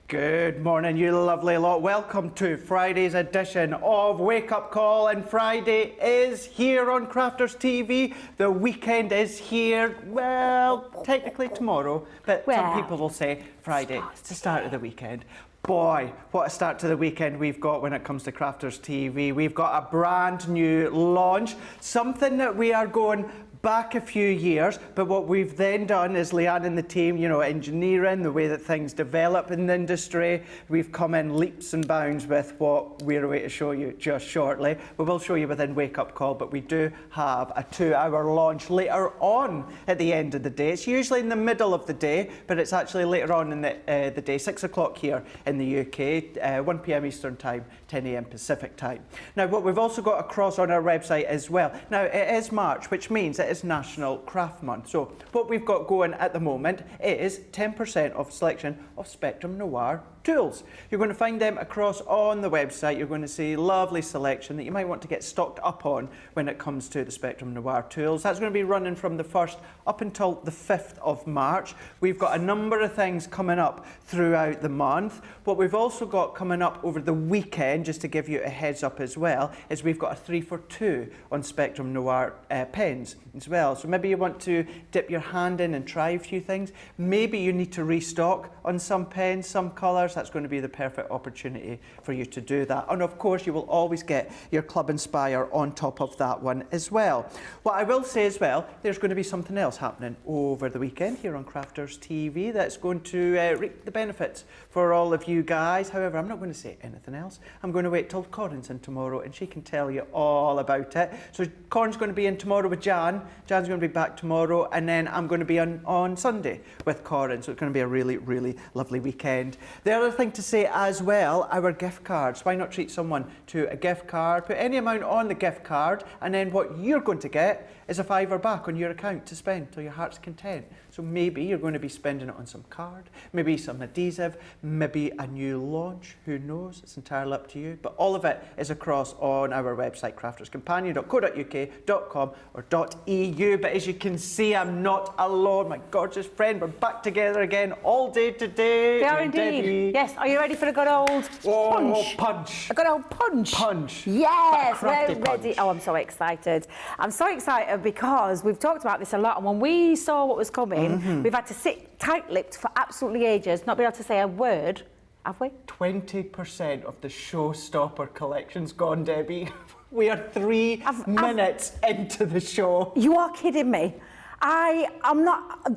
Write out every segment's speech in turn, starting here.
Good morning, you lovely lot. Welcome to Friday's edition of Wake Up Call. And Friday is here on Crafters TV. The weekend is here. Well, technically tomorrow, but some people will say Friday. It's the start of the weekend. Boy, what a start to the weekend we've got when it comes to Crafters TV. We've got a brand new launch, something that we are going back a few years, but what we've then done is Leanne and the team, you know, engineering, the way that things develop in the industry, we've come in leaps and bounds with what we're away to show you just shortly. We will show you within Wake Up Call, but we do have a 2-hour launch later on at the end of the day. It's usually in the middle of the day, but it's actually later on in the day, 6 o'clock here in the UK, 1 p.m. Eastern Time, 10 a.m. Pacific Time. Now, what we've also got across on our website as well, now it is March, which means it is National Craft Month. So what we've got going at the moment is 10% off selection of Spectrum Noir tools. You're going to find them across on the website. You're going to see lovely selection that you might want to get stocked up on when it comes to the Spectrum Noir tools. That's going to be running from the 1st up until the 5th of March. We've got a number of things coming up throughout the month. What we've also got coming up over the weekend, just to give you a heads up as well, is we've got a 3 for 2 on Spectrum Noir pens as well. So maybe you want to dip your hand in and try a few things. Maybe you need to restock on some pens, some colours. That's going to be the perfect opportunity for you to do that. And of course, you will always get your Club Inspire on top of that one as well. What I will say as well, there's going to be something else happening over the weekend here on Crafters TV that's going to reap the benefits for all of you guys. However, I'm not going to say anything else. I'm going to wait till Corin's in tomorrow and she can tell you all about it. So Corin's going to be in tomorrow with Jan. Jan's going to be back tomorrow, and then I'm going to be on Sunday with Corin. So it's going to be a really, really lovely weekend. The other thing to say as well, our gift cards. Why not treat someone to a gift card? Put any amount on the gift card, and then what you're going to get is a £5 back on your account to spend till your heart's content. So maybe you're going to be spending it on some card, maybe some adhesive, maybe a new launch, who knows? It's entirely up to you. But all of it is across on our website, crafterscompanion.co.uk.com or .eu. But as you can see, I'm not alone. My gorgeous friend, we're back together again all day today. We are indeed. Debbie. Yes, are you ready for a good old punch? Punch. A good old punch. Punch. Yes, we're Crafty ready. punch. Oh, I'm so excited. I'm so excited because we've talked about this a lot, and when we saw what was coming, we've had to sit tight-lipped for absolutely ages, not be able to say a word, have we? 20% of the showstopper collection's gone, Debbie. We are 3 minutes into the show. You are kidding me. I'm not...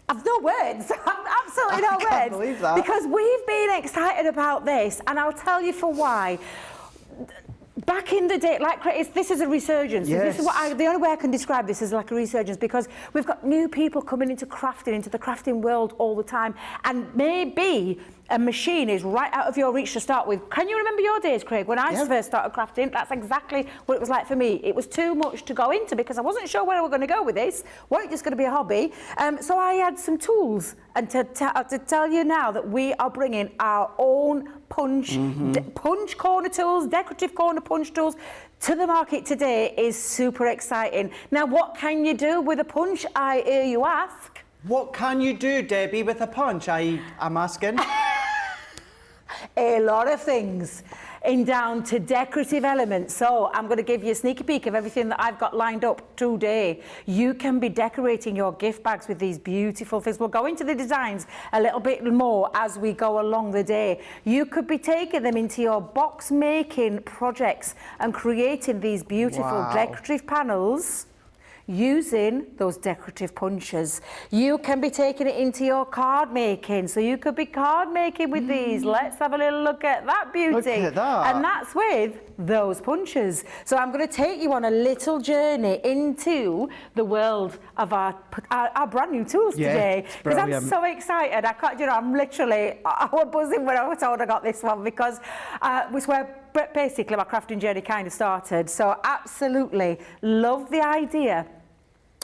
I've no words. I've absolutely no words. I can't believe that. Because we've been excited about this, and I'll tell you for why. Back in the day, this is a resurgence. Yes. This is the only way I can describe this is like a resurgence, because we've got new people coming into crafting, into the crafting world all the time, and maybe a machine is right out of your reach to start with. Can you remember your days, Craig, when I first started crafting? That's exactly what it was like for me. It was too much to go into because I wasn't sure where we were going to go with this. Wasn't just going to be a hobby. So I had some tools, and to tell you now that we are bringing our own punch corner tools, decorative corner punch tools to the market today is super exciting. Now, what can you do with a punch, I hear you ask? What can you do, Debbie, with a punch? I'm asking. A lot of things, in down to decorative elements. So I'm going to give you a sneaky peek of everything that I've got lined up today. You can be decorating your gift bags with these beautiful things. We'll go into the designs a little bit more as we go along the day. You could be taking them into your box making projects and creating these beautiful decorative panels using those decorative punches. You can be taking it into your card making, so you could be card making with these. Let's have a little look at that beauty. Look at that. And that's with those punches. So I'm going to take you on a little journey into the world of our brand new tools today, because I'm so excited. I can't, I was buzzing when I was told I got this one, because it was where basically my crafting journey kind of started. So absolutely love the idea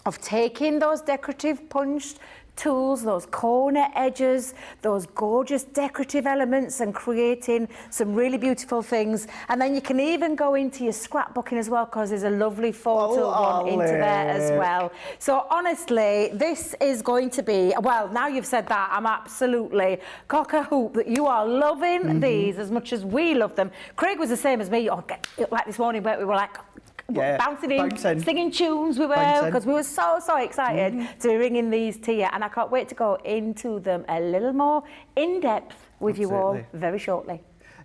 of taking those decorative punched tools, those corner edges, those gorgeous decorative elements and creating some really beautiful things. And then you can even go into your scrapbooking as well, because there's a lovely photo one into there as well. So honestly, this is going to be, well, now you've said that, I'm absolutely cock-a-hoop that you are loving these as much as we love them. Craig was the same as me, like this morning, but we were like, bouncing in, singing tunes we were, because we were so excited to be bringing these to you, and I can't wait to go into them a little more in depth with you all very shortly.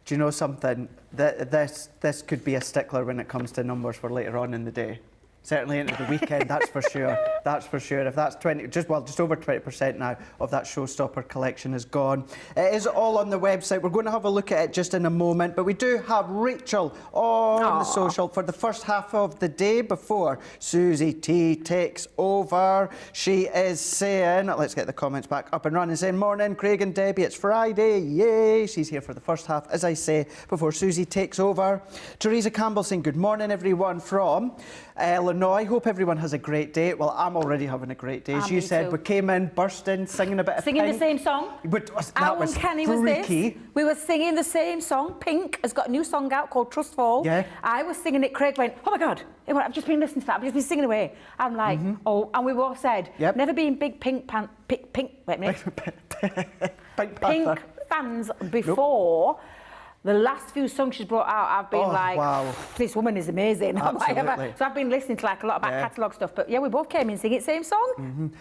Do you know something? This could be a stickler when it comes to numbers for later on in the day. Certainly into the weekend, that's for sure. That's for sure. If that's just over 20% now of that showstopper collection is gone. It is all on the website. We're going to have a look at it just in a moment, but we do have Rachel on the social for the first half of the day before Susie T takes over. She is saying, let's get the comments back up and running, saying, morning, Craig and Debbie, it's Friday, yay. She's here for the first half, as I say, before Susie takes over. Teresa Campbell saying, good morning, everyone, from Illinois. Hope everyone has a great day. Well, I'm already having a great day. As you said, we came in bursting, singing a bit of Pink. The same song. That was uncanny freaky. Was this. We were singing the same song. Pink has got a new song out called Trust Fall. Yeah. I was singing it. Craig went, oh my God. He went, I've just been listening to that. I've just been singing away. I'm like, oh, and we both said, never been big Pink fans before. The last few songs she's brought out, I've been wow, this woman is amazing. Absolutely. So I've been listening to like a lot of back catalogue stuff. But yeah, we both came in singing the same song.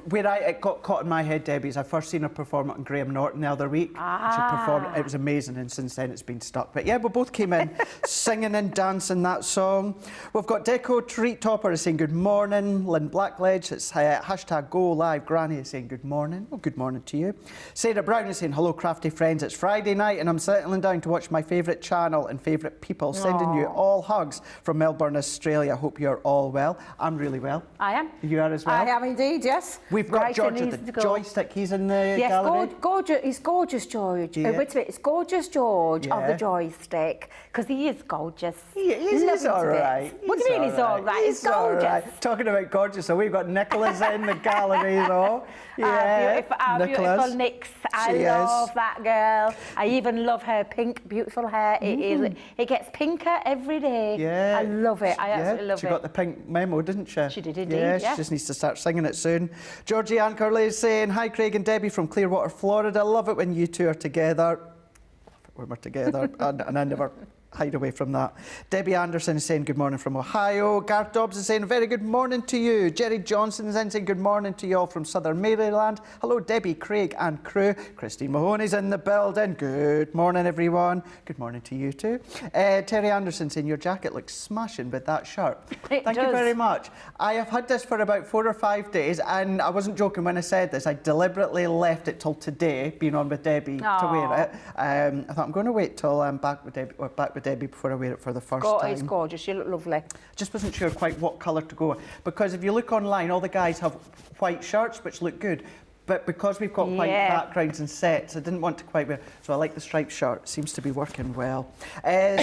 Where it got caught in my head, Debbie, is I first seen her perform at Graham Norton the other week. She performed, it was amazing, and since then it's been stuck. But yeah, we both came in singing and dancing that song. We've got Deco Treat Topper is saying good morning. Lynn Blackledge, it's hashtag Go Live Granny is saying good morning. Well, good morning to you. Sarah Brown is saying hello, crafty friends. It's Friday night and I'm settling down to watch my favourite channel and favourite people. Sending you all hugs from Melbourne, Australia. Hope you're all well. I'm really well. I am. You are as well? I am indeed, yes. We've got George at the joystick. He's in the gallery. Yes, he's gorgeous, George. Yeah. Wait a minute, it's gorgeous George of the joystick, because he is gorgeous. He's all right. What do you mean he's all right? He's gorgeous. Right. Talking about gorgeous, so we've got Nicholas in the gallery though. Yeah, beautiful Nix. I love that girl. I even love her pink, beautiful hair. It gets pinker every day. Yeah. I love it. I absolutely love it. She got the pink memo, didn't she? She did indeed, yeah. She just needs to start singing it soon. Georgie Ann Curley is saying, hi Craig and Debbie from Clearwater, Florida. Love it when you two are together. Love it when we're together. and I never hide away from that. Debbie Anderson is saying good morning from Ohio. Garth Dobbs is saying very good morning to you. Jerry Johnson is in saying good morning to you all from Southern Maryland. Hello Debbie, Craig and crew. Christine Mahoney's in the building. Good morning everyone. Good morning to you too. Terry Anderson saying your jacket looks smashing with that shirt. Thank you very much. I have had this for about 4 or 5 days and I wasn't joking when I said this. I deliberately left it till today, being on with Debbie to wear it. I thought I'm going to wait till I'm back with Debbie before I wear it for the first time. It's gorgeous, you look lovely. Just wasn't sure quite what colour to go with, because if you look online, all the guys have white shirts which look good, but because we've got white backgrounds and sets, I didn't want to quite wear, so I like the striped shirt. It seems to be working well.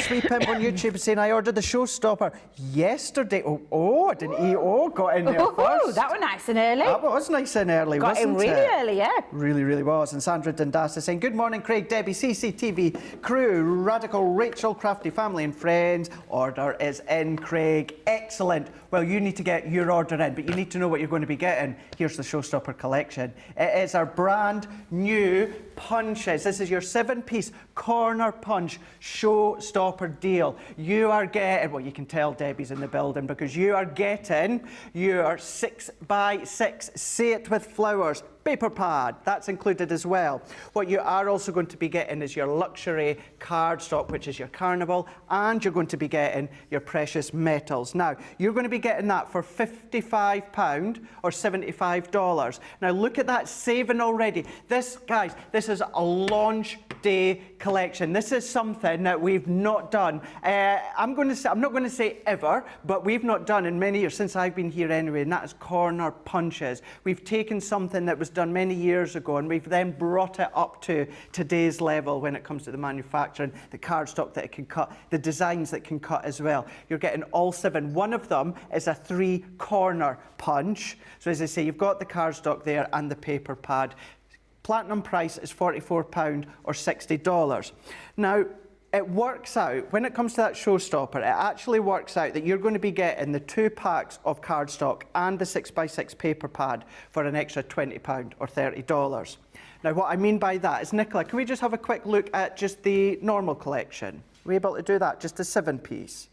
Sweet Pimp on YouTube is saying, I ordered the showstopper yesterday. I didn't eat. Got in there first. That was nice and early. That was nice and early, wasn't it? Got in really early, yeah. Really, really was. And Sandra Dundas is saying, good morning, Craig, Debbie, CCTV, crew, Radical, Rachel, Crafty family and friends. Order is in, Craig. Excellent. Well, you need to get your order in, but you need to know what you're going to be getting. Here's the showstopper collection. It is our brand new punches. This is your 7-piece corner punch showstopper deal. You are getting, well, you can tell Debbie's in the building because you are getting your 6x6, say it with flowers, paper pad. That's included as well. What you are also going to be getting is your luxury cardstock, which is your carnival, and you're going to be getting your precious metals. Now, you're going to be getting that for £55 or $75. Now, look at that saving already. This, guys, this this is a launch day collection. This is something that we've not done. I'm not going to say ever, but we've not done in many years, since I've been here anyway, and that is corner punches. We've taken something that was done many years ago and we've then brought it up to today's level when it comes to the manufacturing, the cardstock that it can cut, the designs that can cut as well. You're getting all 7. One of them is a 3-corner punch. So as I say, you've got the cardstock there and the paper pad. Platinum price is £44 or $60. Now, it works out, when it comes to that showstopper, it actually works out that you're going to be getting the 2 packs of cardstock and the 6x6 paper pad for an extra £20 or $30. Now, what I mean by that is, Nicola, can we just have a quick look at just the normal collection? Are we able to do that, just a 7-piece?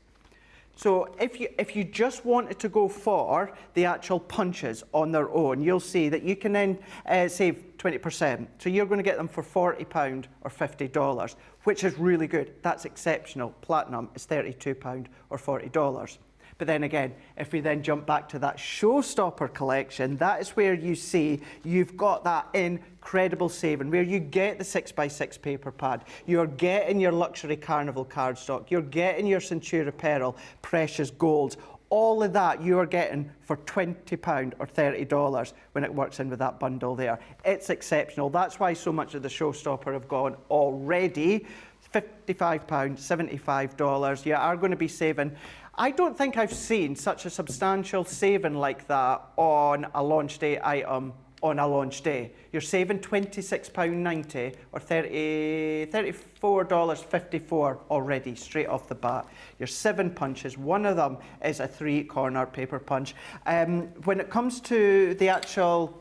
So if you just wanted to go for the actual punches on their own, you'll see that you can then save 20%. So you're going to get them for £40 or $50, which is really good. That's exceptional. Platinum is £32 or $40. But then again, if we then jump back to that showstopper collection, that is where you see you've got that incredible saving, where you get the 6x6 paper pad, you're getting your luxury carnival cardstock, you're getting your Centura Pearl precious golds. All of that you are getting for £20 or $30 when it works in with that bundle there. It's exceptional. That's why so much of the showstopper have gone already. £55, $75. You are going to be saving. I don't think I've seen such a substantial saving like that on a launch day item on a launch day. You're saving £26.90 or $34.54 already straight off the bat. Your 7 punches, one of them is a 3-corner paper punch. When it comes to the actual,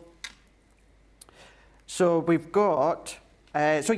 so we've got, so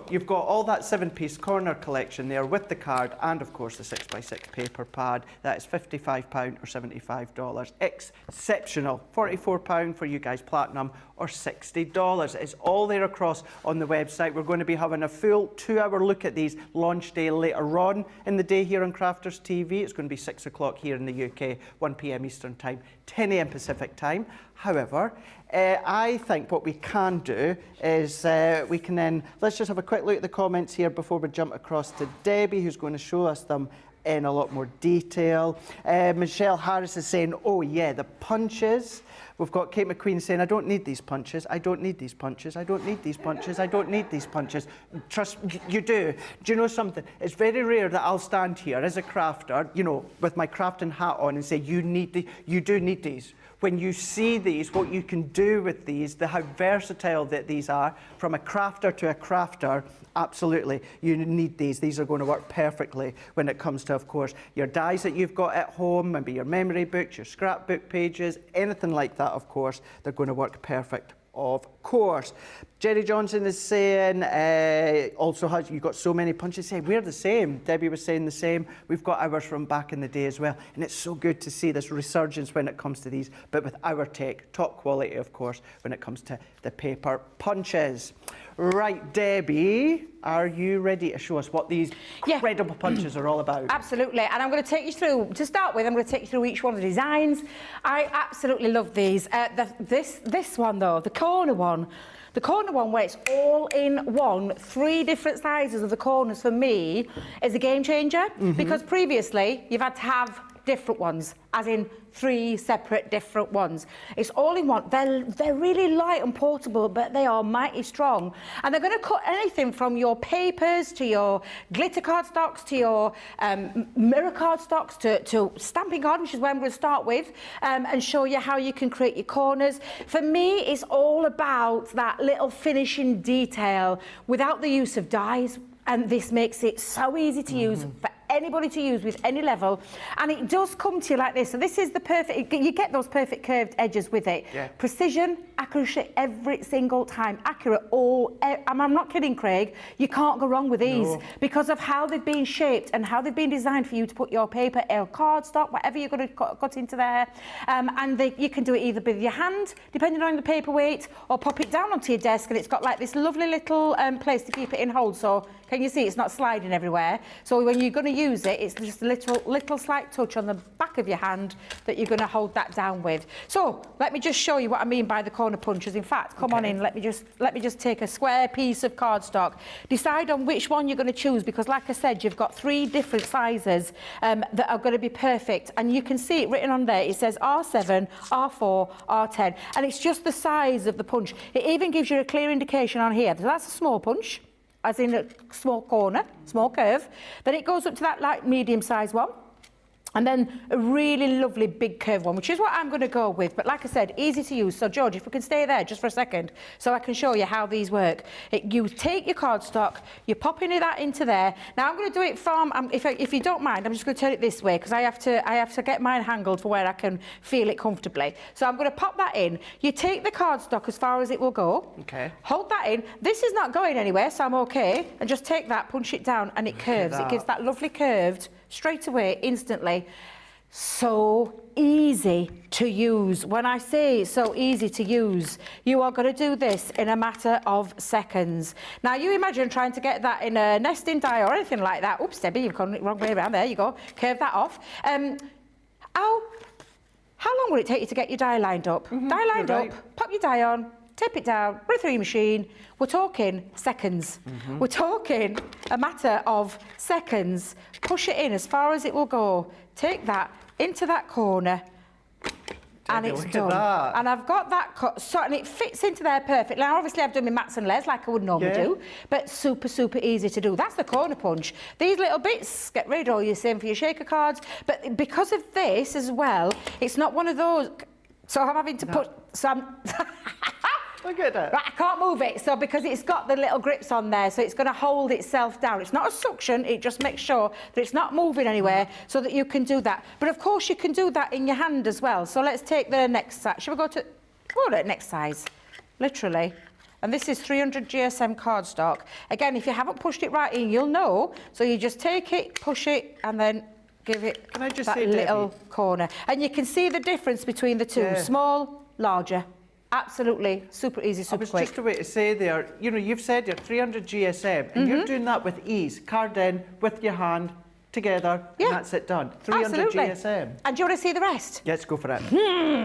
you've got all that 7-piece corner collection there with the card and of course the 6x6 paper pad. That is £55 or $75. Exceptional. £44 for you guys platinum or $60. It's all there across on the website. We're going to be having a full 2-hour look at these launch day later on in the day here on Crafters TV. It's going to be 6 o'clock here in the UK, 1 p.m. Eastern Time, 10 a.m. Pacific Time. However, I think what we can do is we can then, let's just have a quick look at the comments here before we jump across to Debbie, who's going to show us them in a lot more detail. Michelle Harris is saying, oh yeah, the punches. We've got Kate McQueen saying, I don't need these punches, I don't need these punches, I don't need these punches, I don't need these punches. Trust, you do. Do you know something? It's very rare that I'll stand here as a crafter, you know, with my crafting hat on and say, you do need these. When you see these, what you can do with these, how versatile that these are, from a crafter to a crafter, absolutely, you need these. These are going to work perfectly when it comes to, of course, your dies that you've got at home, maybe your memory books, your scrapbook pages, anything like that, of course, they're going to work perfect. Of course. Jerry Johnson is saying, you've got so many punches. Say, we're the same. Debbie was saying the same. We've got ours from back in the day as well. And it's so good to see this resurgence when it comes to these, but with our tech, top quality, of course, when it comes to the paper punches. Right, Debbie, are you ready to show us what these incredible punches are all about? Absolutely, and I'm going to take you through, to start with, I'm going to take you through each one of the designs. I absolutely love these. This one though, the corner one where it's all in one, 3 different sizes of the corners for me is a game changer, because previously you've had to have different ones, as in 3 separate different ones. It's all in one. They're really light and portable, but they are mighty strong. And they're going to cut anything from your papers to your glitter cardstocks to your mirror cardstocks to stamping card, which is where I'm going to start with, and show you how you can create your corners. For me, it's all about that little finishing detail without the use of dies. And this makes it so easy to use for anybody to use with any level, and it does come to you like this. So this is the perfect, you get those perfect curved edges with it. Precision, accuracy every single time, accurate I'm not kidding, Craig, you can't go wrong with these because of how they've been shaped and how they've been designed for you to put your paper or cardstock, whatever you're going to cut into there, and you can do it either with your hand, depending on the paper weight, or pop it down onto your desk, and it's got like this lovely little place to keep it in hold. So can you see it's not sliding everywhere? So when you're going to use it, it's just a little slight touch on the back of your hand that you're going to hold that down with. So let me just show you what I mean by the corner punches. In fact, come on in. Let me just take a square piece of cardstock. Decide on which one you're going to choose, because like I said, you've got 3 different sizes that are going to be perfect, and you can see it written on there. It says R7, R4, R10, and it's just the size of the punch. It even gives you a clear indication on here. So that's a small punch, as in a small corner, small curve. Then it goes up to that light medium-sized one. And then a really lovely big curve one, which is what I'm going to go with. But like I said, easy to use. So George, if we can stay there just for a second, so I can show you how these work. You take your cardstock, you're popping that into there. Now I'm going to do it from, if you don't mind, I'm just going to turn it this way, because I have to get mine angled for where I can feel it comfortably. So I'm going to pop that in. You take the cardstock as far as it will go. Okay. Hold that in. This is not going anywhere, so I'm okay. And just take that, punch it down, and it curves. It gives that lovely curved, straight away, instantly. So easy to use. When I say so easy to use, you are going to do this in a matter of seconds. Now you imagine trying to get that in a nesting die or anything like that. Oops, Debbie, you've gone the wrong way around. There you go. Curve that off. How long will it take you to get your die lined up? Die lined up, pop your die on, tip it down, run it through your machine. We're talking seconds. We're talking a matter of seconds. Push it in as far as it will go. Take that into that corner, and it's done. And I've got that cut, so, and it fits into there perfectly. Now, obviously, I've done my mats and layers like I would normally do, but super, super easy to do. That's the corner punch. These little bits, get rid of, you same for your shaker cards. But because of this as well, it's not one of those. So I'm having to put some. Look at it. Right, I can't move it, so because it's got the little grips on there, so it's going to hold itself down. It's not a suction, it just makes sure that it's not moving anywhere so that you can do that. But of course you can do that in your hand as well. So let's take the next size. Shall we go to next size? Literally. And this is 300 GSM cardstock. Again, if you haven't pushed it right in, you'll know. So you just take it, push it, and then give it that little corner. And you can see the difference between the two. Small, larger. Absolutely, super easy, super quick. I was just about to say there, you know, you've said you're 300 GSM, and you're doing that with ease. Card in, with your hand, together, and that's it done. 300 GSM. And do you want to see the rest? Let's go for it.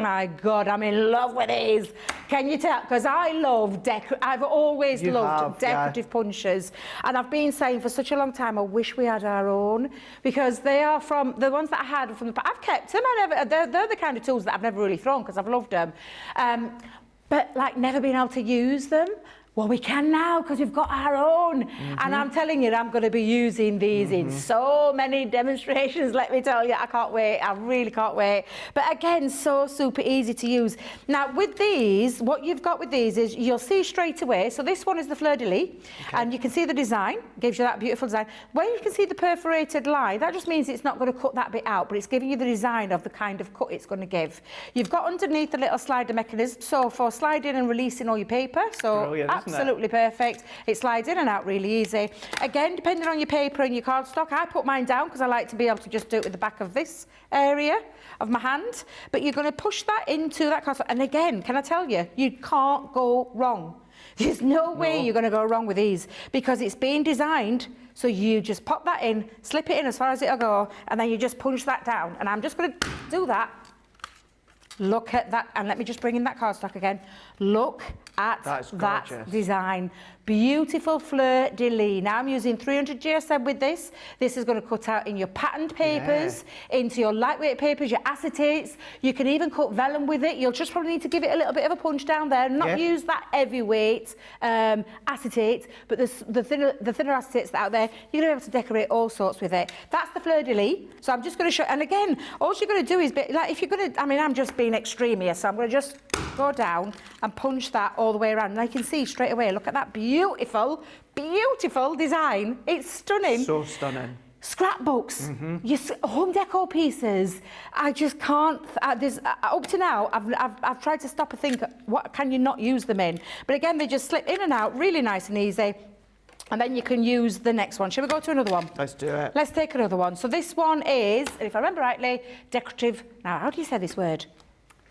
My God, I'm in love with these. Can you tell? Because I love I've always loved decorative punches. And I've been saying for such a long time, I wish we had our own, because they are from, the ones that I had from the, I've kept them. They're the kind of tools that I've never really thrown, because I've loved them. But like never been able to use them. Well, we can now, because we've got our own. And I'm telling you, I'm going to be using these in so many demonstrations, let me tell you. I can't wait. I really can't wait. But again, so super easy to use. Now, with these, what you've got with these is you'll see straight away. So this one is the fleur-de-lis, and you can see the design. Gives you that beautiful design. Where you can see the perforated line, that just means it's not going to cut that bit out, but it's giving you the design of the kind of cut it's going to give. You've got underneath a little slider mechanism, so for sliding and releasing all your paper. So brilliant, absolutely perfect. It slides in and out really easy. Again, depending on your paper and your cardstock, I put mine down because I like to be able to just do it with the back of this area of my hand. But you're going to push that into that cardstock. And again, can I tell you, you can't go wrong. There's no way you're going to go wrong with these, because it's been designed so you just pop that in, slip it in as far as it'll go, and then you just punch that down. And I'm just going to do that. Look at that, and let me just bring in that cardstock again. Look at that design. Beautiful fleur-de-lis. Now I'm using 300 GSM with this. This is going to cut out in your patterned papers, into your lightweight papers, your acetates. You can even cut vellum with it. You'll just probably need to give it a little bit of a punch down there, not use that heavyweight acetate, but the thinner acetates that are out there, you're going to be able to decorate all sorts with it. That's the fleur-de-lis. So I'm just going to show, and again, all you're going to do is, like, if you're going to, I mean, I'm just being extreme here, so I'm going to just go down and punch that all the way around. And I can see straight away, look at that beautiful, beautiful design. It's stunning. So stunning. Scrapbooks, your home decor pieces. I just can't. Up to now, I've tried to stop and think, what can you not use them in? But again, they just slip in and out, really nice and easy. And then you can use the next one. Shall we go to another one? Let's do it. Let's take another one. So this one is, if I remember rightly, decorative. Now, how do you say this word?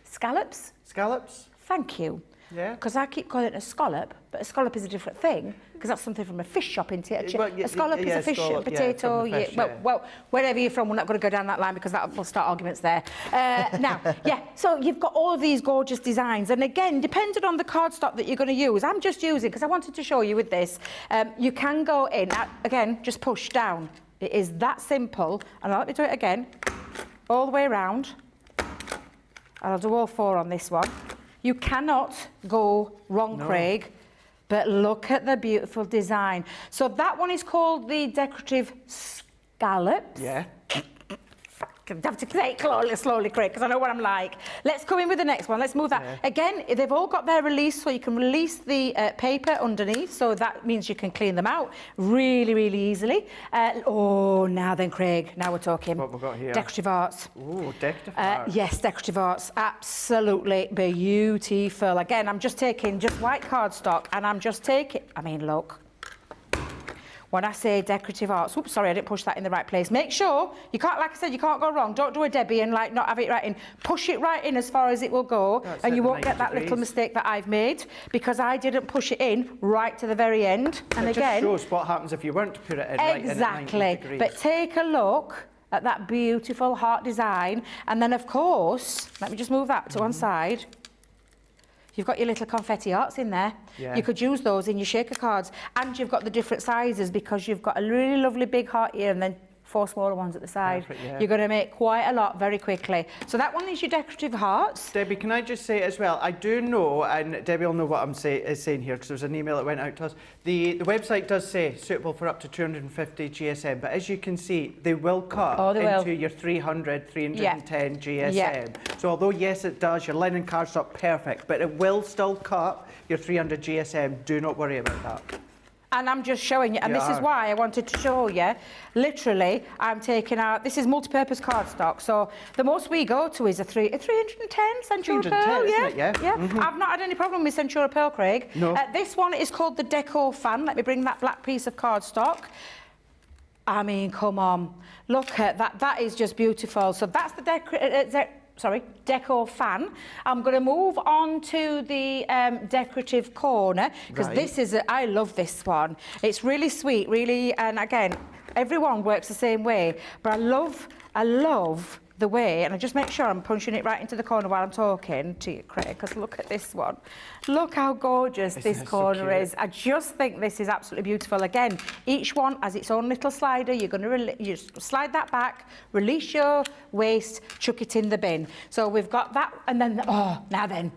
Scallops? Scallops? Thank you. Yeah. Because I keep calling it a scallop, but a scallop is a different thing, because that's something from a fish shop, isn't it? A scallop is a fish, a potato. From a fish, well, wherever you're from, we're not going to go down that line because that will start arguments there. Now, so you've got all of these gorgeous designs, and again, depending on the cardstock that you're going to use, I'm just using, because I wanted to show you with this, you can go in, again, just push down. It is that simple, and let me do it again, all the way around. I'll do all 4 on this one. You cannot go wrong, Craig, but look at the beautiful design. So that one is called the decorative scallops. Yeah. I have to say it slowly, Craig, because I know what I'm like. Let's go in with the next one. Let's move that. Yeah. Again, they've all got their release, so you can release the paper underneath, so that means you can clean them out really, really easily. Now then, Craig, now we're talking. What have we got here? Decorative arts. Oh, decorative arts. Yes, decorative arts. Absolutely beautiful. Again, I'm just taking just white cardstock, and I'm just taking... I mean, look. When I say decorative arts, oops, sorry, I didn't push that in the right place. Make sure, you can't, like I said, you can't go wrong. Don't do a Debbie and like not have it right in. Push it right in as far as it will go, and you won't get that little mistake that I've made, because I didn't push it in right to the very end. And it again, just shows what happens if you weren't to put it in right in at 90 degrees. But take a look at that beautiful heart design, and then of course, let me just move that to one side. You've got your little confetti hearts in there. Yeah. You could use those in your shaker cards. And you've got the different sizes, because you've got a really lovely big heart here and then 4 smaller ones at the side. Perfect, yeah. You're going to make quite a lot very quickly. So that one is your decorative hearts. Debbie, can I just say as well, I do know, and Debbie will know what I'm saying here, because there was an email that went out to us. The website does say suitable for up to 250 GSM, but as you can see, they will cut into your 300, 310 GSM. Yeah. So although, yes, it does, your linen cardstock, perfect, but it will still cut your 300 GSM. Do not worry about that. And I'm just showing you, and this is why I wanted to show you. Literally, I'm taking out, this is multi-purpose cardstock, so the most we go to is a 310 Centura Pearl, isn't it? Yeah. Mm-hmm. I've not had any problem with Centura Pearl, Craig. No. This one is called the Deco Fan. Let me bring that black piece of cardstock. I mean, come on. Look at that. That is just beautiful. So that's the Deco Fan. I'm going to move on to the decorative corner, because this is, I love this one. It's really sweet, really, and again, everyone works the same way, but I love the way, and I just make sure I'm punching it right into the corner while I'm talking to you, Craig, because look at this one. Look how gorgeous this corner is. I just think this is absolutely beautiful. Again, each one has its own little slider. You're going to you slide that back, release your waste, chuck it in the bin. So we've got that, and then, now then.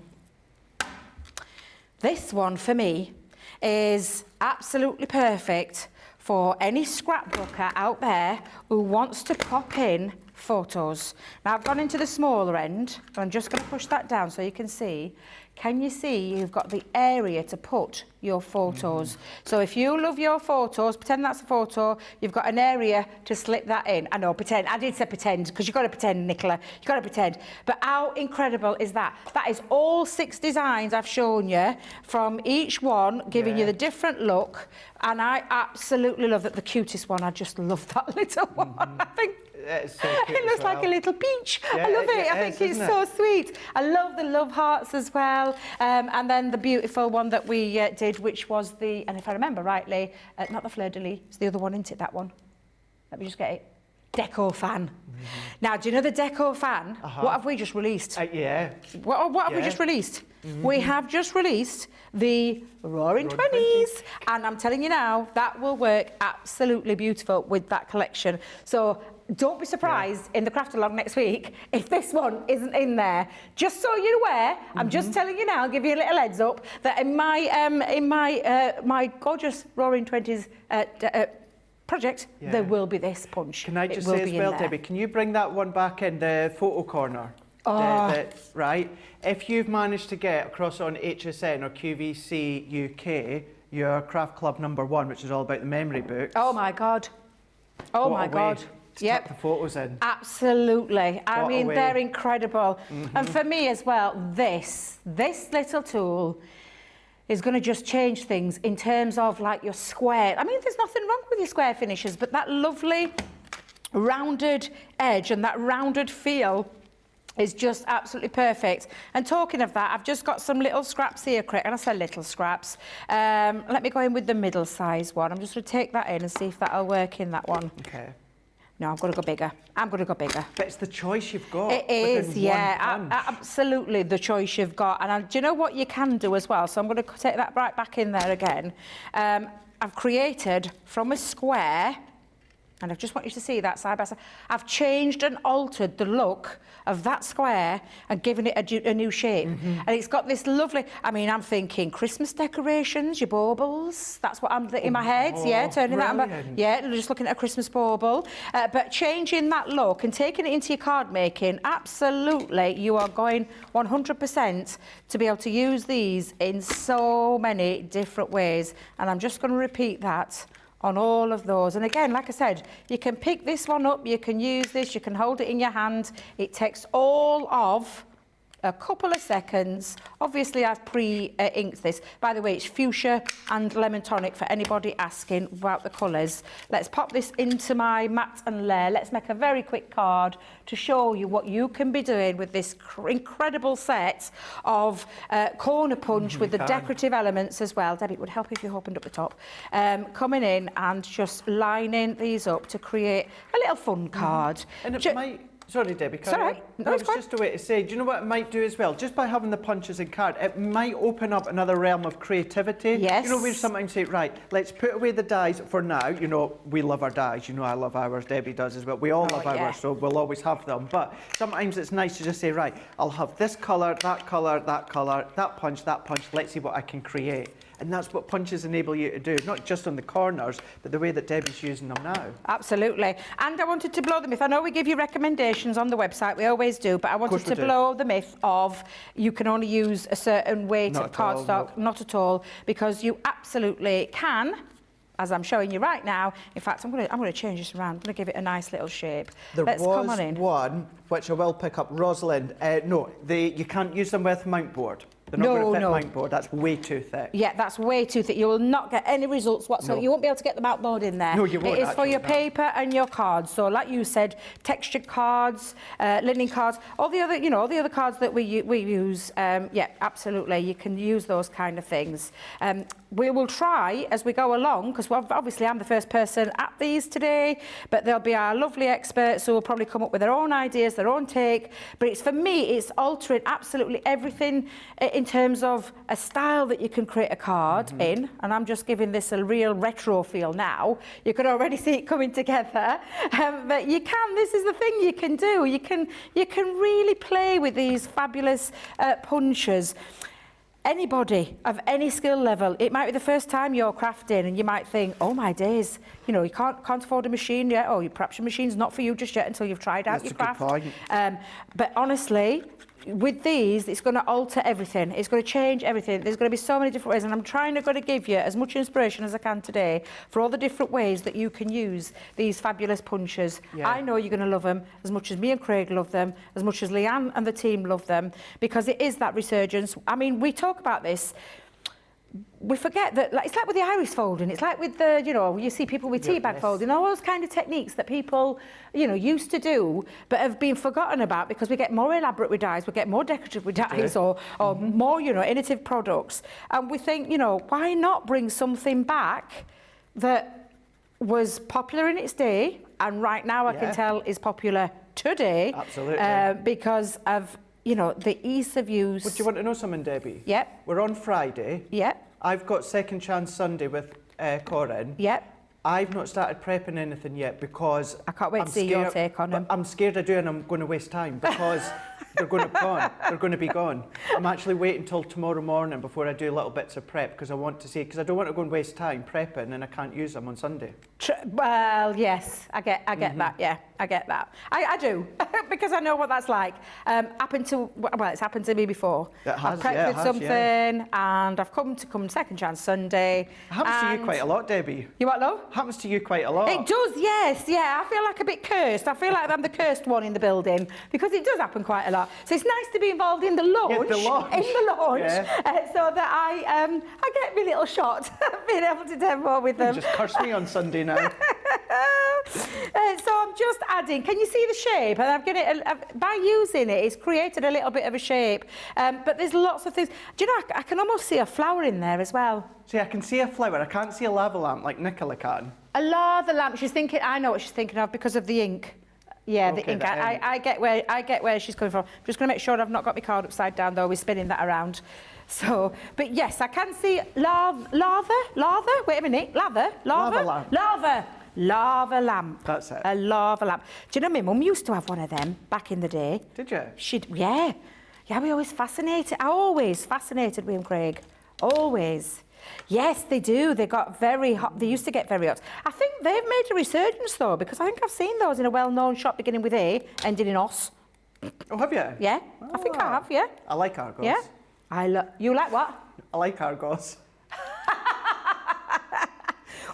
This one, for me, is absolutely perfect for any scrapbooker out there who wants to pop in photos. Now I've gone into the smaller end, and I'm just going to push that down so you can see. Can you see you've got the area to put your photos? So if you love your photos, pretend that's a photo, you've got an area to slip that in. I know, pretend. I did say pretend, because you've got to pretend, Nicola. You've got to pretend. But how incredible is that? That is all 6 designs I've shown you, from each one, giving you the different look. And I absolutely love that. The cutest one, I just love that little one. I think it's so cute. it looks like a little peach. Yeah, I love it. I think it's so sweet. I love the love hearts as well. And then the beautiful one that we did, which was the, and if I remember rightly, not the fleur de lis, it's the other one, isn't it, that one? Let me just get it. Deco Fan. Now, do you know the Deco Fan? What have we just released? Yeah. What have we just released? We have just released the Roaring 20s. And I'm telling you now, that will work absolutely beautiful with that collection. So don't be surprised in the craft along next week if this one isn't in there. Just so you're aware, I'm just telling you now, I'll give you a little heads up, that in my gorgeous Roaring 20s project, there will be this punch. Can I just say as well, Debbie, can you bring that one back in the photo corner? Right. If you've managed to get across on HSN or QVC UK, your Craft Club #1, which is all about the memory books. Oh my God. Oh my God. Yep. Tuck the photos in. Absolutely. I mean, they're incredible. And for me as well, this little tool is going to just change things in terms of like your square. I mean, there's nothing wrong with your square finishes, but that lovely rounded edge and that rounded feel is just absolutely perfect. And talking of that, I've just got some little scraps here, Craig, and I say little scraps. Let me go in with the middle size one. I'm just going to take that in and see if that'll work in that one. Okay. No, I'm going to go bigger. I'm going to go bigger. But it's the choice you've got. It is, within yeah, one punch. absolutely the choice you've got. And do you know what you can do as well? So I'm going to take that right back in there again. I've created from a square, and I just want you to see that side by side. I've changed and altered the look of that square and given it a new shape. And it's got this lovely, I mean, I'm thinking Christmas decorations, your baubles. That's what I'm in my head, yeah, turning brilliant. that. Yeah, just looking at a Christmas bauble. But changing that look and taking it into your card making, absolutely, you are going 100% to be able to use these in so many different ways. And I'm just going to repeat that on all of those. And again, like I said, you can pick this one up, you can use this, you can hold it in your hand. It takes all of a couple of seconds. Obviously, I've pre-inked this. By the way, it's fuchsia and lemon tonic for anybody asking about the colours. Let's pop this into my matte and layer. Let's make a very quick card to show you what you can be doing with this incredible set of corner punch with the decorative elements as well. Debbie, it would help if you opened up the top. Coming in and just lining these up to create a little fun card. And it might... Sorry, Debbie. It's all right. No, it's just a way to say, do you know what it might do as well? Just by having the punches and card, it might open up another realm of creativity. Yes. You know, we sometimes say, right, let's put away the dies for now. You know, we love our dies. You know, I love ours. Debbie does as well. We all love ours, so we'll always have them. But sometimes it's nice to just say, right, I'll have this colour, that colour, that colour, that punch, that punch. Let's see what I can create. And that's what punches enable you to do, not just on the corners, but the way that Debbie's using them now. Absolutely. And I wanted to blow the myth. I know we give you recommendations on the website, we always do, but I wanted to blow the myth of you can only use a certain weight of cardstock. Not at all, because you absolutely can, as I'm showing you right now. In fact, I'm going to change this around. I'm going to give it a nice little shape. Let's come on in. One, which I will pick up, Rosalind. No, you can't use them with mount board. They're not going to fit mount board. That's way too thick. Yeah, that's way too thick. You will not get any results whatsoever. You won't be able to get the mount board in there. No, you won't. It is for your paper and your cards. So, like you said, textured cards, linen cards, all the other, all the other cards that we use. Yeah, absolutely. You can use those kind of things. We will try as we go along, because obviously I'm the first person at these today, but there'll be our lovely experts who will probably come up with their own ideas, their own take. But it's, for me, it's altering absolutely everything in terms of a style that you can create a card in. And I'm just giving this a real retro feel now. You can already see it coming together. But you can, this is the thing you can do. You can really play with these fabulous punches. Anybody of any skill level, it might be the first time you're crafting and you might think, oh my days, you can't afford a machine yet, or perhaps your machine's not for you just yet until you've tried out your craft. That's a good point. But honestly, with these, it's going to alter everything. It's going to change everything. There's going to be so many different ways, and I'm trying to give you as much inspiration as I can today for all the different ways that you can use these fabulous punches. Yeah. I know you're going to love them as much as me and Craig love them, as much as Leanne and the team love them, because it is that resurgence. I mean, we talk about this. We forget that, it's like with the iris folding, it's like with the, you see people with tea bag folding, all those kind of techniques that people, used to do, but have been forgotten about because we get more elaborate with dyes, we get more decorative with dyes, or more, innovative products. And we think, why not bring something back that was popular in its day, and right now I can tell is popular today. Absolutely. Because of, the ease of use. Would you want to know something, Debbie? Yep. We're on Friday. Yep. I've got Second Chance Sunday with Corinne. Yep. I've not started prepping anything yet because I can't wait to see your take on them. I'm scared of doing. I'm going to waste time because they're going to be gone. They're going to be gone. I'm actually waiting until tomorrow morning before I do little bits of prep, because I want to see, because I don't want to go and waste time prepping and I can't use them on Sunday. Well, yes, I get that. Yeah, I get that. I do because I know what that's like. It's happened to me before. It has, I've prepped with something and I've come Second Chance Sunday. It happens to you quite a lot, Debbie. You what, love? Happens to you quite a lot. It does, yes, yeah. I feel like a bit cursed. I feel like I'm the cursed one in the building because it does happen quite a lot. are. So it's nice to be involved in the launch, so that I get my little shot of being able to demo with them. You just curse me on Sunday now. So I'm just adding, can you see the shape? And by using it, it's created a little bit of a shape. But there's lots of things. Do you know, I can almost see a flower in there as well. See, I can see a flower. I can't see a lava lamp like Nicola can. A lava lamp. I know what she's thinking of because of the ink. Yeah, okay, the ink. I get where she's coming from. I'm just going to make sure I've not got my card upside down, though. We're spinning that around. So, but yes, I can see lava. Wait a minute, lava lamp. That's it. A lava lamp. Do you know my mum used to have one of them back in the day? Did you? Yeah, we always fascinated. I always fascinated with him, Craig. Always. Yes, they do. They got very hot. They used to get very hot. I think they've made a resurgence though, because I think I've seen those in a well-known shop beginning with A, ending in Os. Oh, have you? Yeah, oh. I think I have. Yeah. I like Argos. Yeah. You like what? I like Argos.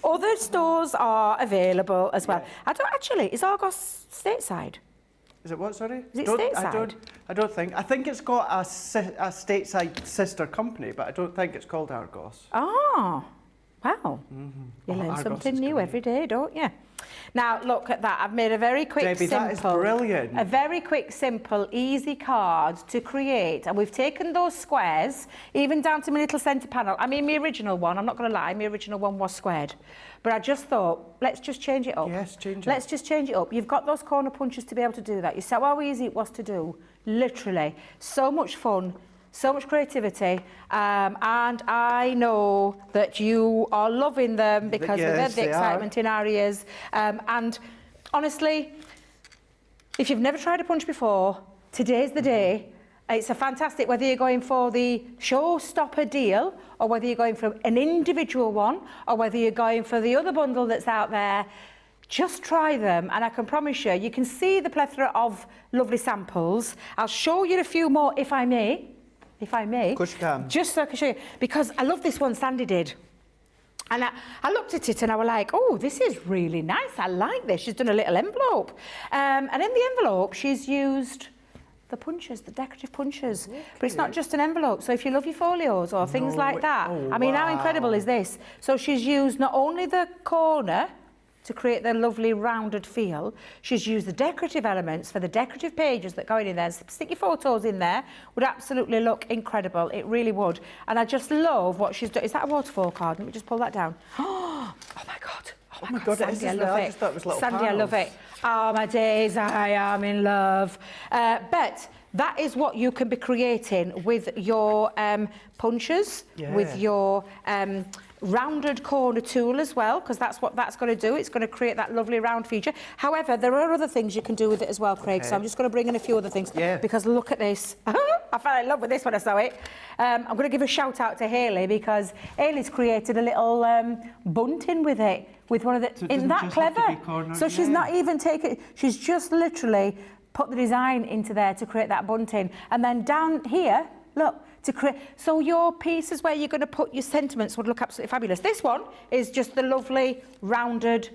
Other stores are available as well. Yeah. Is Argos stateside? Is it what, sorry? Is it stateside? I don't think. I think it's got a stateside sister company, but I don't think it's called Argos. Oh, wow. You learn something new every day, don't you? Now, look at that. I've made a very quick, Debbie, simple... that is brilliant. A very quick, simple, easy card to create. And we've taken those squares, even down to my little centre panel. I mean, my original one, I'm not going to lie, my original one was squared. But I just thought, let's just change it up. Yes, change it. Let's just change it up. You've got those corner punches to be able to do that. You saw how easy it was to do. Literally. So much fun. So much creativity, and I know that you are loving them because we've had the excitement in our ears. And honestly, if you've never tried a punch before, today's the day. It's a fantastic, whether you're going for the showstopper deal, or whether you're going for an individual one, or whether you're going for the other bundle that's out there. Just try them, and I can promise you can see the plethora of lovely samples. I'll show you a few more, if I may. Of course you can. Just so I can show you. Because I love this one Sandy did. And I looked at it and I was like, oh, this is really nice. I like this. She's done a little envelope. And in the envelope, she's used the punches, the decorative punches. Okay. But it's not just an envelope. So if you love your folios or things like that, I mean, how incredible is this? So she's used not only the corner to create the lovely rounded feel, she's used the decorative elements for the decorative pages that go in there. Stick your photos in there, would absolutely look incredible. It really would. And I just love what she's done. Is that a waterfall card? Let me just pull that down. Oh my God. Oh my God, Sandy, I love it. I just thought it was little Sandy, panels. I love it. Oh my days, I am in love. But that is what you can be creating with your punches, with your rounded corner tool as well, because that's what that's going to do. It's going to create that lovely round feature. However, there are other things you can do with it as well, Craig. Okay. So I'm just going to bring in a few other things. Yeah. Because look at this. I fell in love with this when I saw it. I'm going to give a shout out to Hayley, because Hayley's created a little bunting with it, with one of the. So isn't that clever? So she's not even taken. She's just literally put the design into there to create that bunting, and then down here, look. To create, so your pieces where you're going to put your sentiments would look absolutely fabulous. This one is just the lovely rounded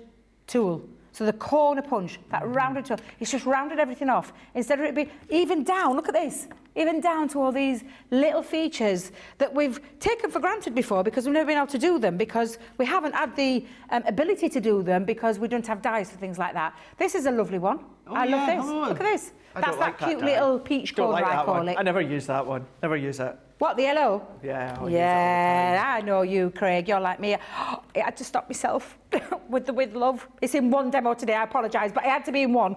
tool. So the corner punch, that rounded tool, it's just rounded everything off. Instead of it being even down, look at this, even down to all these little features that we've taken for granted before, because we've never been able to do them, because we haven't had the ability to do them, because we don't have dies for things like that. This is a lovely one. I love this. Look at this. That's that cute little peach corner, I call it. I never use that one. Never use it. What, the yellow? Yeah. I know you, Craig. You're like me. I had to stop myself with love. It's in one demo today. I apologise, but it had to be in one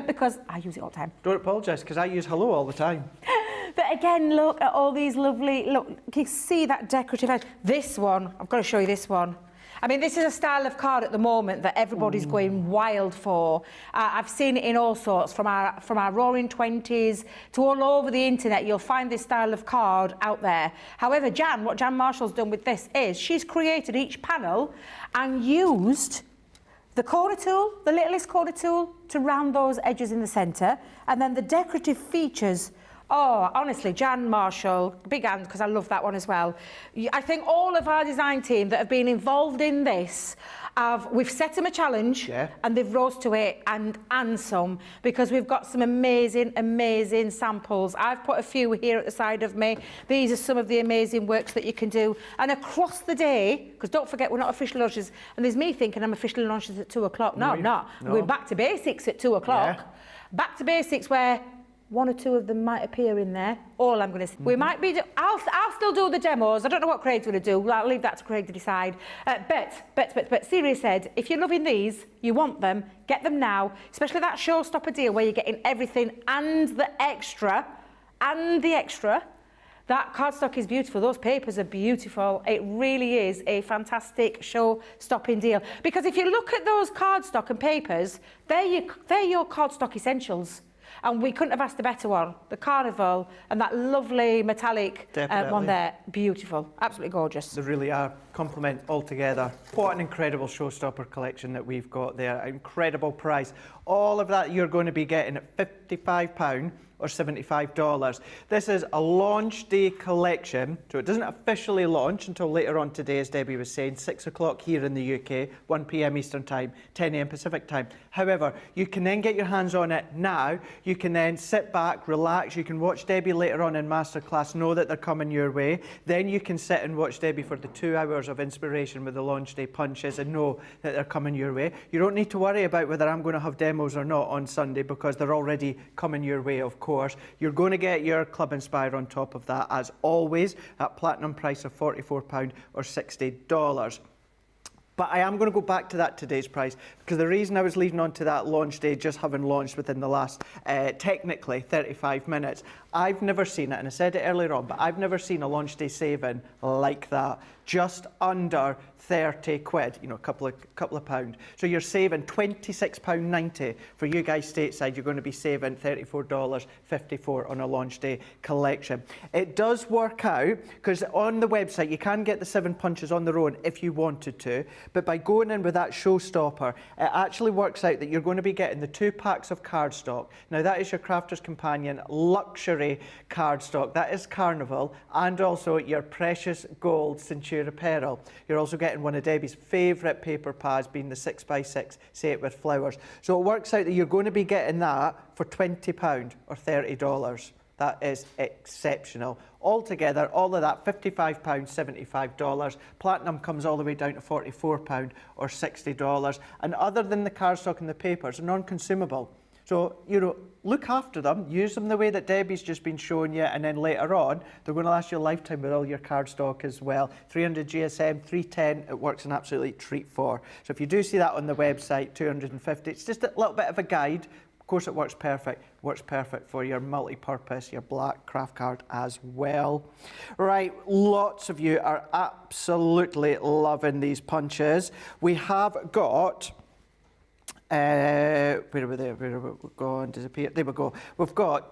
because I use it all the time. Don't apologise, because I use hello all the time. But again, look at all these lovely. Look, you see that decorative edge. This one. I've got to show you this one. I mean, this is a style of card at the moment that everybody's going wild for. I've seen it in all sorts, from our Roaring 20s to all over the internet. You'll find this style of card out there. However, what Jan Marshall's done with this is she's created each panel and used the corner tool, the littlest corner tool, to round those edges in the centre, and then the decorative features Oh, honestly, Jan Marshall, big hand, because I love that one as well. I think all of our design team that have been involved in this, we've set them a challenge, and they've rose to it and some, because we've got some amazing, amazing samples. I've put a few here at the side of me. These are some of the amazing works that you can do. And across the day, because don't forget, we're not official launches, and there's me thinking I'm officially launches at 2 o'clock. No, I'm not. We're back to basics at 2 o'clock. Yeah. Back to basics where one or two of them might appear in there. All I'm going to say. We might be... I'll still do the demos. I don't know what Craig's going to do. I'll leave that to Craig to decide. But serious said, if you're loving these, you want them, get them now. Especially that showstopper deal where you're getting everything and the extra. That cardstock is beautiful. Those papers are beautiful. It really is a fantastic show-stopping deal. Because if you look at those cardstock and papers, they're your cardstock essentials. And we couldn't have asked a better one. The Carnival and that lovely metallic one there. Beautiful. Absolutely gorgeous. They really are. Compliment altogether. What an incredible showstopper collection that we've got there. An incredible price. All of that you're going to be getting at £55 or $75. This is a launch day collection, so it doesn't officially launch until later on today, as Debbie was saying, 6 o'clock here in the UK, 1 p.m. Eastern Time, 10 a.m. Pacific Time. However, you can then get your hands on it now. You can then sit back, relax. You can watch Debbie later on in masterclass, know that they're coming your way. Then you can sit and watch Debbie for the 2 hours of inspiration with the launch day punches and know that they're coming your way. You don't need to worry about whether I'm going to have demos or not on Sunday, because they're already coming your way, of course. You're going to get your Club Inspire on top of that, as always, at platinum price of £44 or $60. But I am going to go back to that today's price, because the reason I was leading on to that launch day, just having launched within the last, technically, 35 minutes, I've never seen it, and I said it earlier on, but I've never seen a launch day saving like that. Just under 30 quid, you know, a couple of pound. So you're saving £26.90 for you guys stateside. You're going to be saving $34.54 on a launch day collection. It does work out, because on the website you can get the 7 punches on their own if you wanted to, but by going in with that showstopper, it actually works out that you're going to be getting the 2 packs of cardstock. Now that is your Crafter's Companion luxury cardstock. That is Carnival, and also your precious gold Centura Pearl. You're also getting one of Debbie's favourite paper pads, being the 6x6 Say It With Flowers. So it works out that you're going to be getting that for £20 or $30. That is exceptional. Altogether, all of that, £55, $75. Platinum comes all the way down to £44 or $60. And other than the cardstock and the papers, they're non-consumable. So, you know, look after them, use them the way that Debbie's just been showing you, and then later on, they're going to last you a lifetime with all your cardstock as well. 300 GSM, 310, it works an absolute treat for. So if you do see that on the website, 250, it's just a little bit of a guide. Of course, it works perfect. It works perfect for your multi-purpose, your black craft card as well. Right, lots of you are absolutely loving these punches. We have got... where are we there? Where have we gone? Disappeared. There we go. We've got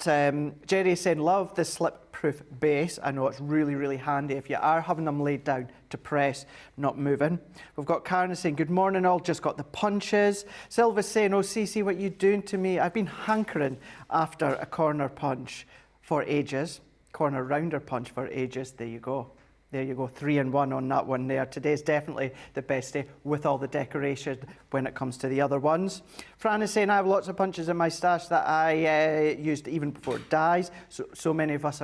Jerry saying, love the slip-proof base. I know it's really, really handy if you are having them laid down to press, not moving. We've got Karen saying, good morning all, just got the punches. Silva's saying, oh, Cece, what are you doing to me? I've been hankering after a corner punch for ages. Corner rounder punch for ages. There you go. There you go, 3 in 1 on that one there. Today's definitely the best day with all the decoration when it comes to the other ones. Fran is saying, I have lots of punches in my stash that I used even before it dies. So many of us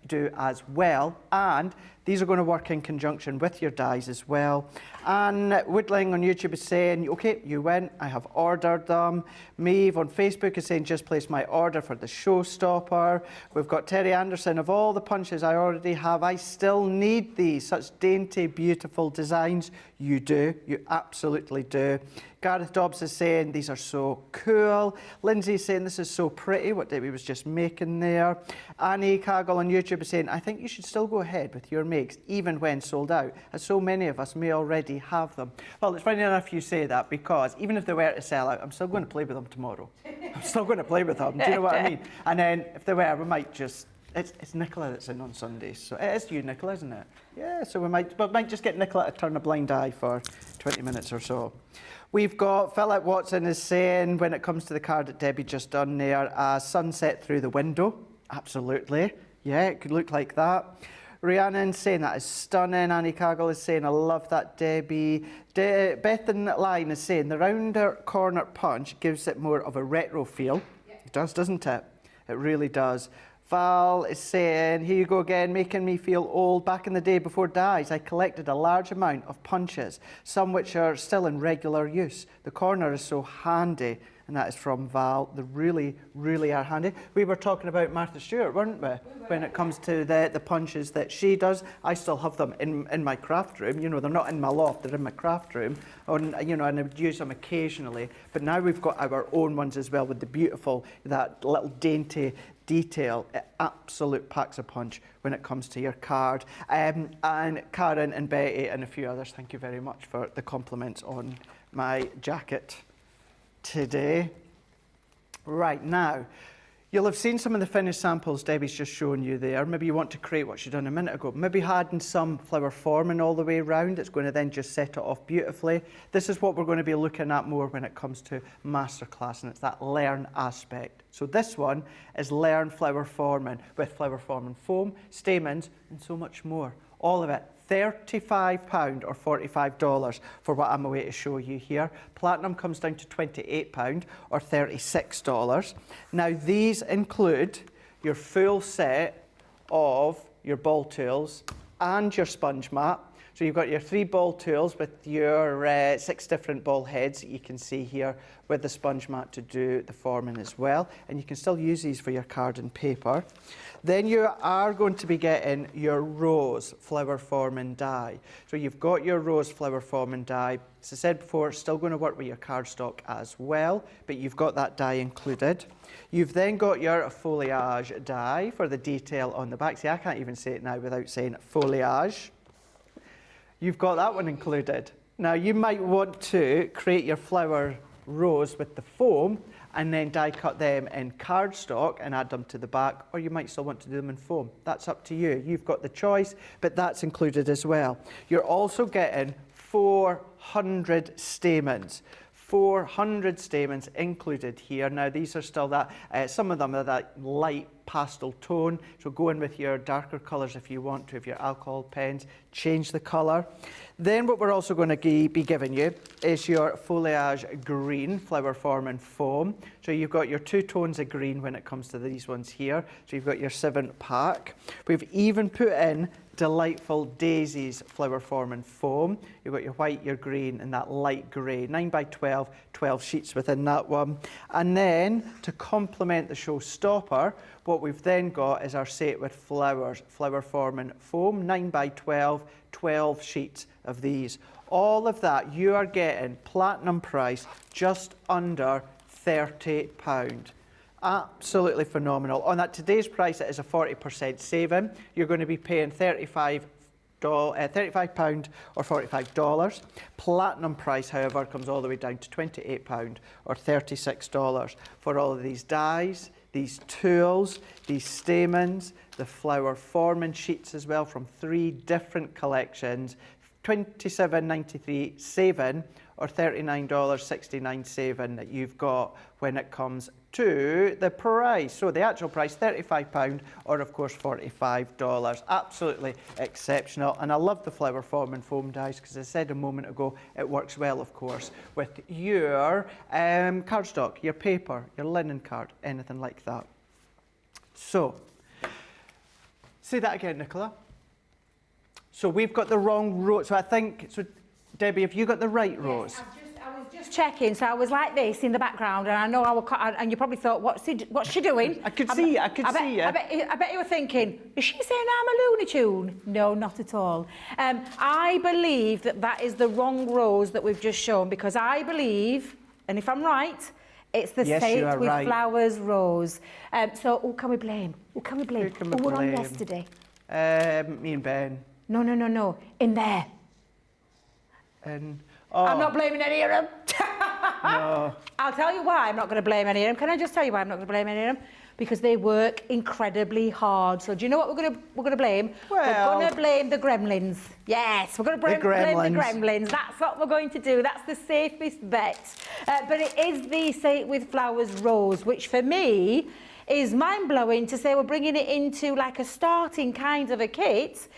do as well. And these are going to work in conjunction with your dies as well. And Woodling on YouTube is saying, okay, you win. I have ordered them. Maeve on Facebook is saying, just placed my order for the showstopper. We've got Terry Anderson, of all the punches I already have, I still need these. Such dainty, beautiful designs. You do. You absolutely do. Gareth Dobbs is saying, these are so cool. Lindsay is saying, this is so pretty, what Debbie was just making there. Annie Caggle on YouTube is saying, I think you should still go ahead with your makes, even when sold out, as so many of us may already have them. Well, it's funny enough you say that, because even if they were to sell out, I'm still going to play with them tomorrow. I'm still going to play with them, do you know what I mean? And then if they were, we might just... It's Nicola that's in on Sundays, so it is you, Nicola, isn't it? Yeah, so we might just get Nicola to turn a blind eye for 20 minutes or so. We've got Philip Watson is saying, when it comes to the card that Debbie just done there, sunset through the window. Absolutely. Yeah, it could look like that. Rhiannon's saying that is stunning. Annie Caggle is saying, I love that, Debbie. Bethan Line is saying the rounder corner punch gives it more of a retro feel. Yep. It does, doesn't it? It really does. Val is saying, here you go again, making me feel old. Back in the day before dyes, I collected a large amount of punches, some which are still in regular use. The corner is so handy. And that is from Val. They really, really are handy. We were talking about Martha Stewart, weren't we? When it comes to the punches that she does. I still have them in my craft room. You know, they're not in my loft, they're in my craft room. You know, and I would use them occasionally. But now we've got our own ones as well with the beautiful, that little dainty detail. It absolute packs a punch when it comes to your card. And Karen and Betty and a few others, thank you very much for the compliments on my jacket today. Right, now, you'll have seen some of the finished samples Debbie's just shown you there. Maybe you want to create what she done a minute ago. Maybe adding some flower forming all the way around. It's going to then just set it off beautifully. This is what we're going to be looking at more when it comes to masterclass, and it's that learn aspect. So this one is learn flower forming with flower forming foam, stamens, and so much more. All of it. £35 or $45 for what I'm away to show you here. Platinum comes down to £28 or $36. Now these include your full set of your ball tools and your sponge mat. So you've got your 3 ball tools with your 6 different ball heads that you can see here with the sponge mat to do the forming as well. And you can still use these for your card and paper. Then you are going to be getting your rose flower forming die. So you've got your rose flower forming die. As I said before, it's still going to work with your cardstock as well, but you've got that die included. You've then got your foliage die for the detail on the back. See, I can't even say it now without saying foliage. You've got that one included. Now you might want to create your flower rose with the foam and then die cut them in cardstock and add them to the back, or you might still want to do them in foam. That's up to you. You've got the choice, but that's included as well. You're also getting 400 stamens. 400 stamens included here. Now these are still that, some of them are that light pastel tone, so go in with your darker colours if you want to, if your alcohol pens, change the colour. Then what we're also going to be giving you is your foliage green flower forming foam. So you've got your 2 tones of green when it comes to these ones here. So you've got your 7 pack. We've even put in delightful daisies flower forming foam. You've got your white, your green, and that light grey. 9 by 12, 12 sheets within that one. And then to complement the showstopper, what we've then got is our set with flowers, flower forming foam, 9 by 12, 12 sheets of these. All of that you are getting platinum price just under £30. Absolutely phenomenal. On that today's price, it is a 40% saving. You're going to be paying £35 or $45. Platinum price, however, comes all the way down to £28 or $36 for all of these dies, these tools, these stamens, the flower forming sheets as well from 3 different collections. $27.93 saving or $39.69 saving that you've got when it comes to the price. So the actual price, £35 or of course $45. Absolutely exceptional. And I love the flower forming foam dies because as I said a moment ago, it works well, of course, with your cardstock, your paper, your linen card, anything like that. So, say that again, Nicola. So we've got the wrong rose. So I think, so Debbie, have you got the right rose? I was just checking, so I was like this in the background, and I know and you probably thought, what's she doing? I could see you. I bet you were thinking, is she saying I'm a Looney Tune? No, not at all. I believe that is the wrong rose that we've just shown, because I believe, and if I'm right, it's the Saint with Flowers rose. So who can we blame? Who can we blame? Who were on yesterday? Me and Ben. No. In there. And I'm not blaming any of them. no. I'll tell you why I'm not going to blame any of them. Can I just tell you why I'm not going to blame any of them? Because they work incredibly hard. So do you know what we're going to blame? Well, we're going to blame the gremlins. Yes, we're going to blame the gremlins. That's what we're going to do. That's the safest bet. But it is the Saint with Flowers rose, which for me is mind-blowing to say we're bringing it into like a starting kind of a kit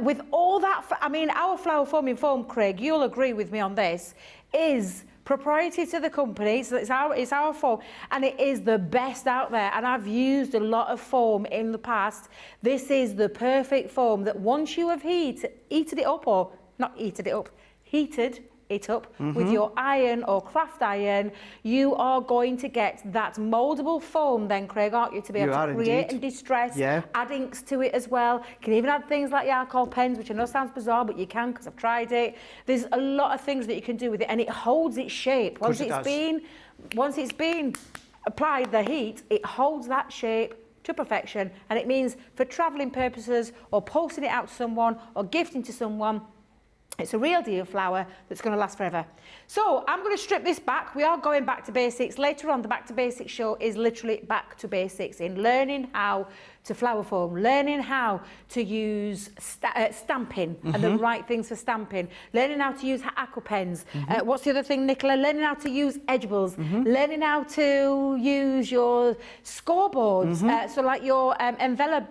with all that. I mean, our flower foaming foam, Craig, you'll agree with me on this, is proprietary to the company, so it's our foam, and it is the best out there. And I've used a lot of foam in the past. This is the perfect foam that once you have heated it up, or not heated it up, heated it up with your iron or craft iron, you are going to get that mouldable foam then, Craig, aren't you, to be able to create and distress, add inks to it as well. You can even add things like the alcohol pens, which I know sounds bizarre, but you can because I've tried it. There's a lot of things that you can do with it, and it holds its shape. Once it's been applied the heat, it holds that shape to perfection, and it means for travelling purposes or posting it out to someone or gifting to someone, it's a real deal flower that's going to last forever. So I'm going to strip this back. We are going back to basics. Later on, the Back to Basics show is literally back to basics in learning how to flower foam, learning how to use stamping and the right things for stamping, learning how to use aqua pens. What's the other thing, Nicola? Learning how to use Edgeables, learning how to use your scoreboards, so like your enveloper.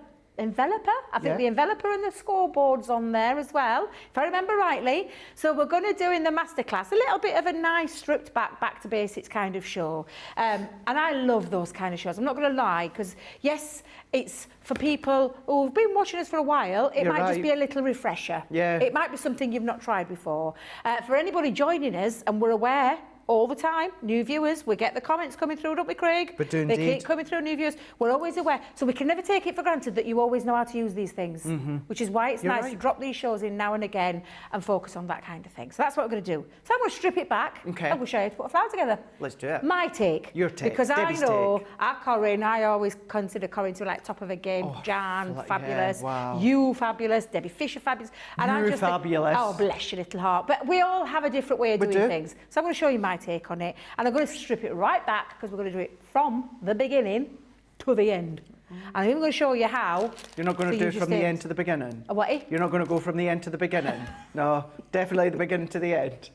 I think the enveloper and the scoreboards on there as well, if I remember rightly. So we're going to do in the masterclass a little bit of a nice stripped back to basics kind of show. And I love those kind of shows. I'm not going to lie, because yes, it's for people who've been watching us for a while. It might just be a little refresher. It might be something you've not tried before. For anybody joining us, and we're aware all the time, new viewers, we get the comments coming through, don't we, Craig? We do They indeed. keep coming through, new viewers. We're always aware. So we can never take it for granted that you always know how to use these things, which is why it's nice to drop these shows in now and again and focus on that kind of thing. So that's what we're going to do. So I'm going to strip it back and we'll show you how to put a flower together. Let's do it. My take. Your take. Because Debbie's I know take. our Corinne, I always consider Corinne to be like top of the game. Oh, Jan, fabulous. wow. You, fabulous. Debbie Fisher, fabulous. And You're fabulous. Oh, bless your little heart. But we all have a different way of doing things. So I'm going to show you my take on it. And I'm going to strip it right back, because we're going to do it from the beginning to the end. And I'm even going to show you how. You're not going to do it from the end to the beginning? What? You're not going to go from the end to the beginning? No, definitely the beginning to the end.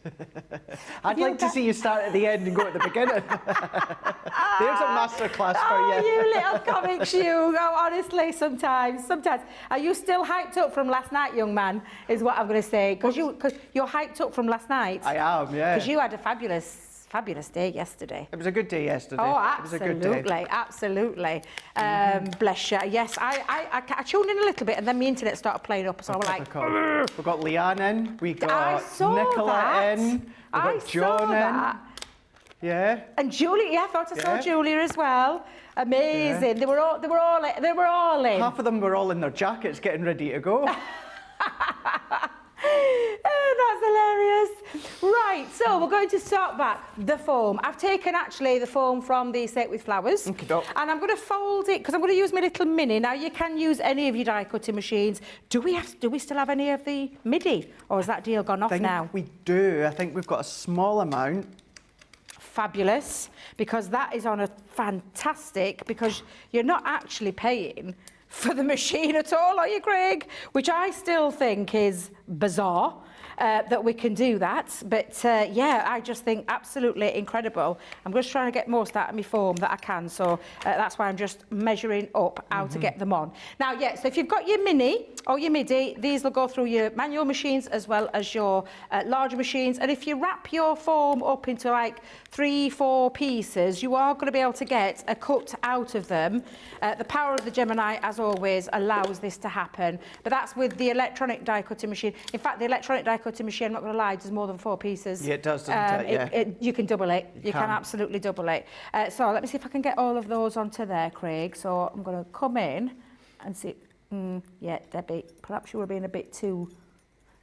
I'd like to see you start at the end and go at the beginning. There's a masterclass for you. Oh, you little comics, you. Oh, honestly, sometimes. Are you still hyped up from last night, young man, is what I'm going to say. Because you're hyped up from last night. I am, yeah. Because you had a fabulous day yesterday. It was a good day yesterday. Oh, absolutely. It was a good day. Absolutely. Bless you. Yes, I tuned in a little bit, and then my internet started playing up, so I was like, we've got Leanne in, we got Nicola that. in, we've got John in. Yeah. And Julie, I thought I saw Julia as well. Amazing. They were all in. Half of them were all in their jackets getting ready to go. Oh, that's hilarious. Right, so we're going to start back. The foam. I've taken actually the foam from the Set with Flowers. And I'm going to fold it, because I'm going to use my little mini. Now, you can use any of your die cutting machines. Do we still have any of the MIDI? Or has that deal gone off now? We do. I think we've got a small amount. Fabulous. Because that is on a fantastic, because you're not actually paying for the machine at all, are you, Craig? Which I still think is bizarre. That we can do that, but yeah, I just think absolutely incredible. I'm just trying to get most out of my foam that I can, so that's why I'm just measuring up how to get them on. Now, yeah, so if you've got your mini or your MIDI, these will go through your manual machines as well as your larger machines, and if you wrap your foam up into like 3-4 pieces, you are going to be able to get a cut out of them. The power of the Gemini, as always, allows this to happen, but that's with the electronic die cutting machine. In fact, the electronic die cutting machine, I'm not going to lie, does more than 4 pieces. Yeah, it does, doesn't it? Yeah. You can double it. You can absolutely double it. So let me see if I can get all of those onto there, Craig. So I'm going to come in and see. Yeah, Debbie, perhaps you were being a bit too...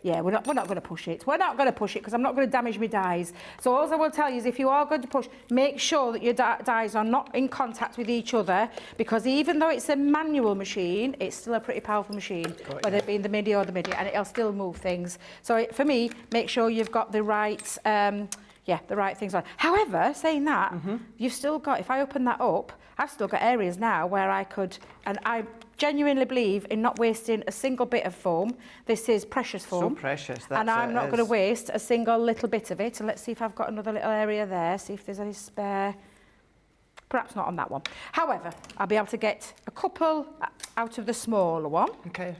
Yeah, we're not going to push it. We're not going to push it, because I'm not going to damage my dies. So all I will tell you is, if you are going to push, make sure that your dies are not in contact with each other, because even though it's a manual machine, it's still a pretty powerful machine, whether it be in the MIDI or the MIDI, and it'll still move things. So for me, make sure you've got the right... the right things on. However, saying that, you've still got, if I open that up, I've still got areas now where I could, and I genuinely believe in not wasting a single bit of foam. This is precious foam. So precious. And I'm not going to waste a single little bit of it. And let's see if I've got another little area there, see if there's any spare Perhaps not on that one. However, I'll be able to get a couple out of the smaller one. Okay.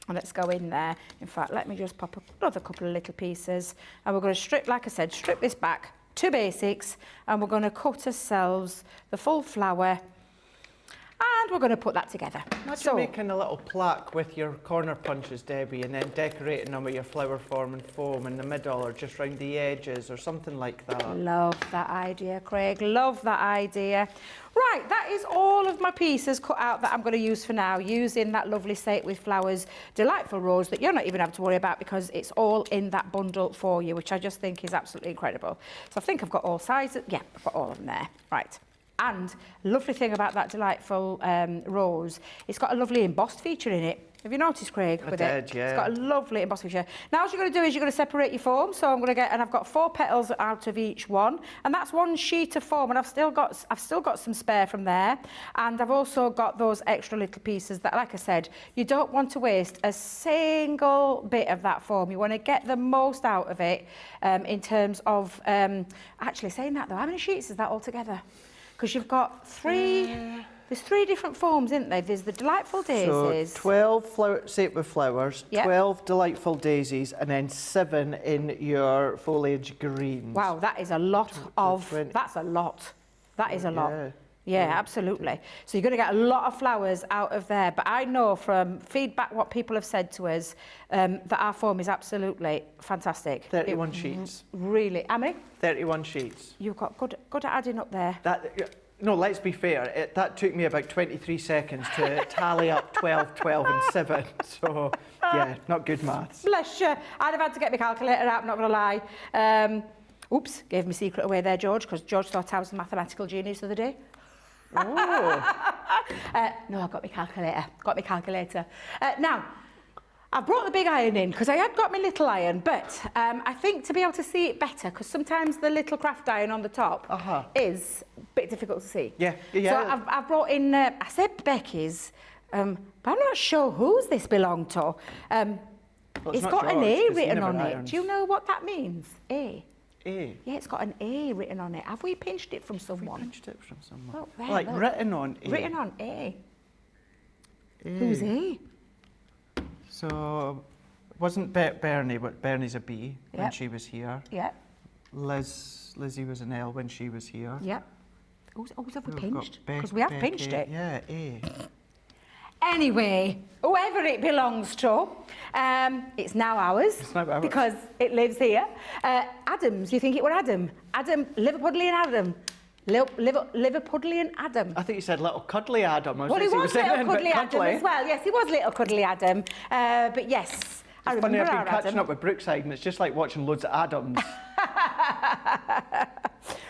And let's go in there. In fact, let me just pop another couple of little pieces. And we're going to strip, like I said, strip this back to basics. And we're going to cut ourselves the full flower. And we're going to put that together. Imagine making a little plaque with your corner punches, Debbie, and then decorating them with your flower form and foam in the middle or just round the edges or something like that. Love that idea, Craig. Love that idea. Right, that is all of my pieces cut out that I'm going to use for now, using that lovely Say It With Flowers delightful rose that you're not even having to worry about because it's all in that bundle for you, which I just think is absolutely incredible. So I think I've got all sizes. Yeah, I've got all of them there. Right. And lovely thing about that delightful rose, it's got a lovely embossed feature in it. Have you noticed, Craig? I did, yeah. It's got a lovely embossed feature. Now, what you're going to do is you're going to separate your foam. So I'm going to get, and I've got 4 petals out of each one, and that's one sheet of foam. And I've still got some spare from there, and I've also got those extra little pieces that, like I said, you don't want to waste a single bit of that foam. You want to get the most out of it in terms of actually saying that though. How many sheets is that altogether? Because you've got 3. There's 3 different forms, isn't there? There's the delightful daisies. So 12 Say It With Flowers, Yep. 12 delightful daisies, and then 7 in your foliage greens. Wow, that is a lot of. 20. That's a lot. That is a lot. Yeah. Yeah, absolutely. So you're going to get a lot of flowers out of there. But I know from feedback what people have said to us that our foam is absolutely fantastic. 31 sheets. Really, how many? 31 sheets. You've got good at adding up there. No, let's be fair. That took me about 23 seconds to tally up 12, 12 and 7. So, yeah, not good maths. Bless you. I'd have had to get my calculator out, not going to lie. Oops, gave my secret away there, George, because George thought I was a mathematical genius the other day. Oh. No, I've got my calculator. Now, I've brought the big iron in because I had got my little iron, but I think to be able to see it better, because sometimes the little craft iron on the top is a bit difficult to see. Yeah. So I've brought in, I said Becky's, but I'm not sure whose this belonged to. Well, it's not got George, an A 'cause he written never on irons. it. Do you know what that means? A. A. Yeah, it's got an A written on it. Have we pinched it from someone? We pinched it from someone. Well, there, like look. written on A. Written on A. A. Who's A? So, wasn't Bernie, but Bernie's a B when Yep. she was here. Yeah. Lizzie was an L when she was here. Yeah. Who's have we We've got pinched? Because we have Becky. pinched it. Yeah, A. Anyway, whoever it belongs to, it's now ours. It's now ours. Because it lives here. Adams, you think it were Adam? Adam, Liverpudlian Adam. Liverpudlian Adam. I think you said little cuddly Adam. Well, he was little cuddly Adam as well. Yes, he was little cuddly Adam. But yes, I It's funny, remember I've our been catching Adam. up with Brookside and it's just like watching loads of Adams.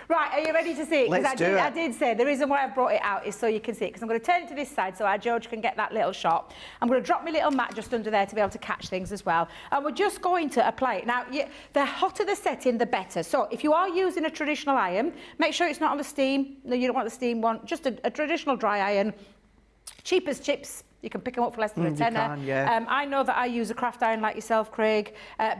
Right, are you ready to see it? 'Cause Let's do it. I did say the reason why I brought it out is so you can see it, because I'm going to turn it to this side so our George can get that little shot. I'm going to drop my little mat just under there to be able to catch things as well. And we're just going to apply it. Now, the hotter the setting, the better. So if you are using a traditional iron, make sure it's not on the steam. No, you don't want the steam one. Just a traditional dry iron. Cheap as chips. You can pick them up for less than a tenner. You can, yeah. I know that I use a craft iron like yourself, Craig,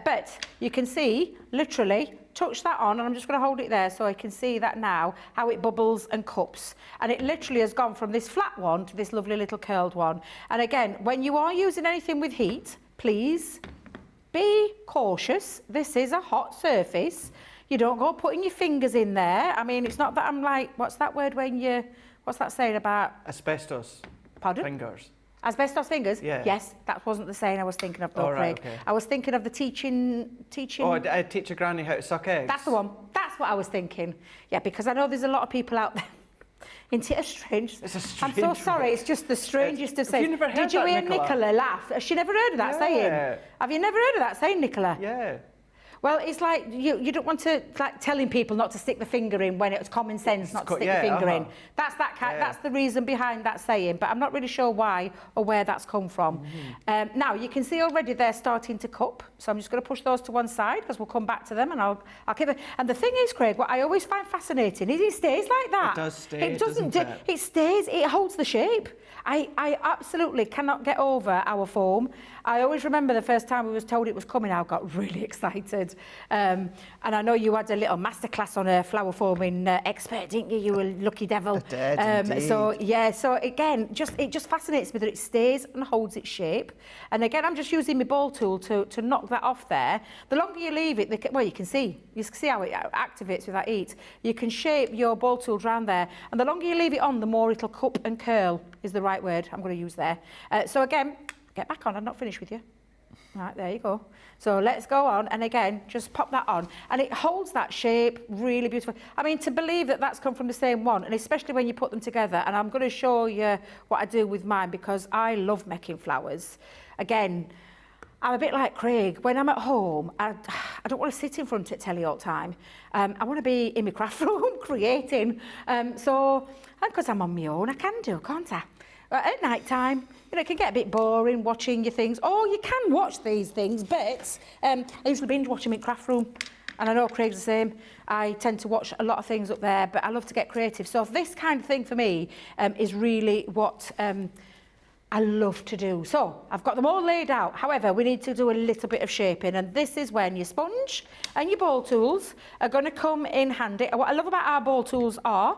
but you can see, literally, touch that on, and I'm just going to hold it there so I can see that now, how it bubbles and cups. And it literally has gone from this flat one to this lovely little curled one. And again, when you are using anything with heat, please be cautious. This is a hot surface. You don't go putting your fingers in there. I mean, it's not that I'm like, what's that word when you, what's that saying about? Asbestos. Pardon? Fingers. Asbestos fingers? Yeah. Yes, that wasn't the saying I was thinking of, though, Oh, right, Craig. okay. I was thinking of the teaching. Oh, I teach your granny how to suck eggs. That's the one. That's what I was thinking. Yeah, because I know there's a lot of people out there. Isn't it a strange? It's a I'm so strange sorry. word. It's just the strangest of Have sayings. you never heard Did you that, hear Nicola? Nicola laugh? Has she never heard of that Yeah. saying? Have you never heard of that saying, Nicola? Yeah. Well, it's like you don't want to like telling people not to stick the finger in when it's common sense not to stick the finger in. That's the reason behind that saying, but I'm not really sure why or where that's come from. Now you can see already they're starting to cup, so I'm just going to push those to one side because we'll come back to them and I'll give it. And the thing is, Craig, what I always find fascinating is it stays like that. It does stay, It doesn't. doesn't it? It stays. It holds the shape. I absolutely cannot get over our foam. I always remember the first time we was told it was coming, I got really excited. excited. And I know you had a little masterclass on a flower forming expert, didn't you? You were a lucky devil. I did, indeed. So again, it just fascinates me that it stays and holds its shape. And again, I'm just using my ball tool to knock that off there. The longer you leave it, you can see how it activates with that heat. You can shape your ball tool around there. And the longer you leave it on, the more it'll cup and curl is the right word I'm going to use there. So again, get back on, I'm not finished with you. Right, there you go. So let's go on, and again, just pop that on. And it holds that shape really beautifully. I mean, to believe that that's come from the same one, and especially when you put them together, and I'm going to show you what I do with mine because I love making flowers. Again, I'm a bit like Craig. When I'm at home, I don't want to sit in front of the telly all the time. I want to be in my craft room creating. And because I'm on my own, I can do, can't I? At night time, it can get a bit boring watching your things. Oh, you can watch these things, but I usually binge watch them in craft room. And I know Craig's the same. I tend to watch a lot of things up there, but I love to get creative. So this kind of thing for me is really what I love to do. So I've got them all laid out. However, we need to do a little bit of shaping, and this is when your sponge and your ball tools are going to come in handy. What I love about our ball tools are,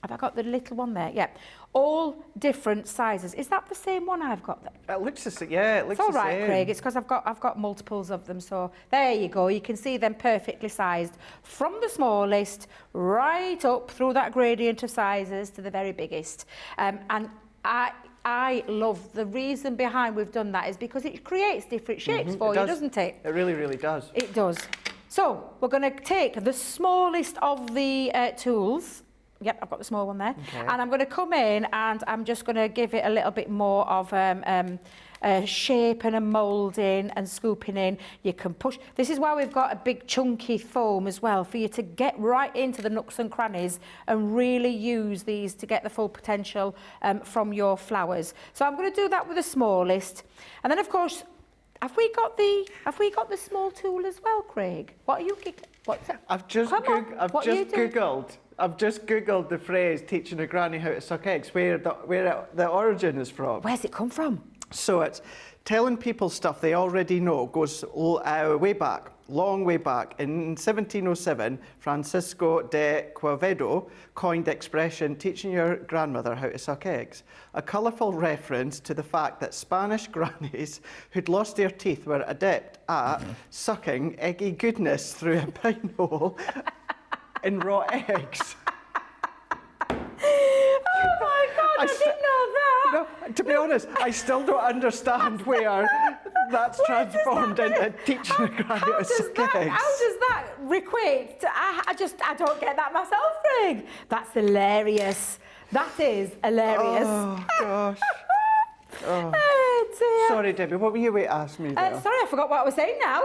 have I got the little one there? Yeah. All different sizes. Is that the same one I've got there? It looks the same. Yeah, it looks the same. It's all right, Craig. It's because I've got multiples of them. So there you go. You can see them perfectly sized from the smallest right up through that gradient of sizes to the very biggest. And I love the reason behind we've done that is because it creates different shapes for you, doesn't it? It really, really does. It does. So we're going to take the smallest of the tools. Yep, I've got the small one there. Okay. And I'm going to come in and I'm just going to give it a little bit more of shape and a moulding and scooping in. You can push. This is why we've got a big chunky foam as well, for you to get right into the nooks and crannies and really use these to get the full potential from your flowers. So I'm going to do that with the smallest. And then, of course, have we got the small tool as well, Craig? What are you? What's that? I've just googled the phrase "teaching a granny how to suck eggs," where the origin is from. Where's it come from? So it's telling people stuff they already know. Goes way back, long way back. In 1707, Francisco de Quevedo coined the expression "teaching your grandmother how to suck eggs," a colourful reference to the fact that Spanish grannies who'd lost their teeth were adept at sucking eggy goodness through a pinhole in raw eggs. Oh my God, I didn't know that. No, to be honest, I still don't understand where that's transformed into teaching a granny how to suck eggs. How does that equate to, I don't get that myself, Craig. That's hilarious. That is hilarious. Oh, gosh. Oh. Oh, dear. Sorry, Debbie, what were you waiting to ask me there? Sorry, I forgot what I was saying now.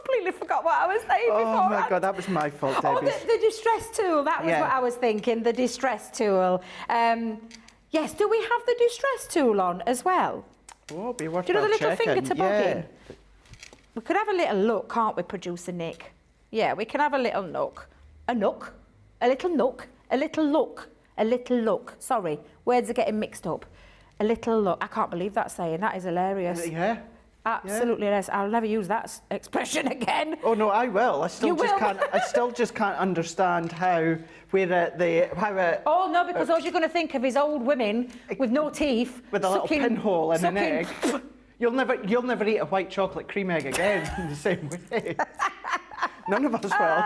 Completely forgot what I was saying before. Oh my God, that was my fault, Debbie. Oh, the distress tool, that was what I was thinking, the distress tool. Yes, do we have the distress tool on as well? Oh, be worth Do you know the little checking. finger toboggan? We could have a little look, can't we, producer Nick? Yeah, we can have a little look. A nook, a little nook, a little look, a little look. Sorry, words are getting mixed up. A little look. I can't believe that saying. That is hilarious. Yeah. Absolutely, yes. I'll never use that expression again. Oh no, I will. I still just can't understand how Oh no, because all you're going to think of is old women with no teeth with a little pinhole in an egg. You'll never eat a white chocolate cream egg again in the same way. None of us will.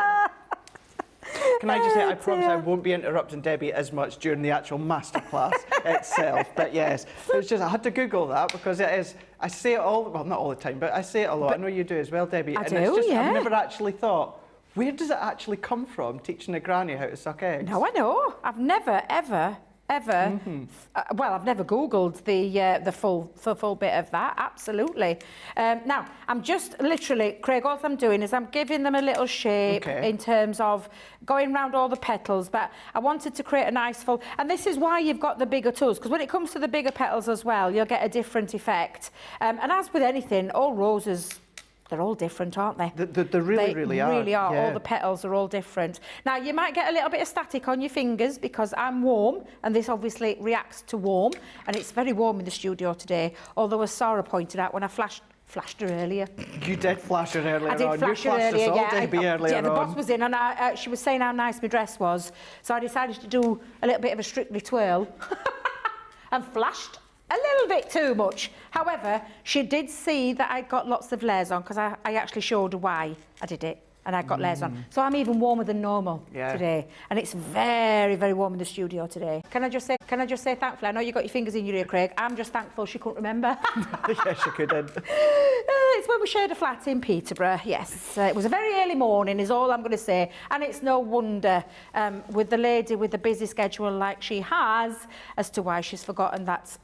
Can I just say, I promise I won't be interrupting Debbie as much during the actual masterclass itself. But yes, it was just, I had to Google that because it is, I say it all, well, not all the time, but I say it a lot. I know you do as well, Debbie. It's just, I've never actually thought, where does it actually come from, teaching a granny how to suck eggs? No, I know. I've never, ever, well, I've never Googled the full bit of that, absolutely. Now, I'm just literally, Craig, all I'm doing is I'm giving them a little shape in terms of going round all the petals, but I wanted to create a nice full, and this is why you've got the bigger tools, because when it comes to the bigger petals as well, you'll get a different effect. And as with anything, all roses, they're all different, aren't they? They really are. They really are. Yeah. All the petals are all different. Now, you might get a little bit of static on your fingers because I'm warm, and this obviously reacts to warm, and it's very warm in the studio today, although as Sarah pointed out, when I flashed Flashed her earlier. You did flash her earlier I did on. flash You her flashed earlier, us all, yeah. Debbie, earlier The on. boss was in and she was saying how nice my dress was. So I decided to do a little bit of a Strictly twirl and flashed a little bit too much. However, she did see that I got lots of layers on because I actually showed her why I did it. And I got layers on. So I'm even warmer than normal today. And it's very, very warm in the studio today. Can I just say thankfully, I know you got your fingers in your ear, Craig. I'm just thankful she couldn't remember. Yes, she couldn't. It's when we shared a flat in Peterborough, yes. It was a very early morning is all I'm going to say. And it's no wonder with the lady with the busy schedule like she has as to why she's forgotten that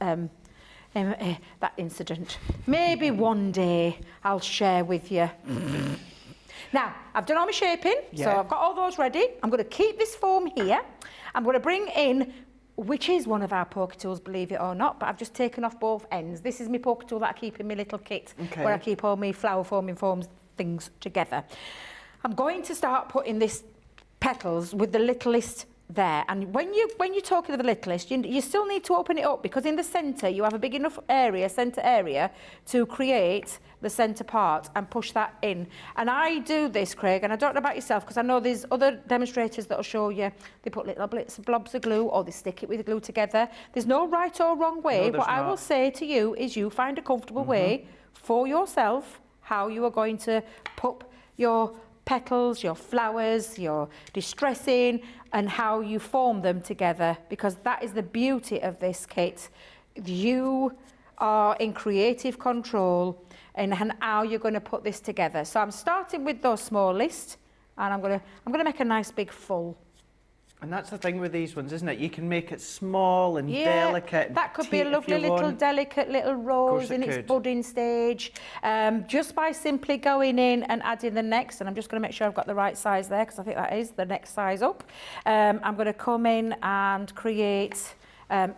incident. Maybe one day I'll share with you. Now, I've done all my shaping, so I've got all those ready. I'm going to keep this foam here. I'm going to bring in, which is one of our poker tools, believe it or not, but I've just taken off both ends. This is my poker tool that I keep in my little kit, where I keep all my flower foaming foams things together. I'm going to start putting this petals with the littlest there, and when you're talking of the littlest, you still need to open it up because in the centre you have a big enough area, centre area, to create the centre part and push that in. And I do this, Craig, and I don't know about yourself because I know there's other demonstrators that will show you they put little blobs of glue or they stick it with the glue together. There's no right or wrong way. What I will say to you is you find a comfortable way for yourself how you are going to put your petals, your flowers, your distressing, and how you form them together, because that is the beauty of this kit. You are in creative control in how you're going to put this together. So I'm starting with those smallest, and I'm going to make a nice big full. And that's the thing with these ones, isn't it? You can make it small and delicate. And that could be a lovely little delicate little rose in its budding stage. Just by simply going in and adding the next, and I'm just going to make sure I've got the right size there because I think that is the next size up. I'm going to come in and create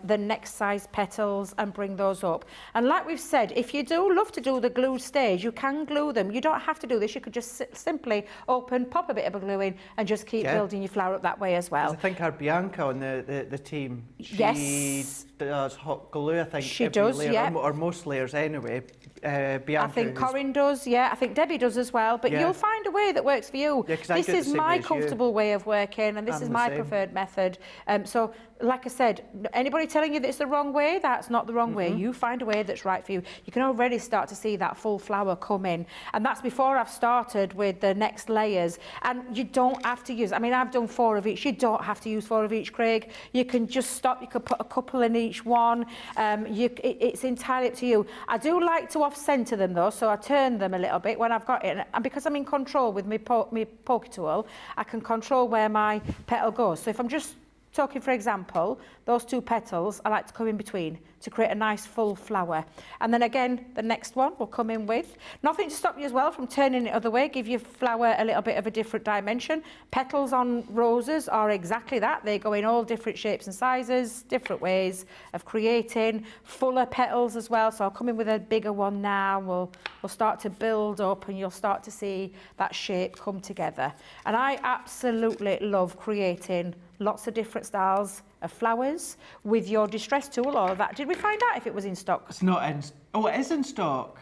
the next size petals and bring those up. And like we've said, if you do love to do the glue stage, you can glue them. You don't have to do this. You could just simply open, pop a bit of a glue in and just keep building your flower up that way as well. I think our Bianca on the team, she does hot glue, I think. She does, layer, or most layers anyway. Bianca, I think Corinne does, I think Debbie does as well, but you'll find a way that works for you. This is my comfortable way of working, and this is my preferred method. So, like I said, anybody telling you that it's the wrong way, that's not the wrong way. You find a way that's right for you. You can already start to see that full flower come in, and that's before I've started with the next layers. And you don't have to use, I mean, I've done 4 of each. You don't have to use 4 of each, Craig. You can just stop. You could put a couple in each one. It's entirely up to you. I do like to off-centre them though, so I turn them a little bit when I've got it, and because I'm in control with my poker tool, I can control where my petal goes. So if I'm just talking, for example, those 2 petals, I like to come in between to create a nice full flower. And then again, the next one will come in with. Nothing to stop you as well from turning it other way, give your flower a little bit of a different dimension. Petals on roses are exactly that. They go in all different shapes and sizes, different ways of creating fuller petals as well. So I'll come in with a bigger one now. We'll start to build up and you'll start to see that shape come together. And I absolutely love creating lots of different styles of flowers with your distress tool or that. Did we find out if it was in stock? It's not in... Oh, it is in stock.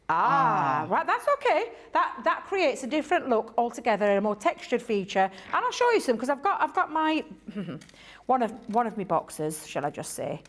Right, that's okay. That creates a different look altogether, a more textured feature. And I'll show you some because I've got my one of my boxes, shall I just say,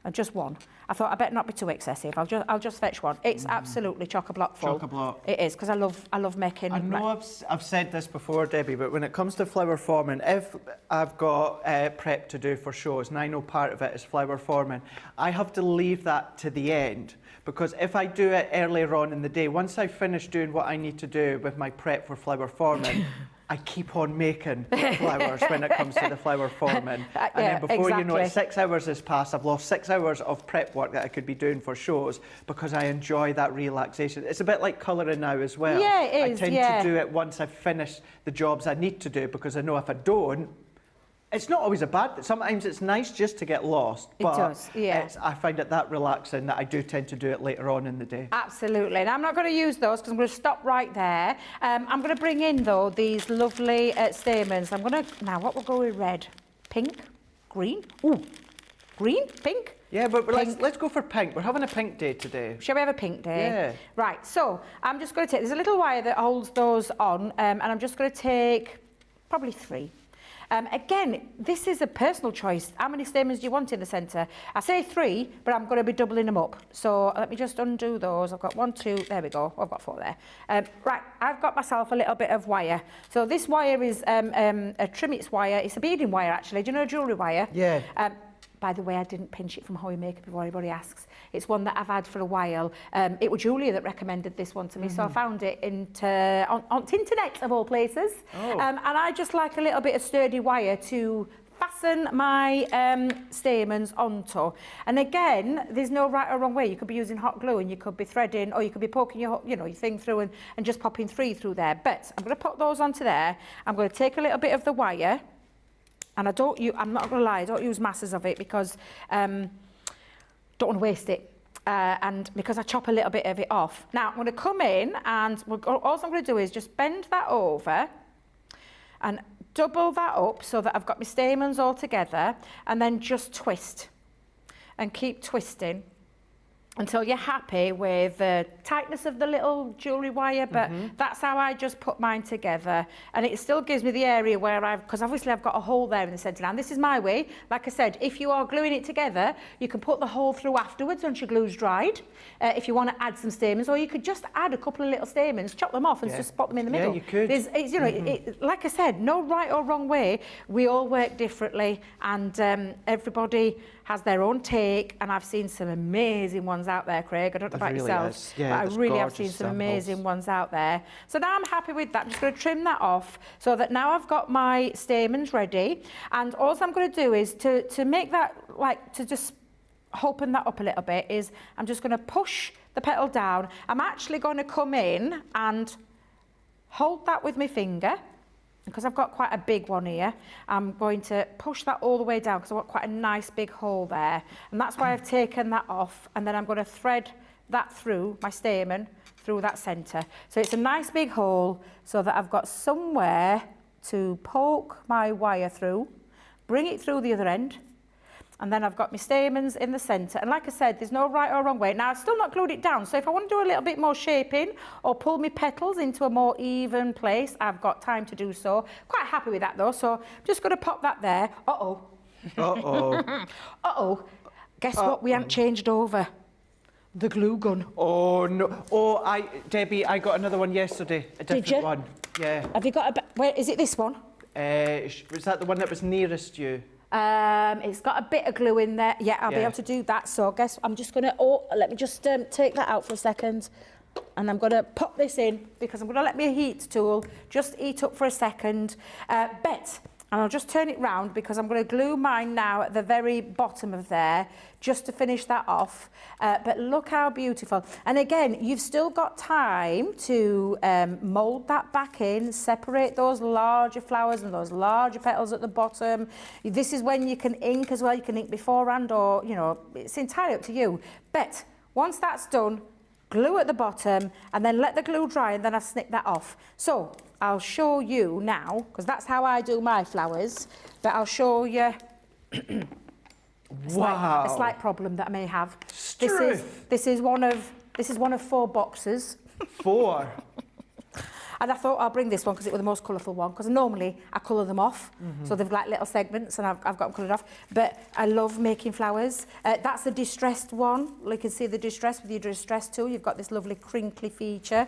and just one. I thought I better not be too excessive. I'll just fetch one. It's absolutely chock-a-block full. Chock-a-block. It is because I love making. I know I've said this before, Debbie, but when it comes to flower forming, if I've got prep to do for shows, and I know part of it is flower forming, I have to leave that to the end. Because if I do it earlier on in the day, once I finish doing what I need to do with my prep for flower forming, I keep on making flowers when it comes to the flower forming. And then before you know it, 6 hours has passed. I've lost 6 hours of prep work that I could be doing for shows because I enjoy that relaxation. It's a bit like colouring now as well. Yeah, it is. I tend to do it once I've finished the jobs I need to do because I know if I don't, it's not always a bad thing. Sometimes it's nice just to get lost. But it does, yeah. I find it that relaxing that I do tend to do it later on in the day. Absolutely. And I'm not going to use those because I'm going to stop right there. I'm going to bring in, though, these lovely stamens. Now, what will go with red? Pink? Green? Ooh. green, pink. Yeah, but Pink. let's go for pink. We're having a pink day today. Shall we have a pink day? Yeah. Right, so I'm just going to take, there's a little wire that holds those on, and I'm just going to take probably 3. Again, this is a personal choice. How many stamens do you want in the centre? I say 3, but I'm going to be doubling them up. So let me just undo those. I've got 1, 2, there we go. I've got 4 there. Right, I've got myself a little bit of wire. So this wire is a Trimits wire. It's a beading wire, actually. Do you know a jewellery wire? Yeah. By the way, I didn't pinch it from Howie Makeup before anybody asks. It's one that I've had for a while. It was Julia that recommended this one to me, so I found it on the internet, of all places. Oh. And I just like a little bit of sturdy wire to fasten my stamens onto. And again, there's no right or wrong way. You could be using hot glue and you could be threading, or you could be poking your thing through and just popping 3 through there. But I'm going to put those onto there. I'm going to take a little bit of the wire. And I'm not going to lie, I don't use masses of it because don't want to waste it. And because I chop a little bit of it off. Now, I'm going to come in and all I'm going to do is just bend that over and double that up so that I've got my stamens all together, and then just twist and keep twisting until you're happy with the tightness of the little jewellery wire, but that's how I just put mine together. And it still gives me the area where because obviously I've got a hole there in the centre now, and this is my way. Like I said, if you are gluing it together, you can put the hole through afterwards once your glue's dried, if you want to add some stamens, or you could just add a couple of little stamens, chop them off and just pop them in the middle. Yeah, you could. It's, like I said, no right or wrong way. We all work differently, and everybody has their own take, and I've seen some amazing ones out there, Craig. I don't know about yourself, but I really have seen some amazing ones out there. So now I'm happy with that. I'm just going to trim that off so that now I've got my stamens ready. And all I'm going to do is to make that, to just open that up a little bit, is I'm just going to push the petal down. I'm actually going to come in and hold that with my finger. Because I've got quite a big one here, I'm going to push that all the way down because I want quite a nice big hole there. And that's why I've taken that off, and then I'm going to thread that through my stamen, through that centre. So it's a nice big hole so that I've got somewhere to poke my wire through, bring it through the other end, and then I've got my stamens in the centre. And like I said, there's no right or wrong way. Now, I've still not glued it down, so if I want to do a little bit more shaping or pull my petals into a more even place, I've got time to do so. Quite happy with that, though, so I'm just going to pop that there. Uh-oh. Uh-oh. Uh-oh. Guess what we haven't changed over? The glue gun. Oh, no. Oh, Debbie, I got another one yesterday. A different you? one. Yeah. Have you got where is it, this one? Was that the one that was nearest you? It's got a bit of glue in there. Yeah, I'll be able to do that. So guess I'm just going to, let me just take that out for a second. And I'm going to pop this in because I'm going to let my heat tool just heat up for a second. And I'll just turn it round because I'm going to glue mine now at the very bottom of there just to finish that off. But look how beautiful. And again, you've still got time to mould that back in, separate those larger flowers and those larger petals at the bottom. This is when you can ink as well. You can ink beforehand, or, it's entirely up to you. But once that's done, glue at the bottom and then let the glue dry, and then I snip that off. So I'll show you now, because that's how I do my flowers, but I'll show you Wow. a slight problem that I may have. Struth. This is one of 4 boxes. 4. And I thought I'll bring this one because it was the most colourful one, because normally I colour them off, so they've like little segments and I've got them coloured off. But I love making flowers. That's the distressed one. You can see the distress with your distress tool. You've got this lovely crinkly feature.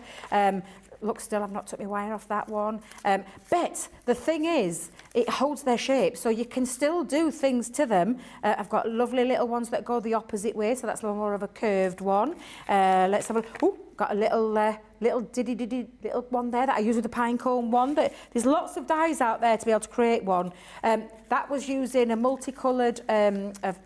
Look, still I've not took my wire off that one. But the thing is, it holds their shape, so you can still do things to them. I've got lovely little ones that go the opposite way, so that's a little more of a curved one. Let's have a look. Ooh, got a little diddy little one there that I use with the pine cone one. There's lots of dies out there to be able to create one. That was using a multicoloured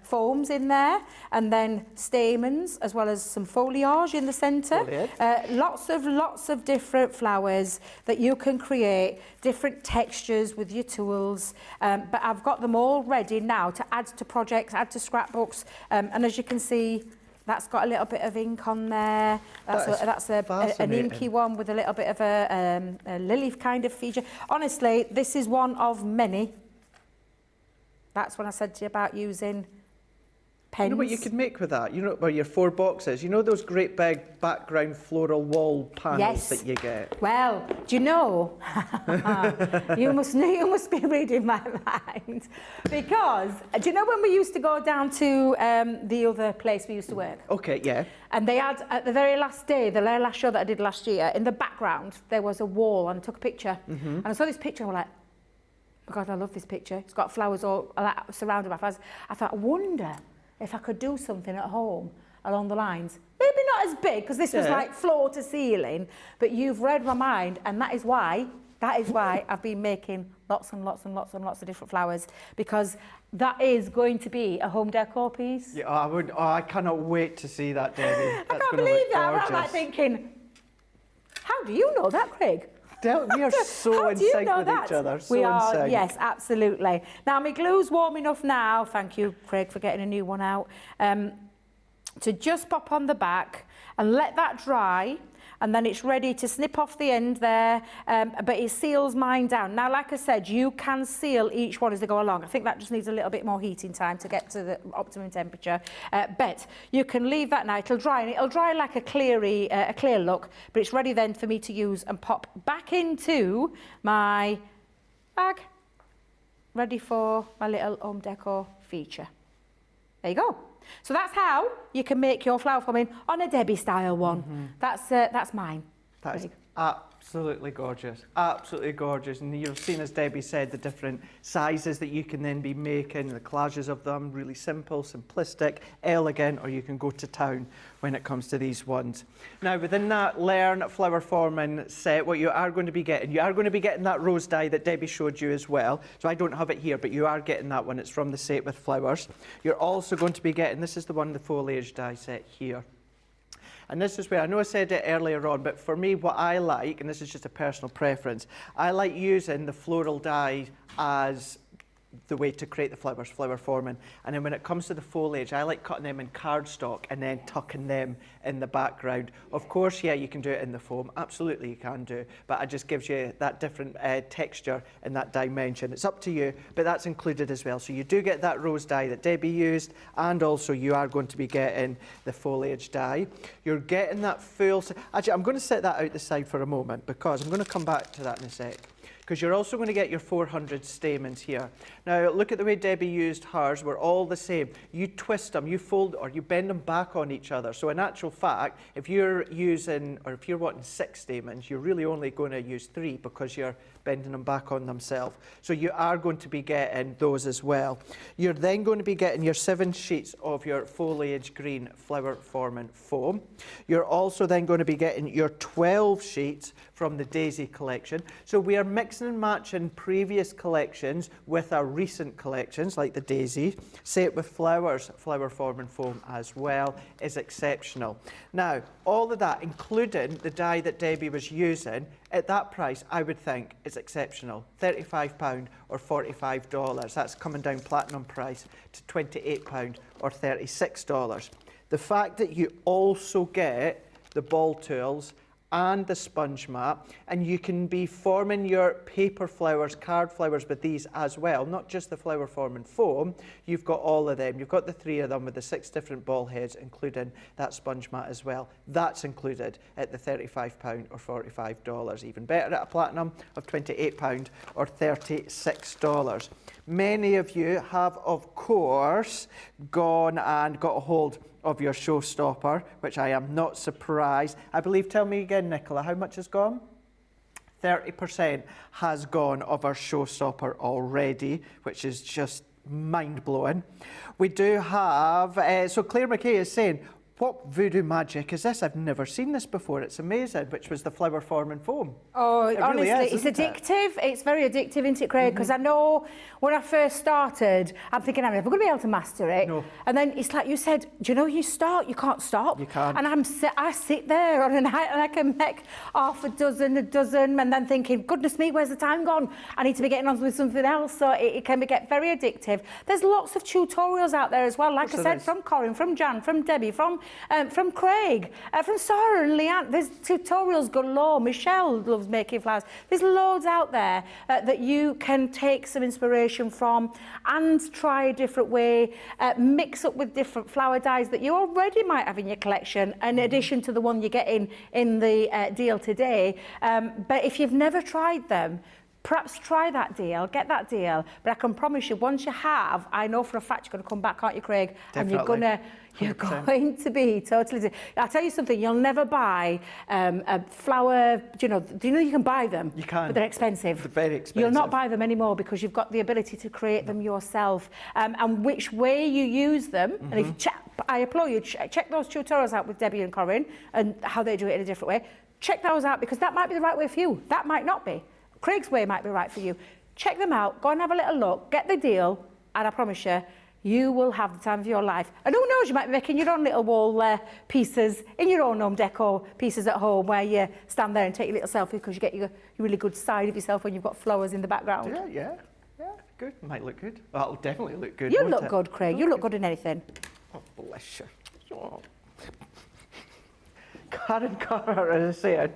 foams in there, and then stamens as well as some foliage in the centre. Lots of different flowers that you can create, different textures with your tools. But I've got them all ready now to add to projects, add to scrapbooks, and as you can see, that's got a little bit of ink on there. That's an inky one with a little bit of a lily kind of feature. Honestly, this is one of many. That's when I said to you about using Hence, You know what you could make with that? You know, well, your 4 boxes. You know those great big background floral wall panels that you get? Well, do you know, you must be reading my mind. Because, do you know when we used to go down to the other place we used to work? Okay, yeah. And they had, at the very last day, the last show that I did last year, in the background, there was a wall, and I took a picture. And I saw this picture, and I was like, oh God, I love this picture. It's got flowers all surrounded by flowers. I thought, I wonder if I could do something at home along the lines. Maybe not as big, because this was like floor to ceiling, but you've read my mind, and that is why I've been making lots and lots and lots and lots of different flowers, because that is going to be a home decor piece. Yeah, I cannot wait to see that, Debbie. I can't believe that. I'm like thinking, how do you know that, Craig? We are so in sync with each other. We are, yes, absolutely. Now, my glue's warm enough now. Thank you, Craig, for getting a new one out. To just pop on the back and let that dry, and then it's ready to snip off the end there, but it seals mine down. Now, like I said, you can seal each one as they go along. I think that just needs a little bit more heating time to get to the optimum temperature, but you can leave that now. It'll dry, and it'll dry like a clear look, but it's ready then for me to use and pop back into my bag, ready for my little home decor feature. There you go. So that's how you can make your flower forming on a Debbie style one. That's mine. That is absolutely gorgeous. Absolutely gorgeous. And you've seen, as Debbie said, the different sizes that you can then be making, the collages of them, really simple, simplistic, elegant, or you can go to town when it comes to these ones. Now, within that Learn Flower Forming set, what you are going to be getting that rose dye that Debbie showed you as well. So I don't have it here, but you are getting that one. It's from the set with flowers. You're also going to be getting, this is the one, the foliage dye set here. And this is where, I know I said it earlier on, but for me, what I like, and this is just a personal preference, I like using the floral dye as the way to create the flowers, flower forming. And then when it comes to the foliage, I like cutting them in cardstock and then tucking them in the background. Of course, yeah, you can do it in the foam. Absolutely, you can do. But it just gives you that different texture and that dimension. It's up to you, but that's included as well. So you do get that rose dye that Debbie used, and also you are going to be getting the foliage dye. You're getting that full... Actually, I'm going to set that out the side for a moment, because I'm going to come back to that in a sec. Because you're also going to get your 400 stamens here. Now, look at the way Debbie used hers. We're all the same. You twist them, you fold, or you bend them back on each other. So in actual fact, if you're using, or if you're wanting 6 stamens, you're really only going to use 3 because you're bending them back on themselves. So you are going to be getting those as well. You're then going to be getting your 7 sheets of your foliage green flower forming foam. You're also then going to be getting your 12 sheets from the Daisy collection. So we are mixing and matching previous collections with our recent collections, like the Daisy. Set with flowers, flower forming foam as well, is exceptional. Now, all of that, including the dye that Debbie was using, at that price, I would think is exceptional. £35 or $45. That's coming down platinum price to £28 or $36. The fact that you also get the ball tools and the sponge mat, and you can be forming your paper flowers, card flowers with these as well, not just the flower forming foam. You've got all of them. You've got the 3 of them with the 6 different ball heads, including that sponge mat as well. That's included at the £35 or $45. Even better at a platinum of £28 or $36. Many of you have, of course, gone and got a hold of your showstopper, which I am not surprised. I believe, tell me again, Nicola, how much has gone? 30% has gone of our showstopper already, which is just mind-blowing. We do have, so Claire McKay is saying, what voodoo magic is this? I've never seen this before. It's amazing, which was the flower forming foam. Oh, honestly, it's addictive. It's very addictive, isn't it, Craig? Because I know when I first started, I'm thinking, I'm never going to be able to master it. No. And then it's like you said, do you know, you start, you can't stop. You can't. And I sit there on a night and I can make half a dozen, and then thinking, goodness me, where's the time gone? I need to be getting on with something else. So it can get very addictive. There's lots of tutorials out there as well. Like I said, from Corinne, from Jan, from Debbie, from from Craig, from Sarah and Leanne. There's tutorials galore. Michelle loves making flowers. There's loads out there that you can take some inspiration from and try a different way, mix up with different flower dyes that you already might have in your collection, in addition to the one you're getting in the deal today. But if you've never tried them, perhaps try that deal, get that deal. But I can promise you, once you have, I know for a fact you're going to come back, aren't you, Craig? Definitely. And you're going to be totally... I'll tell you something, you'll never buy a flower... Do you know you can buy them? You can. But they're expensive. They're very expensive. You'll not buy them anymore because you've got the ability to create them yourself. And which way you use them, and if I applaud you, check those tutorials out with Debbie and Corinne and how they do it in a different way. Check those out because that might be the right way for you. That might not be. Craig's way might be right for you. Check them out, go and have a little look, get the deal, and I promise you, you will have the time of your life. And who knows, you might be making your own little wall pieces in your own home decor pieces at home where you stand there and take your little selfie because you get your really good side of yourself when you've got flowers in the background. Yeah, good. Might look good. Well, it'll definitely look good. You look good, Craig. You look good in anything. Oh, bless you. Oh. Karen Carter is saying,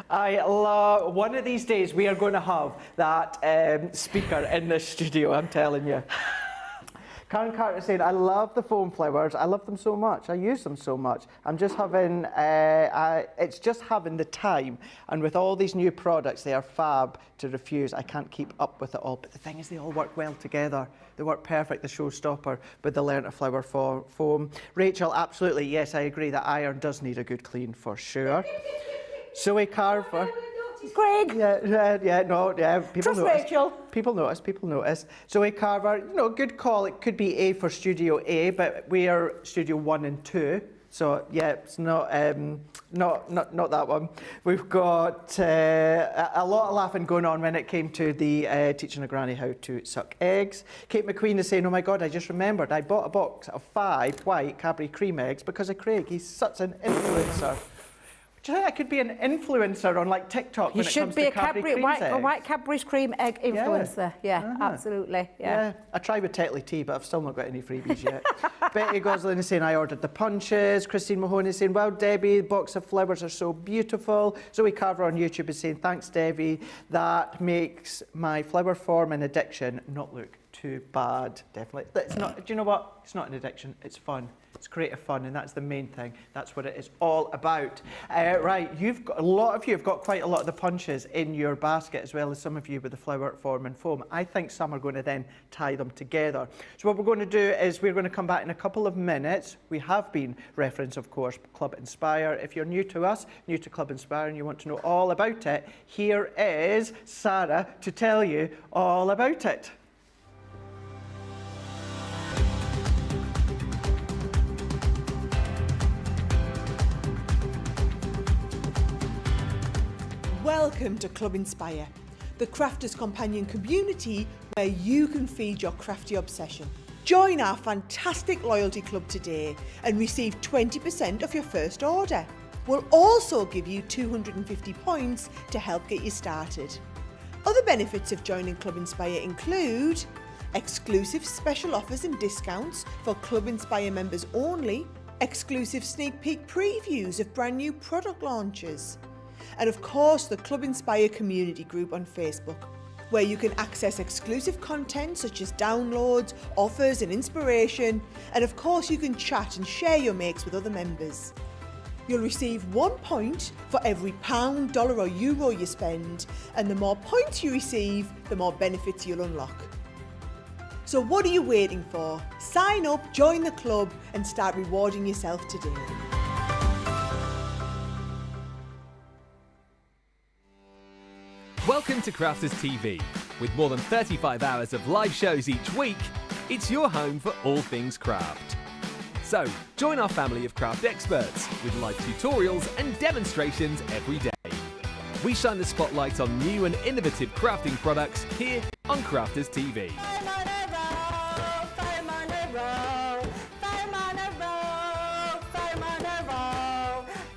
I love, one of these days we are going to have that speaker in the studio, I'm telling you. Karen Carter saying, I love the foam flowers. I love them so much. I use them so much. I'm just having, it's just having the time. And with all these new products, they are fab to refuse. I can't keep up with it all. But the thing is, they all work well together. They work perfect, the showstopper, with the Learn to Flower foam. Rachel, absolutely, yes, I agree that iron does need a good clean for sure. Zoe Carver. Craig. Yeah. People Trust notice. Rachel. People notice. Zoe Carver, good call. It could be A for Studio A, but we are Studio 1 and 2. So yeah, it's not that one. We've got a lot of laughing going on when it came to the teaching a granny how to suck eggs. Kate McQueen is saying, oh my God, I just remembered I bought a box of 5 white Cadbury cream eggs because of Craig. He's such an influencer. Do you think I could be an influencer on like TikTok when it comes to Cadbury cream eggs? A white Cadbury's cream egg influencer. Yeah, absolutely. Yeah. I tried with Tetley tea, but I've still not got any freebies yet. Betty Goslin is saying, I ordered the punches. Christine Mahoney is saying, well, Debbie, the box of flowers are so beautiful. Zoe Carver on YouTube is saying, thanks, Debbie. That makes my flower form and addiction not look too bad. Definitely. It's not, do you know what? It's not an addiction. It's fun. It's creative fun, and that's the main thing. That's what it is all about. Right, a lot of you have got quite a lot of the punches in your basket, as well as some of you with the flower form and foam. I think some are going to then tie them together. So what we're going to do is we're going to come back in a couple of minutes. We have been referenced, of course, Club Inspire. If you're new to us, new to Club Inspire, and you want to know all about it, here is Sarah to tell you all about it. Welcome to Club Inspire, the crafters' companion community where you can feed your crafty obsession. Join our fantastic loyalty club today and receive 20% off your first order. We'll also give you 250 points to help get you started. Other benefits of joining Club Inspire include exclusive special offers and discounts for Club Inspire members only, exclusive sneak peek previews of brand new product launches, and of course the Club Inspire community group on Facebook, where you can access exclusive content such as downloads, offers and inspiration, and of course you can chat and share your makes with other members. You'll receive 1 point for every £, dollar or euro you spend, and the more points you receive, the more benefits you'll unlock. So what are you waiting for? Sign up, join the club and start rewarding yourself today. Welcome to Crafters TV. With more than 35 hours of live shows each week, it's your home for all things craft. So, join our family of craft experts with live tutorials and demonstrations every day. We shine the spotlight on new and innovative crafting products here on Crafters TV.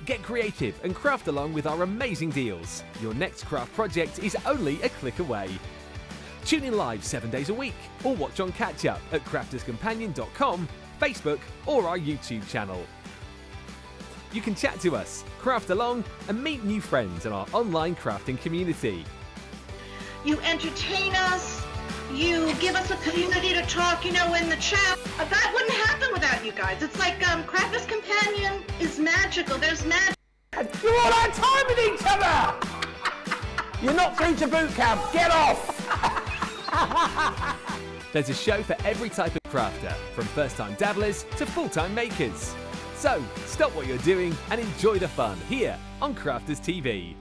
Get creative and craft along with our amazing deals. Your next craft project is only a click away. Tune in live 7 days a week or watch on catch up at crafterscompanion.com, Facebook or our YouTube channel. You can chat to us, craft along, and meet new friends in our online crafting community. You entertain us. You give us a community to talk, in the chat. That wouldn't happen without you guys. It's like Crafters Companion is magical. There's magic. You all had time with each other! You're not through to boot camp. Get off! There's a show for every type of crafter, from first-time dabblers to full-time makers. So, stop what you're doing and enjoy the fun here on Crafters TV.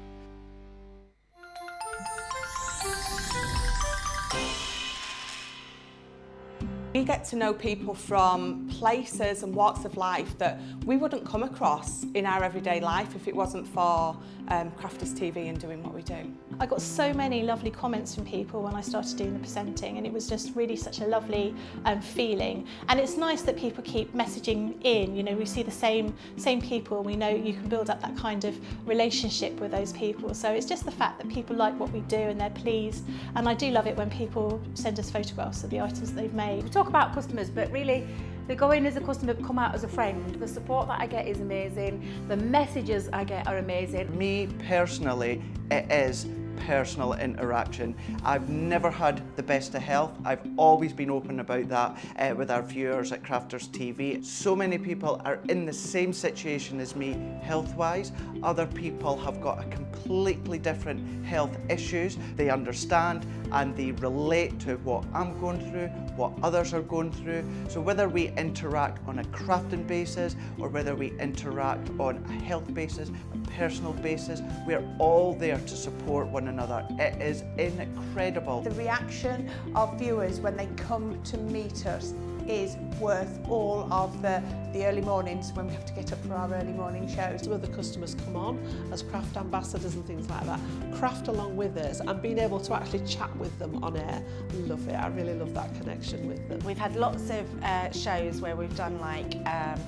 We get to know people from places and walks of life that we wouldn't come across in our everyday life if it wasn't for Crafters TV and doing what we do. I got so many lovely comments from people when I started doing the presenting, and it was just really such a lovely feeling. And it's nice that people keep messaging in. We see the same people. We know you can build up that kind of relationship with those people. So it's just the fact that people like what we do and they're pleased. And I do love it when people send us photographs of the items that they've made. We talk about customers, but really they go in as a customer, come out as a friend. The support that I get is amazing. The messages I get are amazing. Me personally, it is personal interaction. I've never had the best of health. I've always been open about that with our viewers at Crafters TV. So many people are in the same situation as me health-wise. Other people have got a completely different health issues. They understand and they relate to what I'm going through, what others are going through. So whether we interact on a crafting basis or whether we interact on a health basis, a personal basis, we're all there to support one another. It is incredible. The reaction of viewers when they come to meet us is worth all of the early mornings when we have to get up for our early morning shows. Some of the customers come on as craft ambassadors and things like that, craft along with us, and being able to actually chat with them on air. Love it. I really love that connection with them. We've had lots of shows where we've done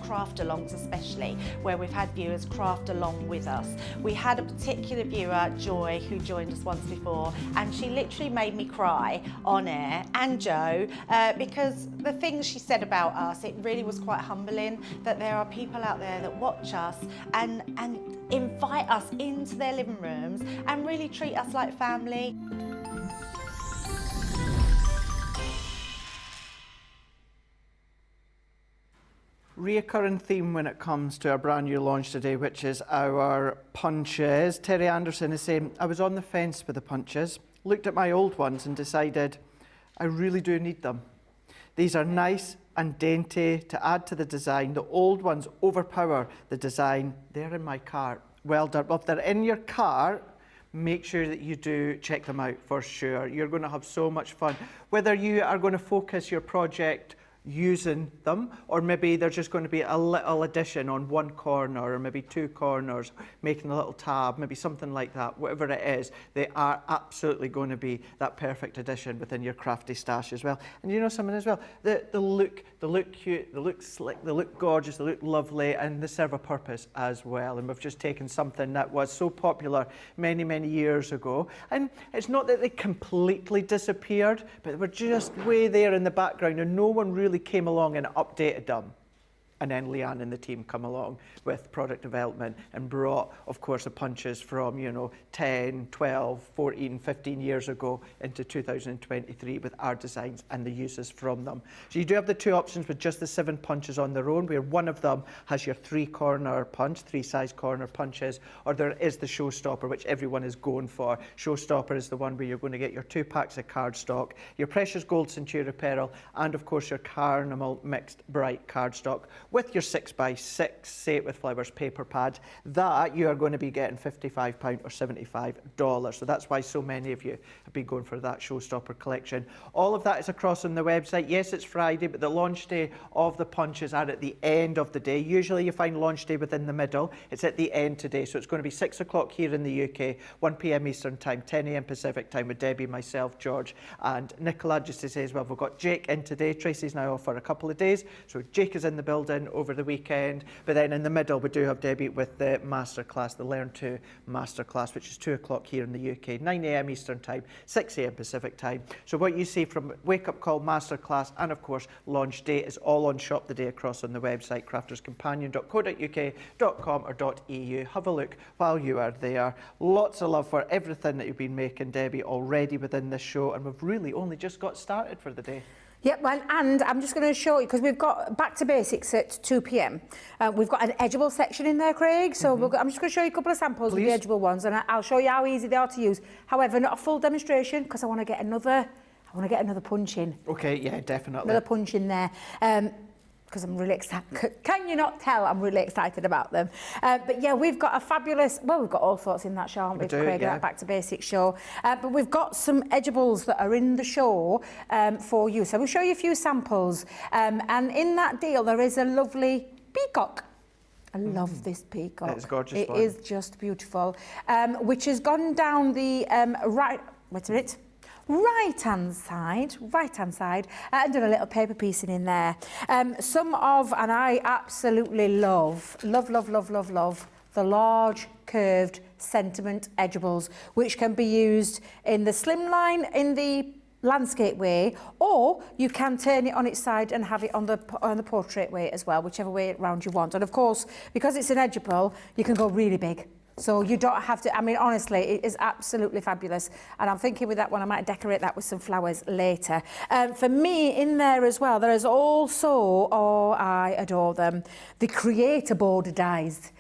craft alongs, especially where we've had viewers craft along with us. We had a particular viewer, Joy, who joined us once before, and she literally made me cry on air, and Joe, because the things she said about us, it really was quite humbling that there are people out there that watch us and invite us into their living rooms and really treat us like family. Reoccurring theme when it comes to our brand new launch today, which is our punches. Terry Anderson is saying, I was on the fence with the punches, looked at my old ones and decided I really do need them. These are nice and dainty to add to the design. The old ones overpower the design. They're in my cart. Well done. Well, if they're in your cart, make sure that you do check them out for sure. You're going to have so much fun. Whether you are going to focus your project using them, or maybe there's just going to be a little addition on one corner or maybe two corners, making a little tab, maybe something like that. Whatever it is, they are absolutely going to be that perfect addition within your crafty stash as well. And you know something as well, they look cute, they look slick, they look gorgeous, they look lovely, and they serve a purpose as well. And we've just taken something that was so popular many, many years ago, and it's not that they completely disappeared, but they were just way there in the background and no one really came along and updated them. And then Leanne and the team come along with product development and brought, of course, the punches from, 10, 12, 14, 15 years ago into 2023 with our designs and the uses from them. So you do have the two options with just the 7 punches on their own, where one of them has your 3-corner punch, 3-size corner punches, or there is the showstopper, which everyone is going for. Showstopper is the one where you're going to get your 2 packs of cardstock, your precious gold Centura pearl, and of course your Carnival mixed bright cardstock, with your 6x6 Say It With Flowers paper pad. That you are going to be getting £55 or $75. So that's why so many of you have been going for that showstopper collection. All of that is across on the website. Yes, it's Friday, but the launch day of the punches are at the end of the day. Usually you find launch day within the middle. It's at the end today. So it's going to be 6 o'clock here in the UK, 1 p.m. Eastern time, 10 a.m. Pacific time with Debbie, myself, George and Nicola. Just to say as well, we've got Jake in today. Tracy's now off for a couple of days. So Jake is in the building. everything over the weekend. But then in the middle, we do have Debbie with the masterclass, the Learn to Masterclass, which is 2 o'clock here in the UK, 9 a.m. Eastern Time, 6 a.m. Pacific Time. So what you see from Wake Up Call, Masterclass, and of course, launch date is all on Shop the Day across on the website, crafterscompanion.co.uk.com or .eu. Have a look while you are there. Lots of love for everything that you've been making, Debbie, already within this show, and we've really only just got started for the day. Yep, well, and I'm just going to show you, because we've got Back to Basics at 2 p.m. We've got an Edgeable section in there, Craig, so I'm just going to show you a couple of samples of the Edgeable ones, and I'll show you how easy they are to use. However, not a full demonstration, because I want to get another punch in. Okay, yeah, definitely. Another punch in there. Because I'm really excited. Can you not tell I'm really excited about them? But yeah, we've got a fabulous, well, we've got all sorts in that show, haven't we, Craig, that Back to Basics show. But we've got some Edgeables that are in the show for you. So we'll show you a few samples. And in that deal, there is a lovely peacock. I love this peacock. It's gorgeous. It is just beautiful. Which has gone down the right-hand side, and done a little paper piecing in there. And I absolutely love the large curved sentiment Edgeables, which can be used in the slimline, in the landscape way, or you can turn it on its side and have it on the portrait way as well, whichever way around you want. And of course, because it's an Edgeable, you can go really big. So you don't have to, I mean, honestly, it is absolutely fabulous. And I'm thinking with that one, I might decorate that with some flowers later. For me, in there as well, there is also, oh, I adore them, the Creator Board dies.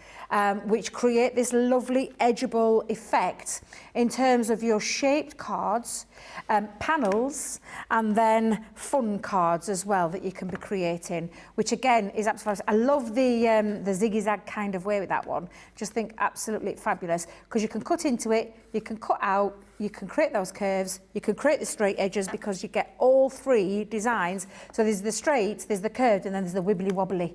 Which create this lovely Edgeable effect in terms of your shaped cards, panels, and then fun cards as well that you can be creating, which again is absolutely fabulous. I love the ziggy-zag kind of way with that one. Just think absolutely fabulous, because you can cut into it, you can cut out, you can create those curves, you can create the straight edges, because you get all three designs. So there's the straight, there's the curved, and then there's the wibbly-wobbly,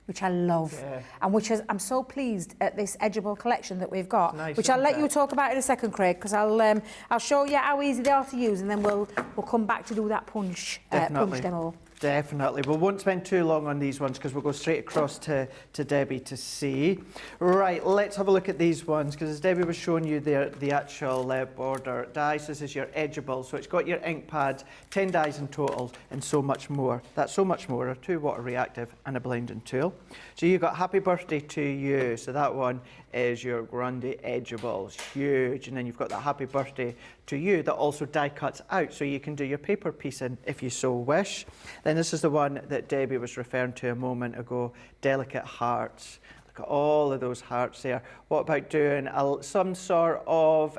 which I love, and I'm so pleased at this Edgeable collection that we've got, which I'll let you talk about in a second, Craig, because I'll show you how easy they are to use, and then we'll come back to do that punch demo. Definitely. We won't spend too long on these ones because we'll go straight across to Debbie to see. Right, let's have a look at these ones, because as Debbie was showing you the actual border dies, this is your Edgeable. So it's got your ink pads, 10 dies in total, and so much more. That so much more are 2 water reactive and a blending tool. So you've got Happy Birthday to You. So that one is your Grande Edgeable. It's huge. And then you've got that Happy Birthday to You that also die cuts out, so you can do your paper piecing if you so wish. Then this is the one that Debbie was referring to a moment ago, Delicate Hearts. Look at all of those hearts there. What about doing some sort of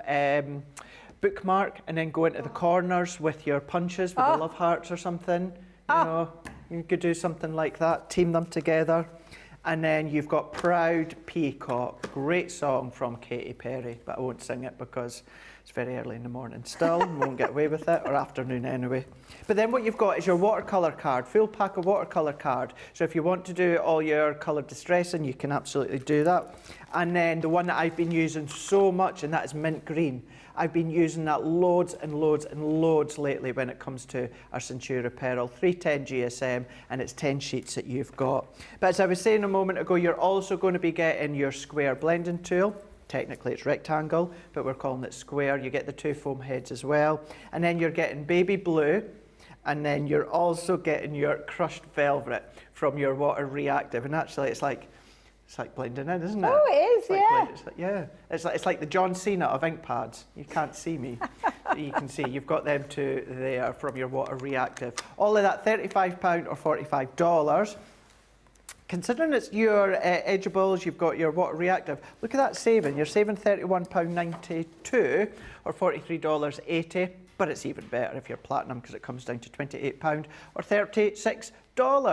bookmark and then go into the corners with your punches with the love hearts or something? You know, you could do something like that, team them together. And then you've got Proud Peacock, great song from Katy Perry, but I won't sing it because it's very early in the morning still, won't get away with it, or afternoon anyway. But then what you've got is your watercolour card, full pack of watercolour card. So if you want to do all your colour distressing, you can absolutely do that. And then the one that I've been using so much, and that is mint green. I've been using that loads and loads and loads lately when it comes to our Centura Pearl, 310 GSM, and it's 10 sheets that you've got. But as I was saying a moment ago, you're also going to be getting your square blending tool. Technically it's rectangle, but we're calling it square. You get the 2 foam heads as well. And then you're getting baby blue, and then you're also getting your crushed velvet from your water reactive. And actually it's like blending in, isn't it? Oh, it is, yeah. It's like the John Cena of ink pads. You can't see me. You can see you've got them 2 there from your water reactive. All of that £35 or $45. Considering it's your Edgeables, you've got your water reactive, look at that saving. You're saving £31.92 or $43.80, but it's even better if you're platinum because it comes down to £28 or $36.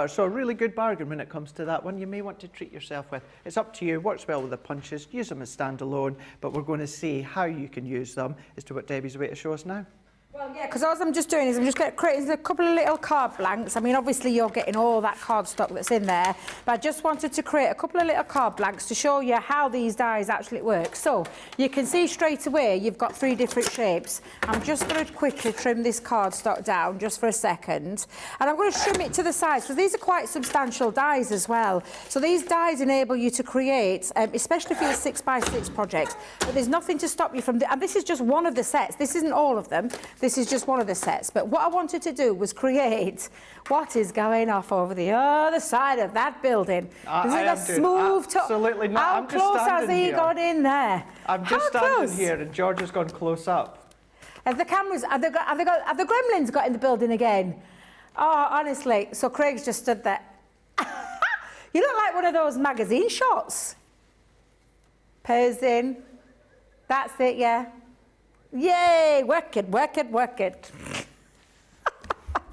So a really good bargain when it comes to that one. You may want to treat yourself with. It's up to you. Works well with the punches. Use them as standalone, but we're going to see how you can use them as to what Debbie's way to show us now. Well, yeah, because all I'm just doing is I'm just creating a couple of little card blanks. I mean, obviously you're getting all that cardstock that's in there, but I just wanted to create a couple of little card blanks to show you how these dies actually work. So you can see straight away you've got 3 different shapes. I'm just going to quickly trim this cardstock down just for a second, and I'm going to trim it to the sides because these are quite substantial dies as well. So these dies enable you to create, especially for your 6x6 projects, but there's nothing to stop you from, and this is just one of the sets. This isn't all of them. This is just one of the sets. But what I wanted to do was create what is going off over the other side of that building. Is it a smooth absolutely not. How I'm just close has standing he here. got in there? I'm just standing here and George has gone close up. Have the cameras, have the gremlins got in the building again? Oh, honestly. So Craig's just stood there. You look like one of those magazine shots. Posing. That's it, yeah. Yay, work it, work it, work it.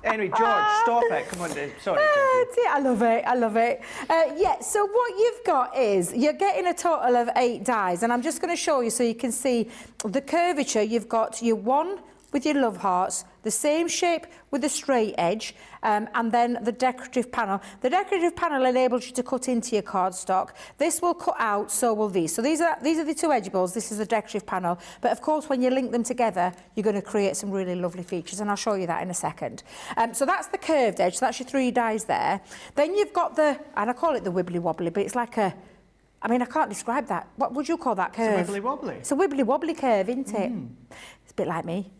Anyway, George, stop it. Come on, sorry. I love it, I love it. Yeah, so what you've got is, you're getting a total of 8 dies, and I'm just going to show you so you can see the curvature. You've got your 1 with your love hearts, the same shape with the straight edge, and then the decorative panel. The decorative panel enables you to cut into your cardstock. This will cut out, so will these. So these are the 2 edgeables, this is the decorative panel. But of course, when you link them together, you're going to create some really lovely features, and I'll show you that in a second. So that's the curved edge, so that's your 3 dies there. Then you've got the, and I call it the wibbly wobbly, but it's like a, I mean, I can't describe that. What would you call that curve? It's a wibbly wobbly. It's a wibbly wobbly curve, isn't it? It's a bit like me.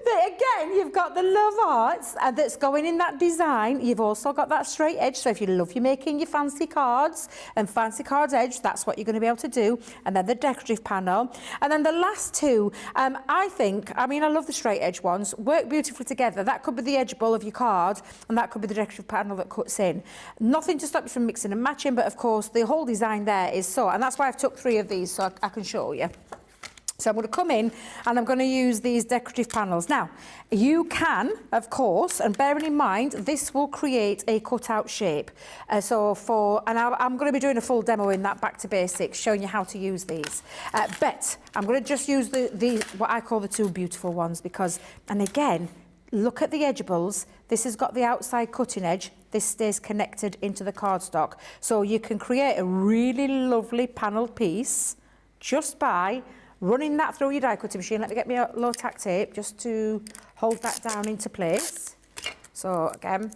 But again, you've got the love hearts that's going in that design. You've also got that straight edge. So if you love you making your fancy cards and fancy cards edge, that's what you're going to be able to do. And then the decorative panel. And then the last 2, I love the straight edge ones, work beautifully together. That could be the edgeable of your card, and that could be the decorative panel that cuts in. Nothing to stop you from mixing and matching, but of course, the whole design there is so, and that's why I've took 3 of these so I can show you. So I'm going to come in and I'm going to use these decorative panels. Now, you can, of course, and bearing in mind, this will create a cutout shape. I'm going to be doing a full demo in that Back to Basics, showing you how to use these. But I'm going to just use the what I call the 2 beautiful ones because, and again, look at the edgeables. This has got the outside cutting edge. This stays connected into the cardstock. So you can create a really lovely panelled piece just by running that through your die cutting machine. Let me get me a low tack tape just to hold that down into place. So again,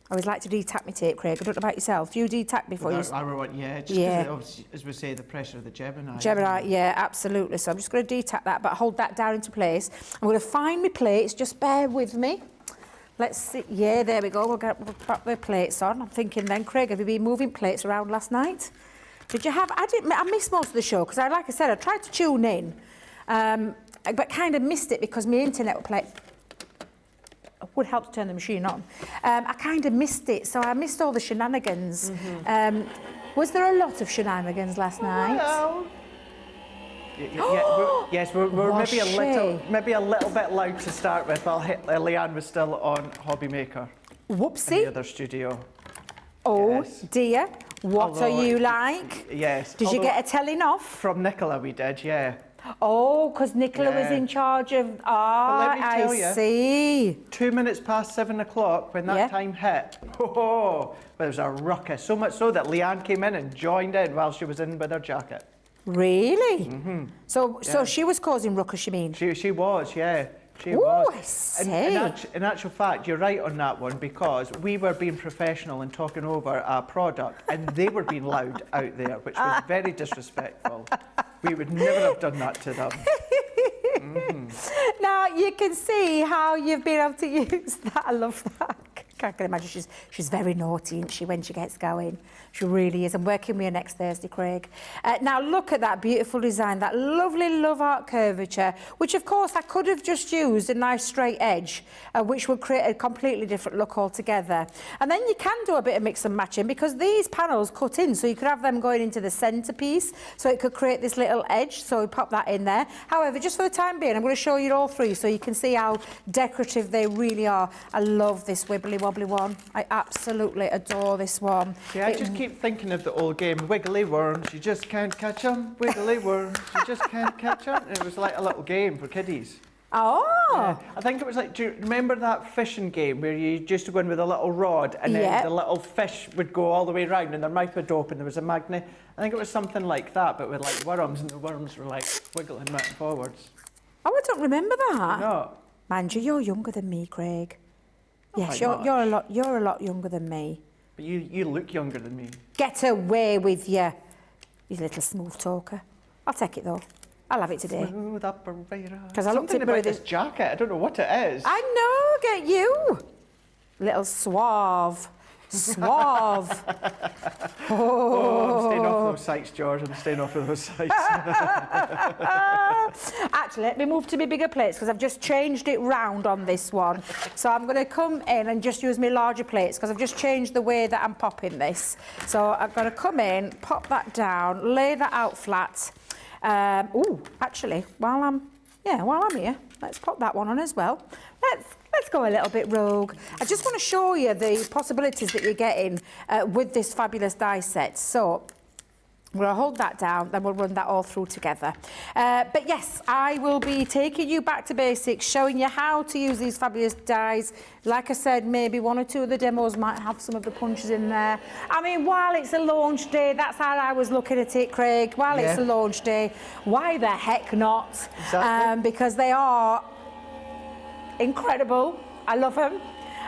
I always like to de-tack my tape, Craig. I don't know about yourself. Do you de-tack before you... Yeah, just because, as we say, the pressure of the Gemini. Gemini, yeah, absolutely. So I'm just going to de-tack that, but hold that down into place. I'm going to find my plates. Just bear with me. Let's see. Yeah, there we go. We'll pop the plates on. I'm thinking then, Craig, have you been moving plates around last night? Did you have... I missed most of the show because, like I said, I tried to tune in, but kind of missed it because my internet would play... It would help to turn the machine on. I kind of missed it, so I missed all the shenanigans. Was there a lot of shenanigans last night? Well, yes, we're maybe a little bit loud to start with. Leanne was still on Hobby Maker. Whoopsie. In the other studio. Oh, yes. Dear. What are you like? Yes. Did you get a telling off? From Nicola we did, yeah. Oh, because Nicola was in charge of... I see. 2 minutes past 7 o'clock, when that time hit, there was a ruckus. So much so that Leanne came in and joined in while she was in with her jacket. Really? So she was causing ruckus, you mean? She was, yeah. She was. I see. In actual fact, you're right on that one, because we were being professional and talking over our product, and they were being loud out there, which was very disrespectful. We would never have done that to them. Now, you can see how you've been able to use that. I love that. I can imagine she's very naughty, isn't she, when she gets going? She really is. I'm working with her next Thursday, Craig. Now, look at that beautiful design, that lovely love art curvature, which, of course, I could have just used a nice straight edge, which would create a completely different look altogether. And then you can do a bit of mix and matching, because these panels cut in, so you could have them going into the centrepiece, so it could create this little edge, so we pop that in there. However, just for the time being, I'm going to show you all 3, so you can see how decorative they really are. I love this wibbly wobbly. wobbly one. I absolutely adore this one. See, I just keep thinking of the old game, Wiggly Worms, you just can't catch 'em. Wiggly Worms, you just can't catch 'em. And it was like a little game for kiddies. Oh! Yeah. I think it was like, do you remember that fishing game where you used to go in with a little rod and then the little fish would go all the way around and their mouth would open, there was a magnet. I think it was something like that, but with like worms, and the worms were like wiggling back and forwards. Oh, I don't remember that. No. Mind you, you're younger than me, Craig. Yes, quite you're a lot younger than me. But you look younger than me. Get away with you little smooth talker. I'll take it though. I'll have it today. Smooth operator. Because I looked Something at about this jacket, I don't know what it is. I know, get you. Little suave. Suave. Oh, I'm staying off those sites, George. I'm staying off of those sites. Actually, let me move to my bigger plates because I've just changed it round on this one. So I'm going to come in and just use my larger plates because I've just changed the way that I'm popping this. So I'm going to come in, pop that down, lay that out flat. Actually, while I'm here, let's pop that one on as well. Let's go a little bit rogue. I just want to show you the possibilities that you're getting with this fabulous die set. So we're going to hold that down, then we'll run that all through together. But yes, I will be taking you back to basics, showing you how to use these fabulous dies. Like I said, maybe one or two of the demos might have some of the punches in there. I mean, while it's a launch day, that's how I was looking at it, Craig. While it's a launch day, why the heck not? Exactly. Because they are incredible. I love them.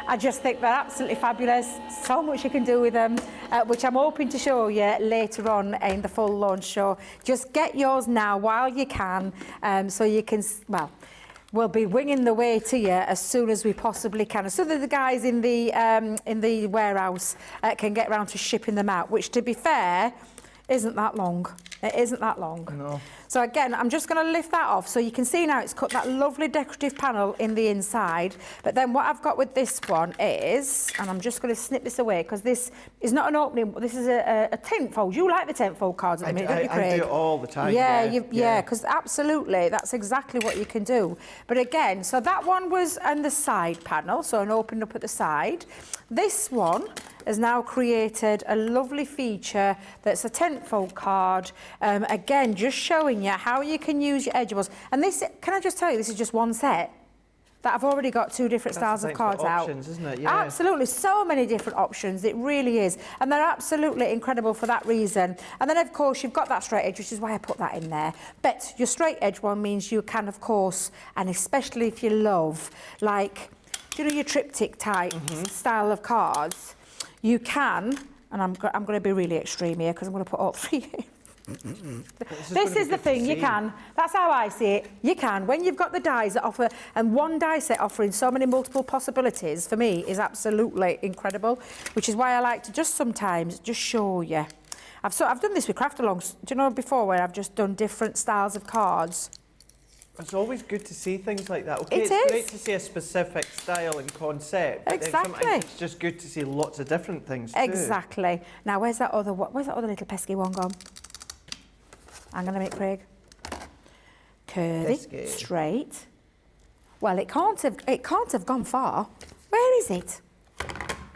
I just think they're absolutely fabulous. So much you can do with them, which I'm hoping to show you later on in the full launch show. Just get yours now while you can, so you can, we'll be winging the way to you as soon as we possibly can. So that the guys in the warehouse can get round to shipping them out, which, to be fair, isn't that long. It isn't that long. No. So again, I'm just going to lift that off so you can see now it's cut that lovely decorative panel in the inside. But then what I've got with this one is, and I'm just going to snip this away because this is not an opening, this is a tent fold. You like the tent fold cards at the minute, don't you, Craig? I do it all the time. Yeah, because absolutely, that's exactly what you can do. But again, so that one was on the side panel, so an open up at the side. This one has now created a lovely feature that's a tent fold card. Again, just showing you how you can use your edgeables. And this, can I just tell you, this is just one set that I've already got two different styles of cards out. Options, isn't it? Yeah. Absolutely, so many different options. It really is, and they're absolutely incredible for that reason. And then, of course, you've got that straight edge, which is why I put that in there. But your straight edge one means you can, of course, and especially if you love, like, you know, your triptych type style of cards, you can, and I'm going to be really extreme here because I'm going to put all three in. This is the thing, you can. That's how I see it. You can. When you've got the dies that offer, and one die set offering so many multiple possibilities, for me, is absolutely incredible, which is why I like to just sometimes just show you. I've done this with craft-alongs, do you know, before, where I've just done different styles of cards. It's always good to see things like that. Okay, It's great to see a specific style and concept. But Exactly. then sometimes it's just good to see lots of different things too. Exactly. Now, where's that other little pesky one gone? I'm going to make Craig. Curvy, Pesky. straight. Well, it can't have gone far. Where is it?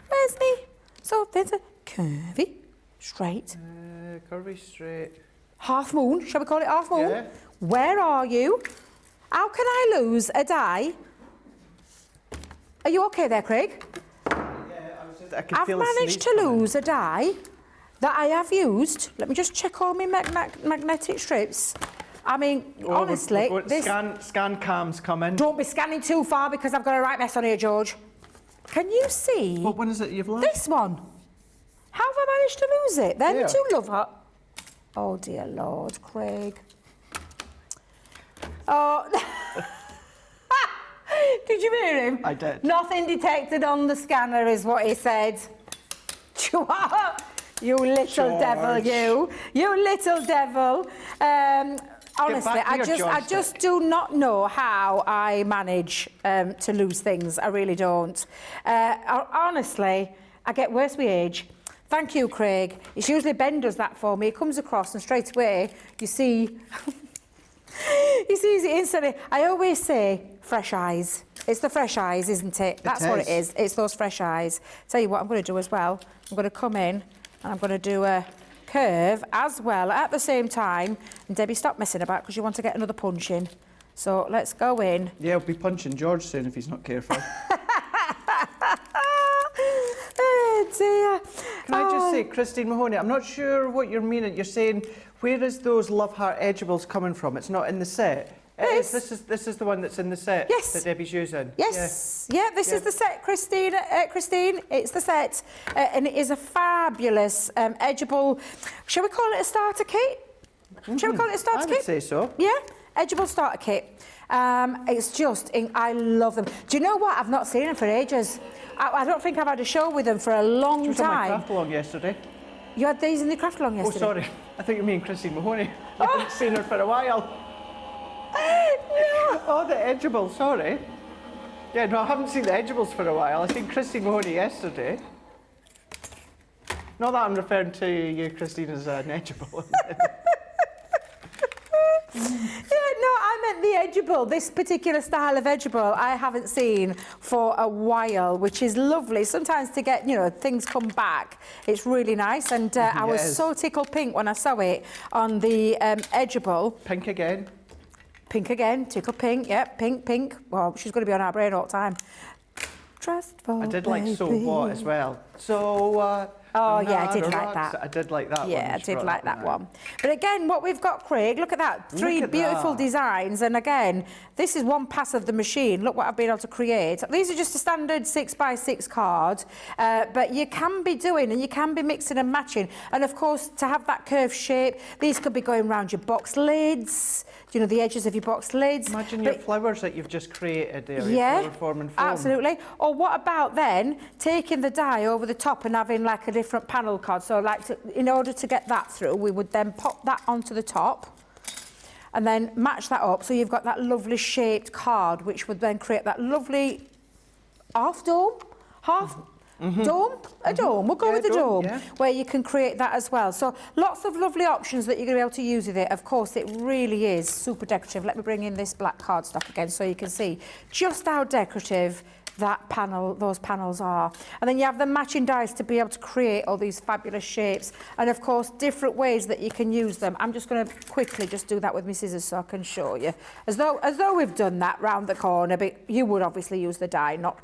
Where's me? So there's a curvy, straight. Curvy, straight. Half moon, shall we call it half moon? Yeah. Where are you? How can I lose a die? Are you okay there, Craig? I can I've feel a managed sneeze to coming. lose a die that I have used. Let me just check all my magnetic strips. I mean, honestly, this... Scan cams coming. Don't be scanning too far because I've got a right mess on here, George. Can you see? What one is it you've lost? This one. How have I managed to lose it? Then Yeah. two love her. Oh, dear Lord, Craig. Oh... Did you hear him? I did. Nothing detected on the scanner is what he said. You little devil, you. You little devil. Honestly, back to your I just joystick. do not know how I manage to lose things. I really don't. Honestly, I get worse with age. Thank you, Craig. It's usually Ben does that for me. He comes across and straight away you see... He sees it instantly. I always say, fresh eyes. It's the fresh eyes, isn't it? That's what it is. It's those fresh eyes. Tell you what I'm going to do as well. I'm going to come in and I'm going to do a curve as well at the same time. And Debbie, stop messing about because you want to get another punch in. So let's go in. Yeah, I'll be punching George soon if he's not careful. Oh dear. Can I just say, Christine Mahoney, I'm not sure what you're meaning. You're saying, where is those Love Heart Edgeables coming from? It's not in the set. Yes. This is the one that's in the set that Debbie's using. Yes. Yeah, this is the set, Christine. Christine, it's the set. And it is a fabulous Edgeable. Shall we call it a starter kit? Shall we call it a starter kit? I would say so. Yeah, Edgeable starter kit. It's just, I love them. Do you know what? I've not seen them for ages. I don't think I've had a show with them for a long She was on my time. craft along yesterday. You had these in the craft along yesterday? Oh, sorry. I thought you mean Christine Mahoney. I haven't seen her for a while. No. Oh, the Edgeable, sorry. Yeah, no, I haven't seen the Edgeables for a while. I've seen Christine Mahoney yesterday. Not that I'm referring to you, Christine, as an Edgeable. Yeah, no, I meant the Edgeable. This particular style of Edgeable I haven't seen for a while, which is lovely. Sometimes to get, things come back. It's really nice. And I was so tickled pink when I saw it on the Edgeable. Pink again. Pink again, tickle pink, yep, pink. Well, she's going to be on our brain all the time. Trustful I did like So What as well. So, oh, yeah, I did like that. I did like that one. Yeah, I did like that one. But again, what we've got, Craig, look at that. Three beautiful designs. And again, this is one pass of the machine. Look what I've been able to create. These are just a standard 6x6 card. But you can be doing and you can be mixing and matching. And of course, to have that curved shape, these could be going around your box lids, the edges of your box lids. Imagine your flowers that you've just created there. Yeah, flower form and foam. absolutely. Or what about then taking the die over the top and having like a different panel card? So in order to get that through, we would then pop that onto the top and then match that up. So you've got that lovely shaped card, which would then create that lovely half dome, dome? A dome. We'll go with the dome, where you can create that as well. So lots of lovely options that you're going to be able to use with it. Of course, it really is super decorative. Let me bring in this black cardstock again so you can see just how decorative those panels are. And then you have the matching dies to be able to create all these fabulous shapes. And of course, different ways that you can use them. I'm just going to quickly just do that with my scissors so I can show you. As though we've done that round the corner, but you would obviously use the die, not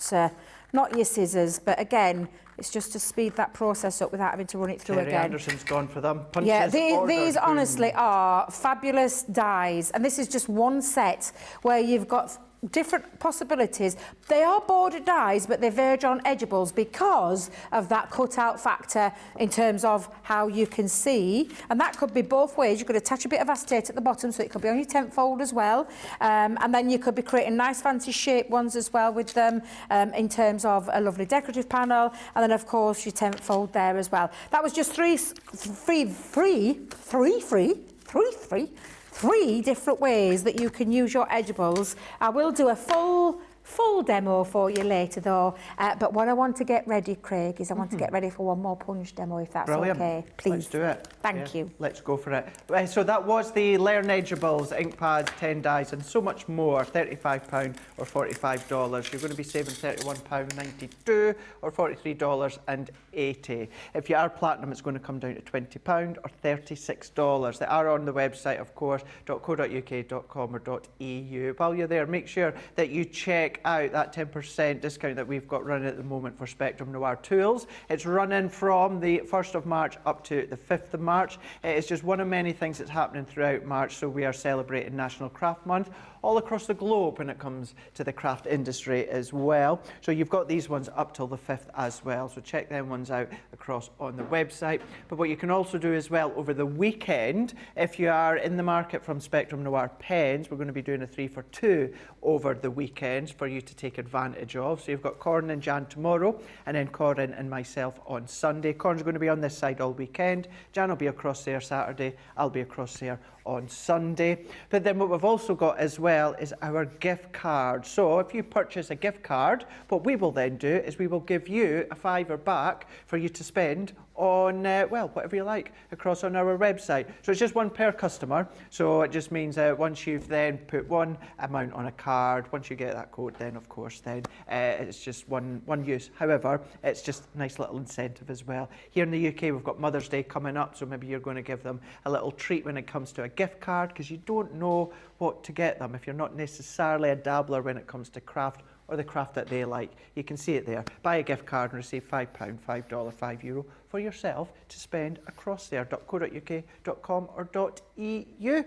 your scissors. But again, it's just to speed that process up without having to run it through Terry again. Anderson's gone for them. Punches, yeah, orders, these boom. honestly are fabulous dies. And this is just one set where you've got different possibilities. They are bordered dies, but they verge on edgeables because of that cutout factor in terms of how you can see. And that could be both ways. You could attach a bit of acetate at the bottom, so it could be on your tent fold as well. And then you could be creating nice fancy shaped ones as well with them in terms of a lovely decorative panel. And then of course your tent fold there as well. That was just three different ways that you can use your edgeables. I will do a full demo for you later though, but what I want to get ready, Craig, is I want to get ready for one more punch demo, if that's okay. Please. Let's do it. Thank you. Let's go for it. So that was the Learn Edgeables, ink pads, 10 dies and so much more, £35 or $45. You're going to be saving £31.92 or $43.80. If you are platinum, it's going to come down to £20 or $36. They are on the website, of course, .co.uk.com or .eu. While you're there, make sure that you check out that 10% discount that we've got running at the moment for Spectrum Noir tools. It's running from the 1st of March up to the 5th of March. It's just one of many things that's happening throughout March, so we are celebrating National Craft Month all across the globe when it comes to the craft industry as well. So you've got these ones up till the 5th as well, so check them ones out across on the website. But what you can also do as well over the weekend, if you are in the market from Spectrum Noir pens, we're going to be doing a 3 for 2 over the weekends for you to take advantage of. So you've got Corin and Jan tomorrow, and then Corin and myself on Sunday. Corin's going to be on this side all weekend. Jan will be across there Saturday. I'll be across there on Sunday. But then what we've also got as well well is our gift card. So if you purchase a gift card, what we will then do is we will give you a £5 back for you to spend on, well, whatever you like across on our website. So it's just one per customer. So it just means once you've then put one amount on a card, once you get that code, then of course, then it's just one use. However, it's just a nice little incentive as well. Here in the UK, we've got Mother's Day coming up, so maybe you're going to give them a little treat when it comes to a gift card, because you don't know what to get them if you're not necessarily a dabbler when it comes to craft or the craft that they like. You can see it there. Buy a gift card and receive £5, $5, €5 for yourself to spend across there. .co.uk.com or .eu.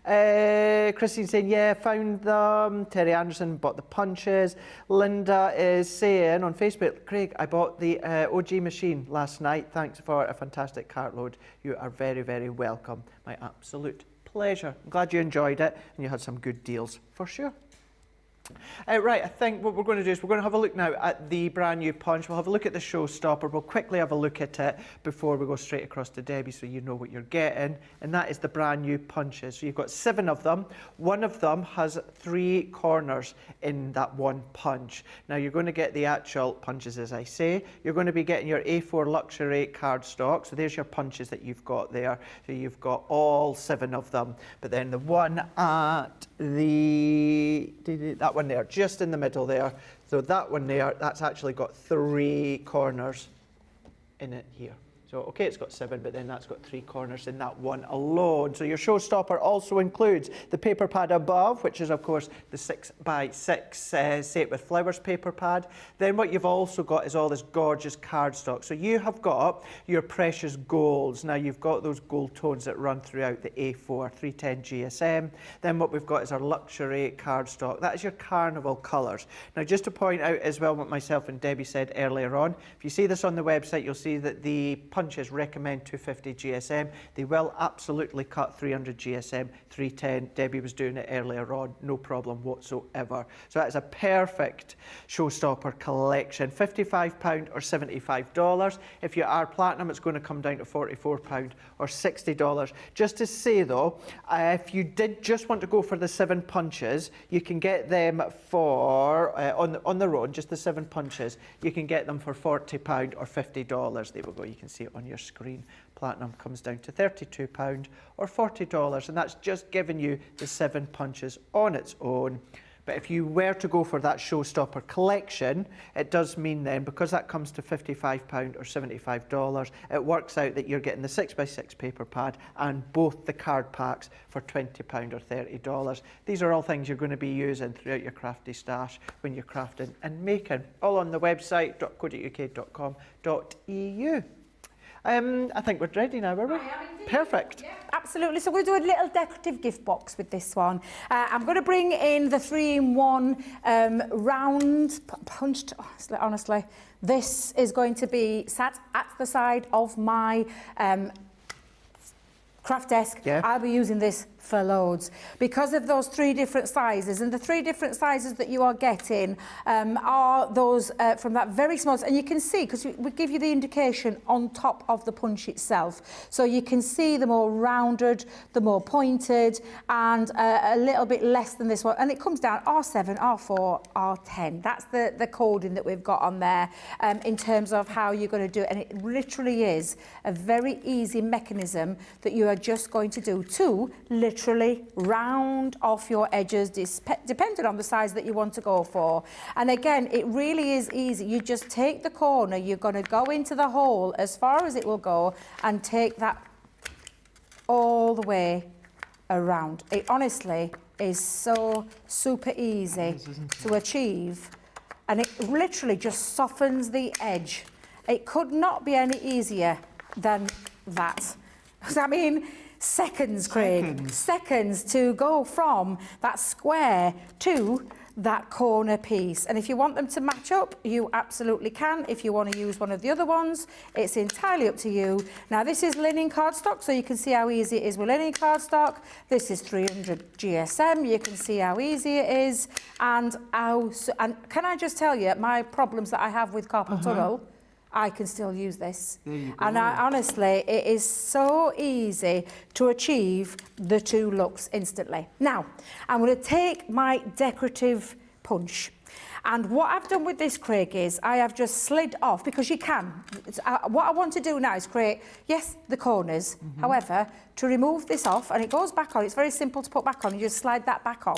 Christine saying, yeah, found them. Terry Anderson bought the punches. Linda is saying on Facebook, Craig, I bought the OG machine last night. Thanks for a fantastic cartload. You are very, very welcome. My absolute pleasure. I'm glad you enjoyed it and you had some good deals for sure. Right, I think what we're going to do is we're going to have a look now at the brand new punch. We'll have a look at the showstopper. We'll quickly have a look at it before we go straight across to Debbie so you know what you're getting. And that is the brand new punches. So you've got 7 of them. One of them has 3 corners in that one punch. Now you're going to get the actual punches, as I say. You're going to be getting your A4 luxury cardstock. So there's your punches that you've got there. So you've got all 7 of them. But then the one at that one there, just in the middle there. So that one there, that's actually got 3 corners in it here. So, okay, it's got 7, but then that's got 3 corners in that one alone. So your showstopper also includes the paper pad above, which is, of course, the 6x6 Say It With Flowers paper pad. Then what you've also got is all this gorgeous cardstock. So you have got your precious golds. Now, you've got those gold tones that run throughout the A4 310 GSM. Then what we've got is our luxury cardstock. That is your carnival colours. Now, just to point out as well what myself and Debbie said earlier on, if you see this on the website, you'll see that the punches recommend 250 GSM. They will absolutely cut 300 GSM, 310. Debbie was doing it earlier on, no problem whatsoever. So that is a perfect showstopper collection. £55 or $75. If you are platinum, it's going to come down to £44 or $60. Just to say though, if you did just want to go for the 7 punches, you can get them for, on their own, just the 7 punches, you can get them for £40 or $50. There we go, you can see it on your screen. Platinum comes down to £32 or $40, and that's just giving you the 7 punches on its own. But if you were to go for that showstopper collection, it does mean then, because that comes to £55 or $75, it works out that you're getting the 6x6 paper pad and both the card packs for £20 or $30. These are all things you're going to be using throughout your crafty stash when you're crafting and making. All on the website, .co.uk.com.eu. I think we're ready now, are we? Perfect. Yeah, absolutely. So we'll do a little decorative gift box with this one. I'm going to bring in the 3-in-1 round punched. Honestly, this is going to be sat at the side of my craft desk. Yeah. I'll be using this for loads because of those 3 different sizes, and the 3 different sizes that you are getting are those from that very small, and you can see, because we give you the indication on top of the punch itself, so you can see the more rounded, the more pointed, and a little bit less than this one, and it comes down R7, R4, R10. That's the coding that we've got on there in terms of how you're going to do it, and it literally is a very easy mechanism that you are just going to do to literally round off your edges, depending on the size that you want to go for. And again, it really is easy. You just take the corner, you're going to go into the hole as far as it will go and take that all the way around. It honestly is so super easy to achieve, and it literally just softens the edge. It could not be any easier than that. I mean, seconds, Craig. Seconds to go from that square to that corner piece. And if you want them to match up, you absolutely can. If you want to use one of the other ones, it's entirely up to you. Now, this is linen cardstock, so you can see how easy it is with linen cardstock. This is 300 GSM. You can see how easy it is. And can I just tell you, my problems that I have with carpal tunnel, I can still use this. There you go. And honestly, it is so easy to achieve the 2 looks instantly. Now, I'm going to take my decorative punch. And what I've done with this, Craig, is I have just slid off, because you can. What I want to do now is create, yes, the corners. However, to remove this off, and it goes back on, it's very simple to put back on, you just slide that back on.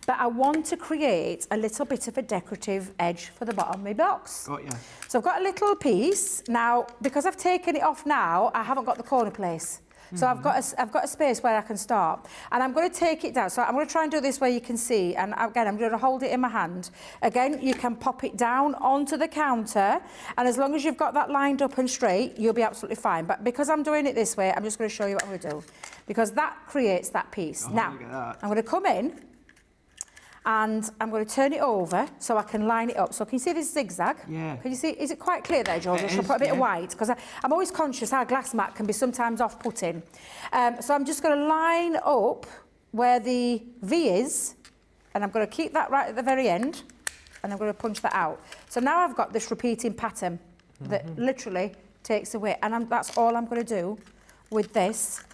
But I want to create a little bit of a decorative edge for the bottom of my box. Got ya. So I've got a little piece. Now, because I've taken it off now, I haven't got the corner place. So I've got a space where I can start, and I'm going to take it down. So I'm going to try and do this where you can see, and again, I'm going to hold it in my hand. Again, you can pop it down onto the counter, and as long as you've got that lined up and straight, you'll be absolutely fine. But because I'm doing it this way, I'm just going to show you what I'm going to do, because that creates that piece. Now, look at that. I'm going to come in, and I'm going to turn it over so I can line it up. So can you see this zigzag? Yeah. Can you see? Is it quite clear there, George? It Shall I is, put a bit of yeah. white? Because I'm always conscious our glass mat can be sometimes off-putting. So I'm just going to line up where the V is, and I'm going to keep that right at the very end, and I'm going to punch that out. So now I've got this repeating pattern that literally takes away, and that's all I'm going to do with this.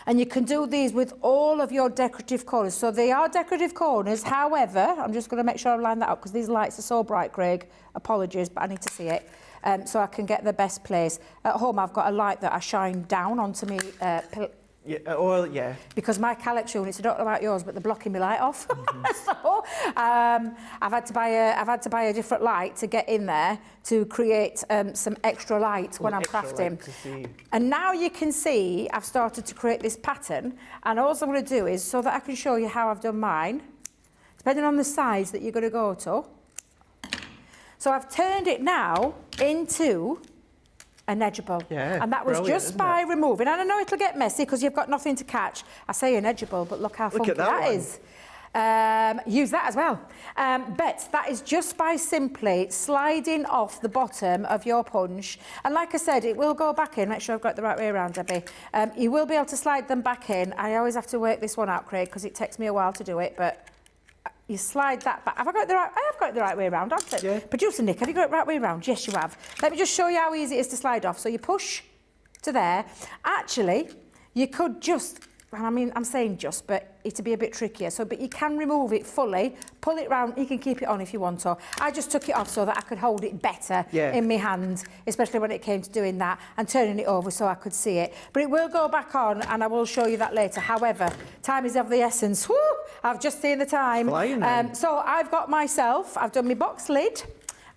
And you can do these with all of your decorative corners. So they are decorative corners. However, I'm just going to make sure I line that up, because these lights are so bright, Craig. Apologies, but I need to see it so I can get the best place. At home, I've got a light that I shine down onto me Yeah, because my Calyx units, I don't know about yours, but they're blocking my light off. So I've had to buy a different light to get in there to create some extra light when I'm crafting. And now you can see I've started to create this pattern, and all I'm going to do is, so that I can show you how I've done mine, depending on the size that you're going to go to. So I've turned it now into an edgeable. Yeah, and that was brilliant, just isn't by it? removing, and I know it'll get messy because you've got nothing to catch. I say an edgeable, but look how funky at that one. is. Use that as well. But that is just by simply sliding off the bottom of your punch. And like I said, it will go back in. Make sure I've got it the right way around, Debbie. You will be able to slide them back in. I always have to work this one out, Craig, because it takes me a while to do it, but you slide that back. Have I got it the right? I have got it the right way around, haven't I? Yeah. Producer Nick, have you got it the right way around? Yes, you have. Let me just show you how easy it is to slide off. So you push to there. Actually, you could just, and I mean, I'm saying just, but it'd be a bit trickier. So, but you can remove it fully, pull it round. You can keep it on if you want to. I just took it off so that I could hold it better in my hand, especially when it came to doing that, and turning it over so I could see it. But it will go back on, and I will show you that later. However, time is of the essence. Woo! I've just seen the time. So I've got myself, I've done my box lid.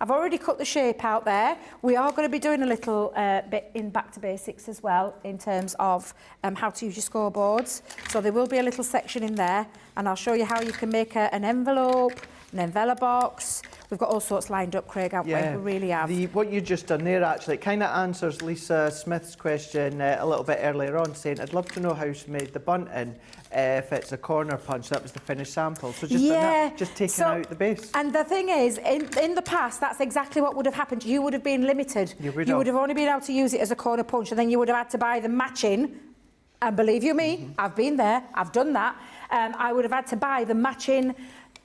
I've already cut the shape out there. We are going to be doing a little bit in back to basics as well in terms of how to use your scoreboards. So there will be a little section in there, and I'll show you how you can make an envelope, an envelope box. We've got all sorts lined up, Craig, haven't we? We really have. What you just done there actually kind of answers Lisa Smith's question a little bit earlier on, saying, I'd love to know how she made the bunting if it's a corner punch. That was the finished sample. So just, just taking out the base. And the thing is, in the past, that's exactly what would have happened. You would have been limited. You would have only been able to use it as a corner punch, and then you would have had to buy the matching. And believe you me, I've been there, I've done that. I would have had to buy the matching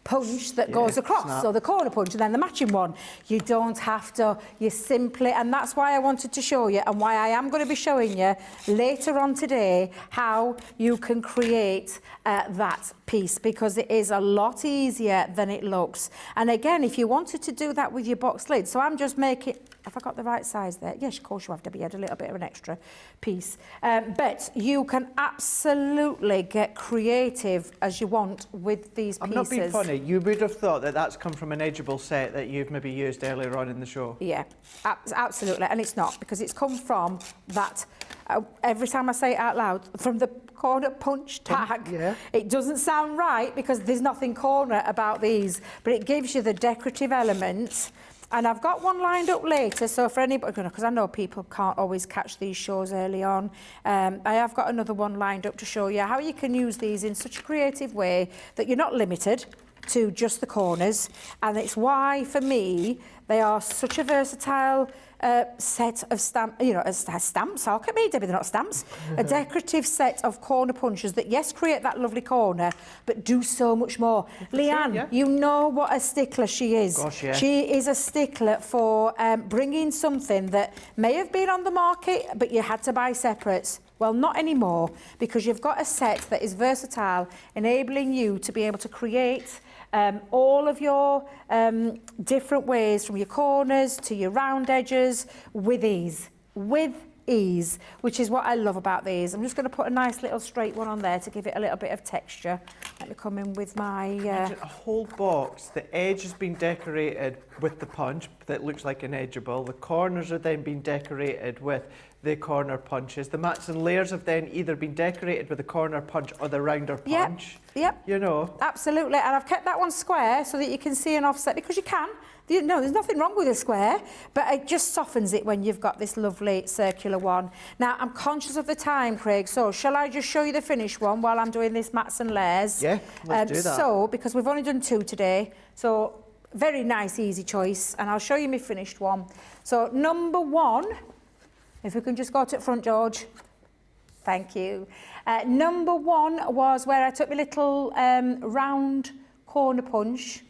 punch that goes across, so the corner punch and then the matching one. You don't have to, you simply, and that's why I wanted to show you, and why I am going to be showing you later on today how you can create that piece, because it is a lot easier than it looks. And again, if you wanted to do that with your box lid, so I'm just making, have I got the right size there? Yes, of course you have, Debbie. You had a little bit of an extra piece. But you can absolutely get creative as you want with these pieces. I'm not being funny. You would have thought that that's come from an Edgeable set that you've maybe used earlier on in the show. Yeah, absolutely. And it's not, because it's come from that, every time I say it out loud, from the corner punch tag. It doesn't sound right because there's nothing corner about these, but it gives you the decorative elements. And I've got one lined up later, so for anybody, because I know people can't always catch these shows early on, I have got another one lined up to show you how you can use these in such a creative way that you're not limited. to just the corners, and it's why, for me, they are such a versatile set of stamps. Look at me, Debbie, they're not stamps. A decorative set of corner punches that, yes, create that lovely corner, but do so much more. Leanne, you know what a stickler she is. Gosh, yeah. She is a stickler for bringing something that may have been on the market, but you had to buy separates. Well, not anymore, because you've got a set that is versatile, enabling you to be able to create all of your different ways, from your corners to your round edges, with ease. With ease, which is what I love about these. I'm just going to put a nice little straight one on there to give it a little bit of texture. Let me come in with my... Imagine a whole box. The edge has been decorated with the punch that looks like an Edgeable. The corners are then being decorated with the corner punches. The mats and layers have then either been decorated with the corner punch or the rounder punch. Yep. You know. Absolutely. And I've kept that one square so that you can see an offset, because you can. No, there's nothing wrong with a square, but it just softens it when you've got this lovely circular one. Now, I'm conscious of the time, Craig, so shall I just show you the finished one while I'm doing this mats and layers? Yeah, let's do that. So, because we've only done 2 today, so very nice, easy choice, and I'll show you my finished one. So, number 1, if we can just go to the front, George. Thank you. Number 1 was where I took my little round corner punch.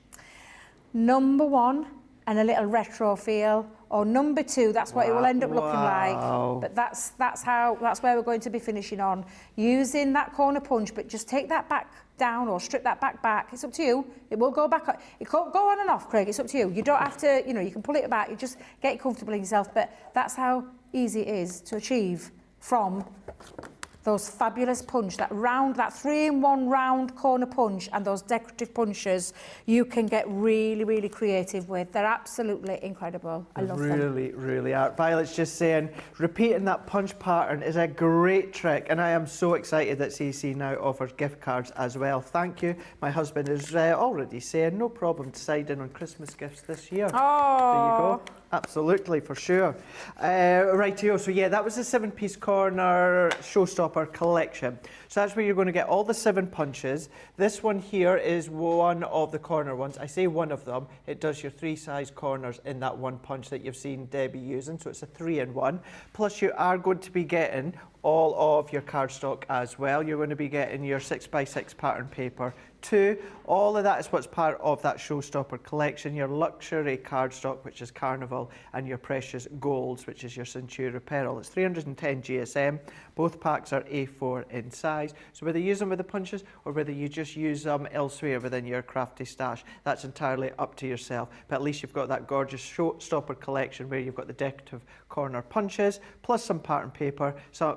Number 1, and a little retro feel. Or number 2, that's what it will end up looking like. But that's where we're going to be finishing on. Using that corner punch, but just take that back down or strip that back. It's up to you. It will go back. It can't go on and off, Craig. It's up to you. You don't have to, you can pull it back. You just get comfortable in yourself. But that's how easy it is to achieve from those fabulous punch, that 3-in-1 round corner punch, and those decorative punches you can get really, really creative with. They're absolutely incredible. I love them. Really are. Violet's just saying, repeating that punch pattern is a great trick, and I am so excited that CC now offers gift cards as well. Thank you. My husband is already saying, no problem deciding on Christmas gifts this year. Oh. There you go. Absolutely, for sure. Rightio, so yeah, that was the 7-piece corner showstopper collection. So that's where you're going to get all the 7 punches. This one here is one of the corner ones. I say one of them. It does your 3 size corners in that one punch that you've seen Debbie using. So it's a 3-in-1. Plus you are going to be getting all of your cardstock as well. You're going to be getting your 6x6 pattern paper too. All of that is what's part of that showstopper collection. Your luxury cardstock, which is Carnival, and your precious golds, which is your Centura Pearl. It's 310 GSM. Both packs are A4 in size. So whether you use them with the punches or whether you just use them elsewhere within your crafty stash, that's entirely up to yourself. But at least you've got that gorgeous showstopper collection where you've got the decorative corner punches, plus some pattern paper,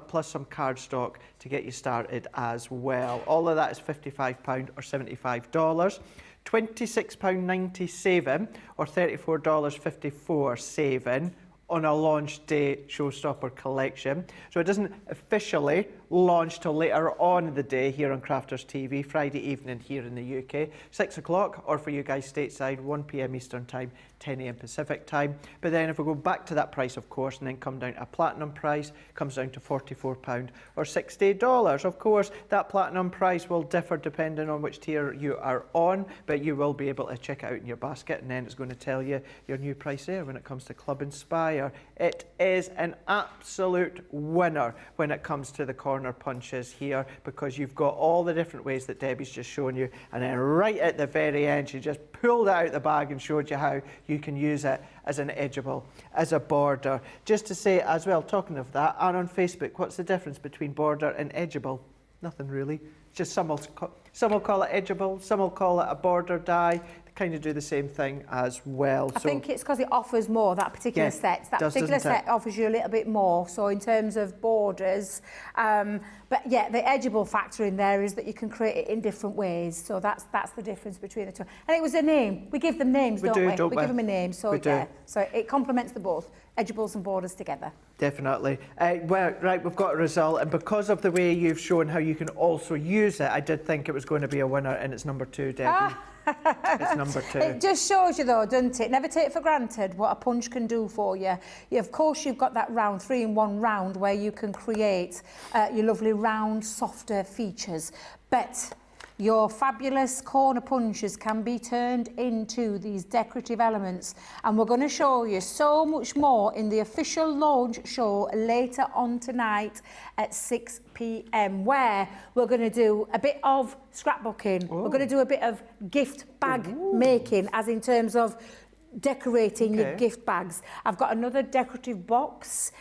plus some cardstock to get you started as well. All of that is £55 or $75. £26.90 saving or $34.54 saving on a launch day showstopper collection. So it doesn't officially launch till later on in the day here on Crafters TV, Friday evening here in the UK, 6 o'clock, or for you guys stateside, 1 p.m. Eastern Time, 10 a.m. Pacific Time. But then if we go back to that price, of course, and then come down to a platinum price, comes down to £44 or $60. Of course, that platinum price will differ depending on which tier you are on, but you will be able to check it out in your basket, and then it's going to tell you your new price there when it comes to Club Inspire. It is an absolute winner when it comes to the corner punches here, because you've got all the different ways that Debbie's just shown you, and then right at the very end she just pulled it out the bag and showed you how you can use it as an edgeable, as a border. Just to say as well, talking of that, and on Facebook, what's the difference between border and edgeable? Nothing really. Just some will call it edgeable, some will call it a border die. Kind of do the same thing as well. I think it's because it offers more, that particular set. That particular set offers you a little bit more. So in terms of borders, but yeah, the edgeable factor in there is that you can create it in different ways. So that's the difference between the two. And it was a name. We give them names, don't we? We give them a name. So yeah, so it complements the both, edgeables and borders together. Definitely. Well, right, we've got a result, and because of the way you've shown how you can also use it, I did think it was going to be a winner, and it's number 2, Debbie. It's number 2. It just shows you though, doesn't it? Never take for granted what a punch can do for you. Of course, you've got that round, 3-in-1 round, where you can create your lovely round, softer features. But your fabulous corner punches can be turned into these decorative elements. And we're going to show you so much more in the official launch show later on tonight at 6 p.m, where we're going to do a bit of scrapbooking. We're going to do a bit of gift bag making, as in terms of decorating your gift bags. I've got another decorative box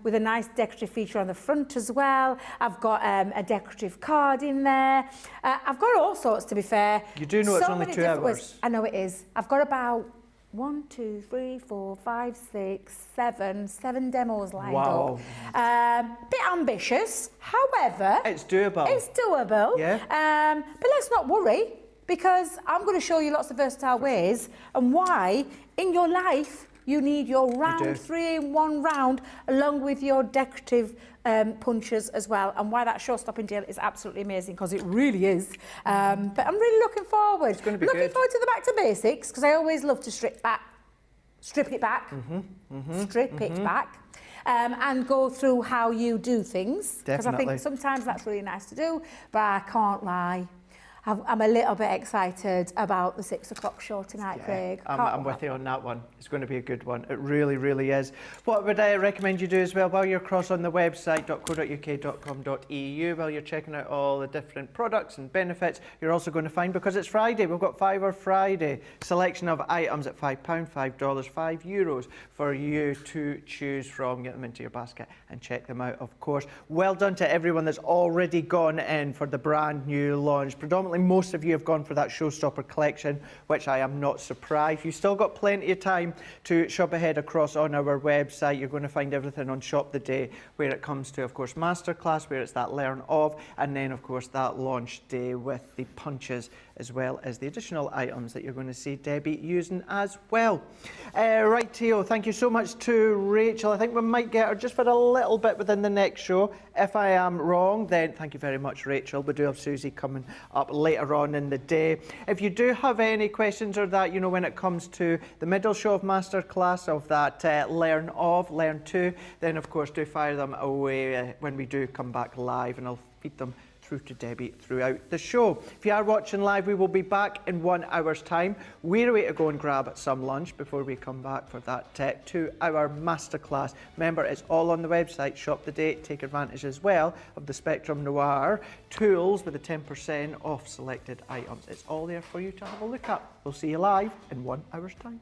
with a nice decorative feature on the front as well. I've got a decorative card in there. I've got all sorts, to be fair. You do know it's only 2 hours. I know it is. I've got about 1, 2, 3, 4, 5, 6, 7 demos lined up. Bit ambitious, however, it's doable. It's doable. Yeah. But let's not worry, because I'm going to show you lots of versatile ways and why in your life you need your round 3-in-1 round along with your decorative punches as well, and why that show-stopping deal is absolutely amazing, because it really is. But I'm really looking forward. It's going to be looking good. forward to the back to basics, because I always love to strip it back, and go through how you do things. Because I think sometimes that's really nice to do, but I can't lie, I'm a little bit excited about the 6 o'clock show tonight, Craig. I'm with you on that one. It's going to be a good one. It really, really is. What would I recommend you do as well while you're across on the website, .co.uk.com.eu, while you're checking out all the different products and benefits, you're also going to find, because it's Friday, we've got Fiver Friday, selection of items at £5, $5, €5 for you to choose from. Get them into your basket and check them out, of course. Well done to everyone that's already gone in for the brand new launch. Predominantly, most of you have gone for that showstopper collection, which I am not surprised. You've still got plenty of time to shop ahead across on our website. You're going to find everything on Shop the Day, where it comes to, of course, Masterclass, where it's that learn of, and then, of course, that launch day with the punches, as well as the additional items that you're going to see Debbie using as well. Right, Theo, thank you so much to Rachel. I think we might get her just for a little bit within the next show. If I am wrong, then thank you very much, Rachel. We do have Susie coming up later on in the day. If you do have any questions or that, you know, when it comes to the middle show of Masterclass, of that Learn 2, then of course do fire them away when we do come back live, and I'll feed them through to Debbie throughout the show. If you are watching live, we will be back in 1 hour's time. We're away to go and grab some lunch before we come back for that 2-hour masterclass. Remember, it's all on the website. Shop the date. Take advantage as well of the Spectrum Noir tools with the 10% off selected items. It's all there for you to have a look at. We'll see you live in 1 hour's time.